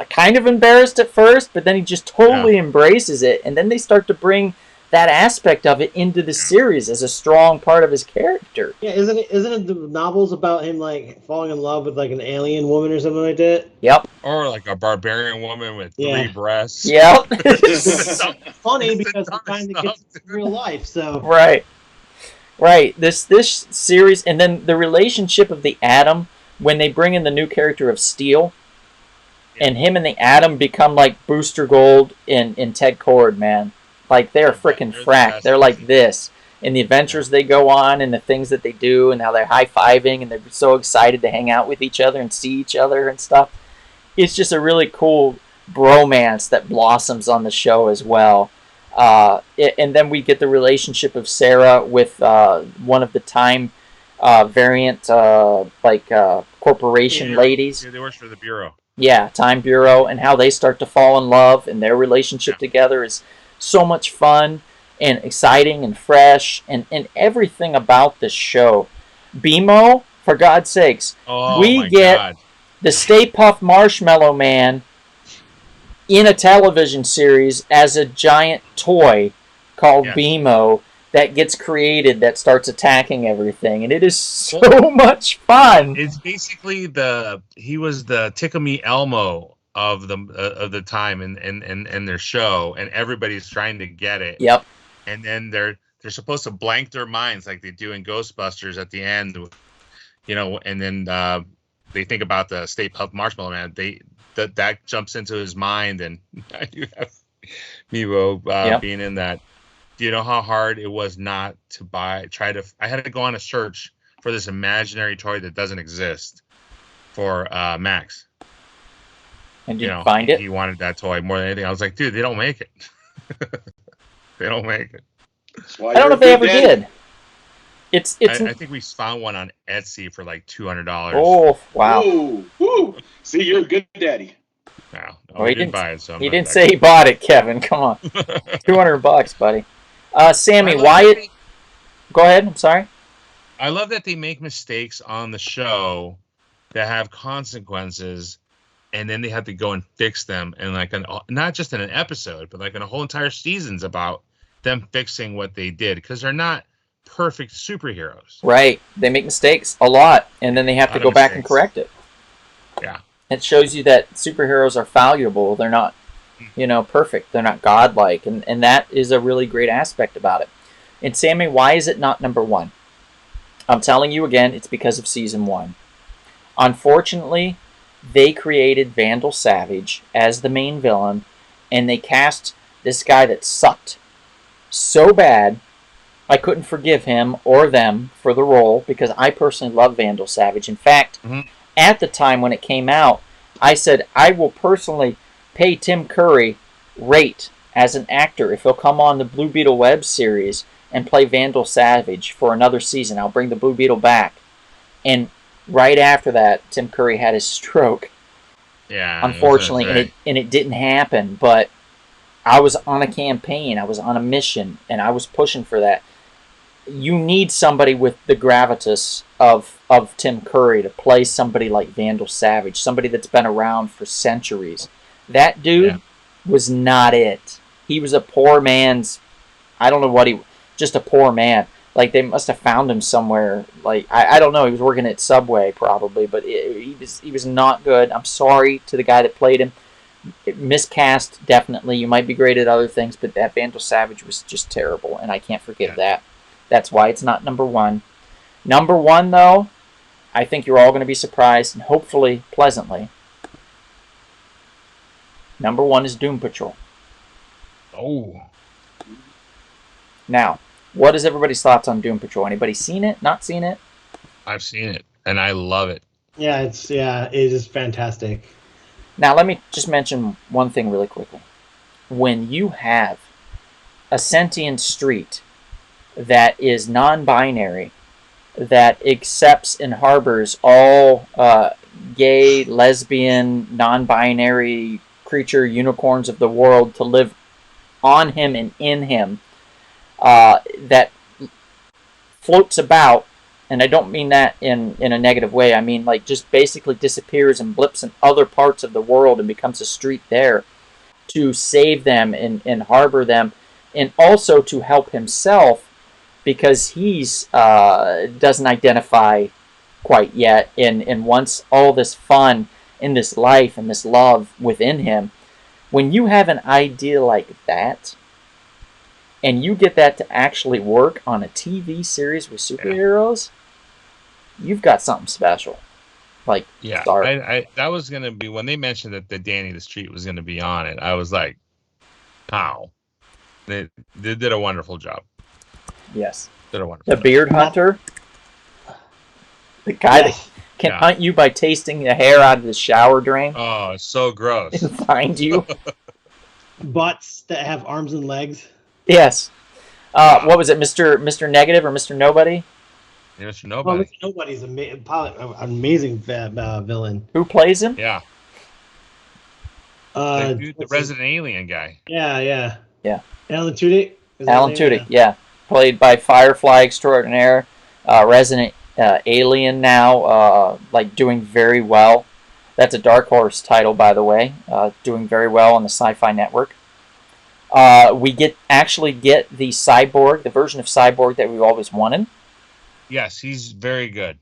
kind of embarrassed at first, but then he just totally embraces it, and then they start to bring that aspect of it into the series as a strong part of his character. Yeah, isn't it the novels about him like falling in love with like an alien woman or something like that? Yep. Or like a barbarian woman with 3 breasts. Yep. It's funny because it kind of gets into real life. So right. This series, and then the relationship of the Atom when they bring in the new character of Steel, and him and the Atom become like Booster Gold and Ted Kord, man. Like, they're freaking frack. They're like this. And the adventures they go on and the things that they do and how they're high-fiving and they're so excited to hang out with each other and see each other and stuff. It's just a really cool bromance that blossoms on the show as well. And then we get the relationship of Sarah with one of the Time variant corporation ladies. Yeah, they work for the Bureau. Yeah, Time Bureau, and how they start to fall in love, and their relationship together is so much fun and exciting and fresh, and everything about this show. BMO, for God's sakes, we get the Stay Puft Marshmallow Man in a television series as a giant toy called BMO that gets created that starts attacking everything, and it is so much fun. It's basically he was the Tickle Me Elmo of the time and their show, and everybody's trying to get it. Yep. And then they're supposed to blank their minds like they do in Ghostbusters at the end, and then they think about the Stay Puft Marshmallow Man. That jumps into his mind, and you have Meebo being in that. Do you know how hard it was not to I had to go on a search for this imaginary toy that doesn't exist for Max. And did you find it? He wanted that toy more than anything. I was like, dude, they don't make it. They don't make it. I don't know if they ever did. I think we found one on Etsy for like $200. Oh, wow. Ooh. See, you're a good daddy. No, he didn't buy it. So he didn't say he bought it, Kevin. Come on. $200, buddy. Sammy Wyatt. Go ahead. I'm sorry. I love that they make mistakes on the show that have consequences, and then they have to go and fix them, and like not just in an episode, but like in a whole entire season's about them fixing what they did, because they're not perfect superheroes. Right. They make mistakes a lot, and then they have to go back and correct it. Yeah. It shows you that superheroes are fallible. They're not, perfect. They're not godlike, and that is a really great aspect about it. And Sammy, why is it not number one? I'm telling you again, it's because of season 1. Unfortunately, they created Vandal Savage as the main villain, and they cast this guy that sucked so bad, I couldn't forgive him or them for the role, because I personally love Vandal Savage. In fact, at the time when it came out, I said, I will personally pay Tim Curry rate as an actor if he'll come on the Blue Beetle web series and play Vandal Savage for another season. I'll bring the Blue Beetle back. And right after that, Tim Curry had his stroke. Yeah. Unfortunately, and it didn't happen, but I was on a campaign, I was on a mission, and I was pushing for that. You need somebody with the gravitas of Tim Curry to play somebody like Vandal Savage, somebody that's been around for centuries. That dude was not it. He was a poor man's, I don't know what just a poor man. Like, they must have found him somewhere. Like, I don't know, he was working at Subway probably, but he was not good. I'm sorry to the guy that played him. Miscast, definitely. You might be great at other things, but that Vandal Savage was just terrible, and I can't forgive that. That's why it's not number one. Number one, though, I think you're all going to be surprised, and hopefully pleasantly. Number one is Doom Patrol. Oh. Now, what is everybody's thoughts on Doom Patrol? Anybody seen it? Not seen it? I've seen it, and I love it. Yeah, it is fantastic. Now, let me just mention one thing really quickly. When you have a sentient street that is non-binary, that accepts and harbors all gay, lesbian, non-binary creature unicorns of the world to live on him and in him, that floats about, and I don't mean that in a negative way, I mean like just basically disappears and blips in other parts of the world and becomes a street there to save them and harbor them, and also to help himself, because he's doesn't identify quite yet, and wants all this fun in this life and this love within him. When you have an idea like that, and you get that to actually work on a TV series with superheroes, you've got something special. Like, yeah, that was going to be, when they mentioned that the Danny the Street was going to be on it, I was like, wow. They did a wonderful job. Yes. Did a wonderful job. Beard Hunter, the guy that can hunt you by tasting the hair out of the shower drain. Oh, it's so gross. And find you. Butts that have arms and legs. Yes. What was it, Mr. Negative or Mr. Nobody? Yeah, Mr. Nobody. Well, Mr. Nobody's an amazing villain. Who plays him? Yeah. The Resident Alien guy. Yeah. Alan Tudyk. Alan Tudyk, yeah. Played by Firefly extraordinaire, Resident Alien now, like doing very well. That's a Dark Horse title, by the way. Doing very well on the Sci-Fi Network. We actually get the Cyborg, the version of Cyborg that we've always wanted. Yes, he's very good.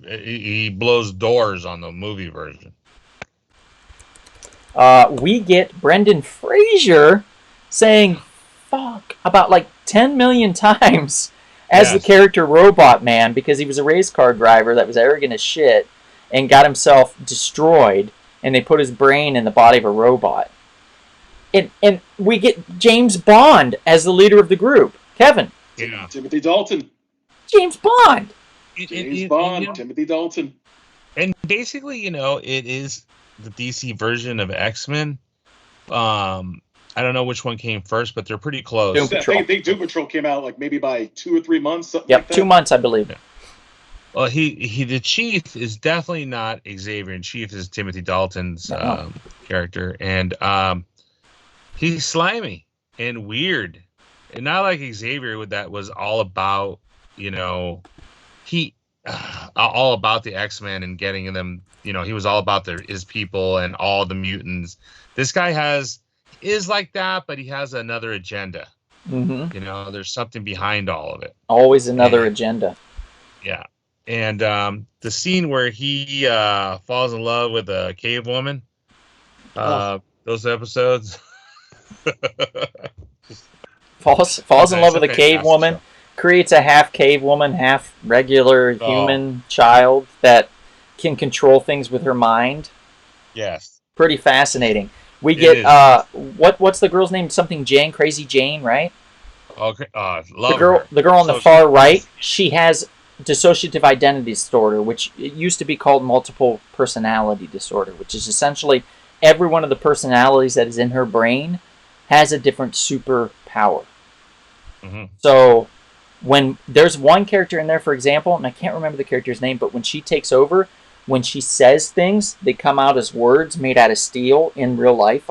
He blows doors on the movie version. We get Brendan Fraser saying fuck about like 10 million times as the character Robot Man, because he was a race car driver that was arrogant as shit and got himself destroyed, and they put his brain in the body of a robot. And we get James Bond as the leader of the group. Kevin. Yeah. Timothy Dalton. James Bond. Timothy Dalton. And basically, it is the DC version of X-Men. I don't know which one came first, but they're pretty close. I think Doom Patrol came out like maybe by 2 or 3 months. Something like that. 2 months, I believe. Yeah. Well, the Chief is definitely not Xavier, and Chief is Timothy Dalton's character, and he's slimy and weird, and not like Xavier that was all about, he all about the X-Men and getting them. You know, he was all about his people and all the mutants. This guy is like that, but he has another agenda. Mm-hmm. You know, there's something behind all of it. Always another agenda. Yeah. And the scene where he falls in love with a cave woman, those episodes. falls in love with a cave woman, creates a half cave woman, half regular human child that can control things with her mind. Yes. Pretty fascinating. We get what's the girl's name? Something Jane, Crazy Jane, right? Okay. The girl on the far right, she has dissociative identity disorder, which it used to be called multiple personality disorder, which is essentially every one of the personalities that is in her brain has a different superpower. Mm-hmm. So when there's one character in there, for example, and I can't remember the character's name, but when she takes over, when she says things, they come out as words made out of steel in real life.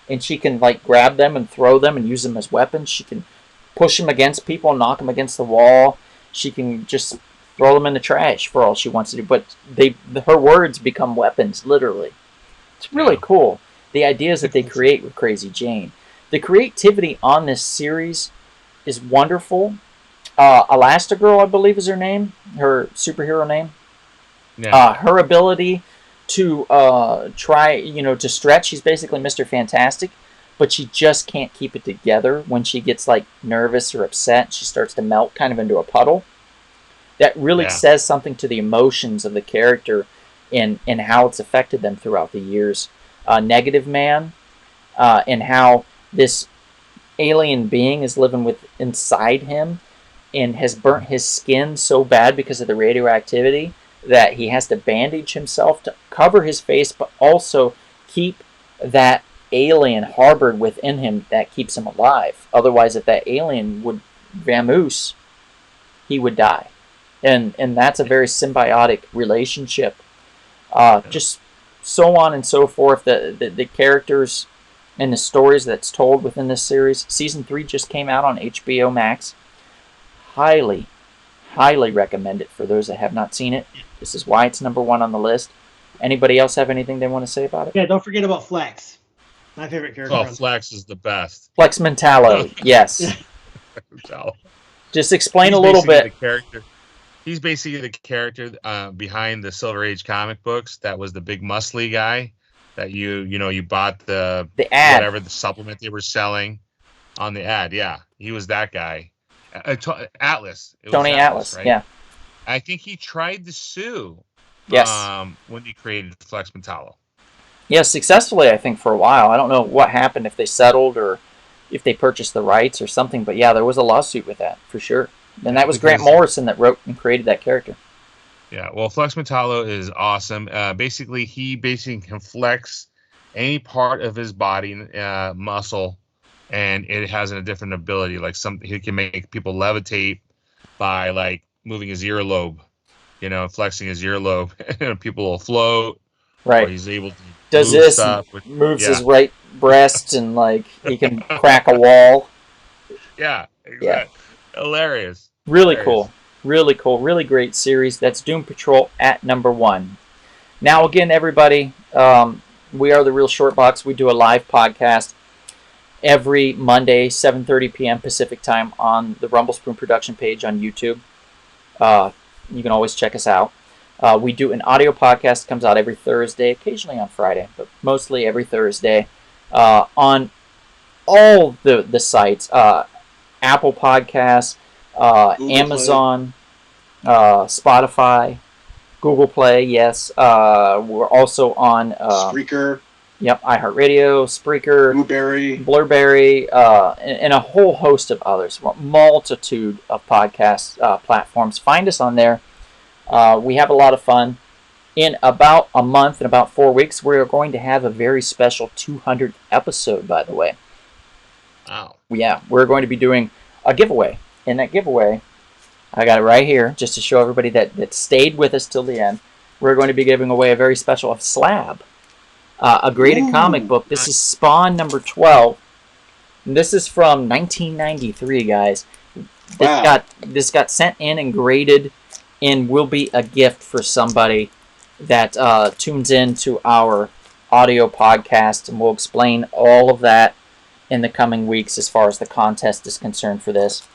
And she can like grab them and throw them and use them as weapons. She can push them against people, knock them against the wall. She can just throw them in the trash for all she wants to do. But her words become weapons, literally. It's really cool. The ideas that they create with Crazy Jane. The creativity on this series is wonderful. Elastigirl, I believe, is her name. Her superhero name. Yeah. Her ability to to stretch. She's basically Mr. Fantastic, but she just can't keep it together. When she gets like nervous or upset, she starts to melt kind of into a puddle. That really says something to the emotions of the character and how it's affected them throughout the years. Negative Man, and how this alien being is living inside him and has burnt his skin so bad because of the radioactivity that he has to bandage himself to cover his face, but also keep that alien harbored within him that keeps him alive. Otherwise, if that alien would vamoose, he would die. And that's a very symbiotic relationship. Just so on and so forth. The characters and the stories that's told within this series. Season 3 just came out on HBO Max. Highly recommend it for those that have not seen it. This is why it's number 1 on the list. Anybody else have anything they want to say about it? Yeah, don't forget about Flex. My favorite character. Oh, Flex is the best. Flex Mentallo, yes. Just explain a little bit. He's basically the character behind the Silver Age comic books. That was the big muscly guy that you bought the ad, whatever the supplement they were selling on the ad. Yeah, he was that guy. Atlas. Tony Atlas, right? Yeah. I think he tried to sue. Yes. When he created Flex Mentallo. Yes, successfully, I think, for a while. I don't know what happened, if they settled or if they purchased the rights or something, but yeah, there was a lawsuit with that, for sure. And that was Grant Morrison that wrote and created that character. Yeah, well, Flex Mentallo is awesome. Basically, he can flex any part of his body, muscle, and it has a different ability. Like he can make people levitate by like moving his earlobe, flexing his earlobe, and people will float. Right. Or he's able to does move this stuff moves his right breast and like he can crack a wall. Yeah, exactly. Yeah. Hilarious. Really cool. Really great series. That's Doom Patrol at number 1. Now again, everybody, we are the Real Short Box. We do a live podcast every Monday, 7:30 p.m. Pacific time on the Rumble Spoon production page on YouTube. You can always check us out. We do an audio podcast that comes out every Thursday, occasionally on Friday, but mostly every Thursday on all the sites. Apple Podcasts, Amazon, Spotify, Google Play, yes. We're also on Spreaker. Yep, iHeartRadio, Spreaker, Blueberry, and a whole host of others. A multitude of podcast platforms. Find us on there. We have a lot of fun. In about a month, in about 4 weeks, we're going to have a very special 200th episode, by the way. Wow. Yeah, we're going to be doing a giveaway. In that giveaway, I got it right here, just to show everybody that stayed with us till the end. We're going to be giving away a very special slab. A graded comic book. This is Spawn number 12. And this is from 1993, guys. This got sent in and graded and will be a gift for somebody that tunes in to our audio podcast, and we'll explain all of that in the coming weeks as far as the contest is concerned for this.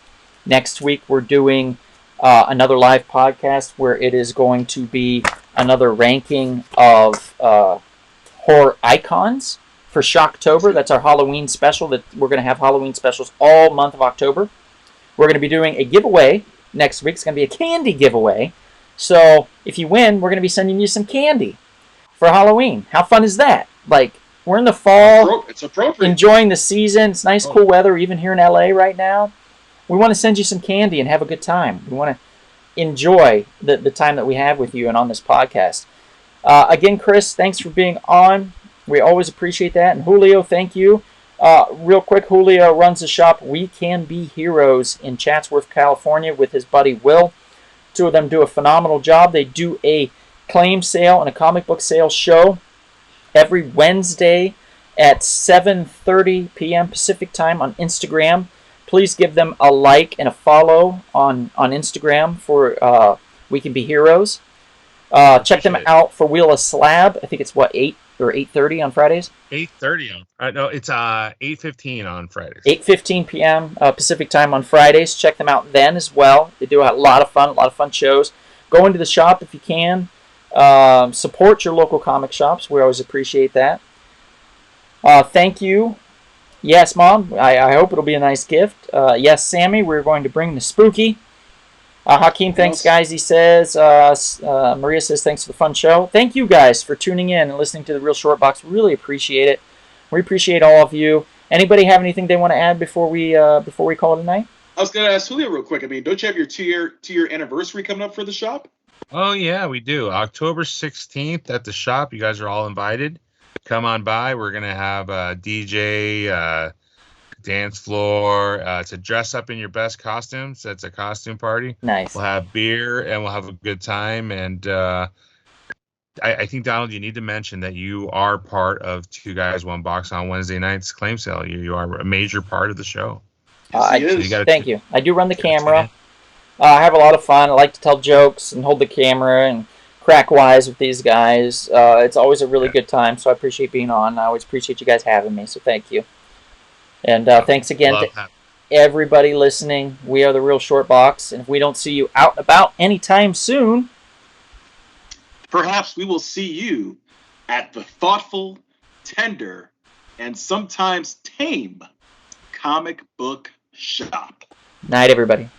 Next week, we're doing another live podcast where it is going to be another ranking of horror icons for Shocktober. That's our Halloween special. That we're going to have Halloween specials all month of October. We're going to be doing a giveaway next week. It's going to be a candy giveaway. So if you win, we're going to be sending you some candy for Halloween. How fun is that? Like, we're in the fall. It's appropriate. Enjoying the season. It's nice, cool weather, even here in LA right now. We want to send you some candy and have a good time. We want to enjoy the time that we have with you and on this podcast. Again, Chris, thanks for being on. We always appreciate that. And Julio, thank you. Real quick, Julio runs the shop We Can Be Heroes in Chatsworth, California with his buddy Will. Two of them do a phenomenal job. They do a claim sale and a comic book sale show every Wednesday at 7:30 p.m. Pacific time on Instagram. Please give them a like and a follow on Instagram for We Can Be Heroes. Check them out for Wheel of Slab. I think it's 8 or 8:30 on Fridays. 8:30 on. No, it's 8:15 on Fridays. 8:15 p.m. Pacific time on Fridays. Check them out then as well. They do a lot of fun shows. Go into the shop if you can. Support your local comic shops. We always appreciate that. Thank you. Yes, Mom. I hope it'll be a nice gift. Yes, Sammy. We're going to bring the spooky. Hakeem, thanks, guys. He says. Maria says, thanks for the fun show. Thank you, guys, for tuning in and listening to the Real Short Box. Really appreciate it. We appreciate all of you. Anybody have anything they want to add before we call it a night? I was going to ask Julio real quick. I mean, don't you have your two-year anniversary coming up for the shop? Oh, yeah, we do. October 16th at the shop. You guys are all invited. Come on by. We're going to have a DJ, dance floor. To dress up in your best costumes. It's a costume party. Nice. We'll have beer and we'll have a good time. And I think, Donald, you need to mention that you are part of Two Guys, One Box on Wednesday night's claim sale. You are a major part of the show. Thank you. I do run the camera. I have a lot of fun. I like to tell jokes and hold the camera and crack wise with these guys. It's always a really good time, so I appreciate being on. I always appreciate you guys having me, so thank you. And thanks again to everybody listening. We are the Real Short Box, and if we don't see you out and about anytime soon, perhaps we will see you at the thoughtful, tender, and sometimes tame comic book shop. Night, everybody.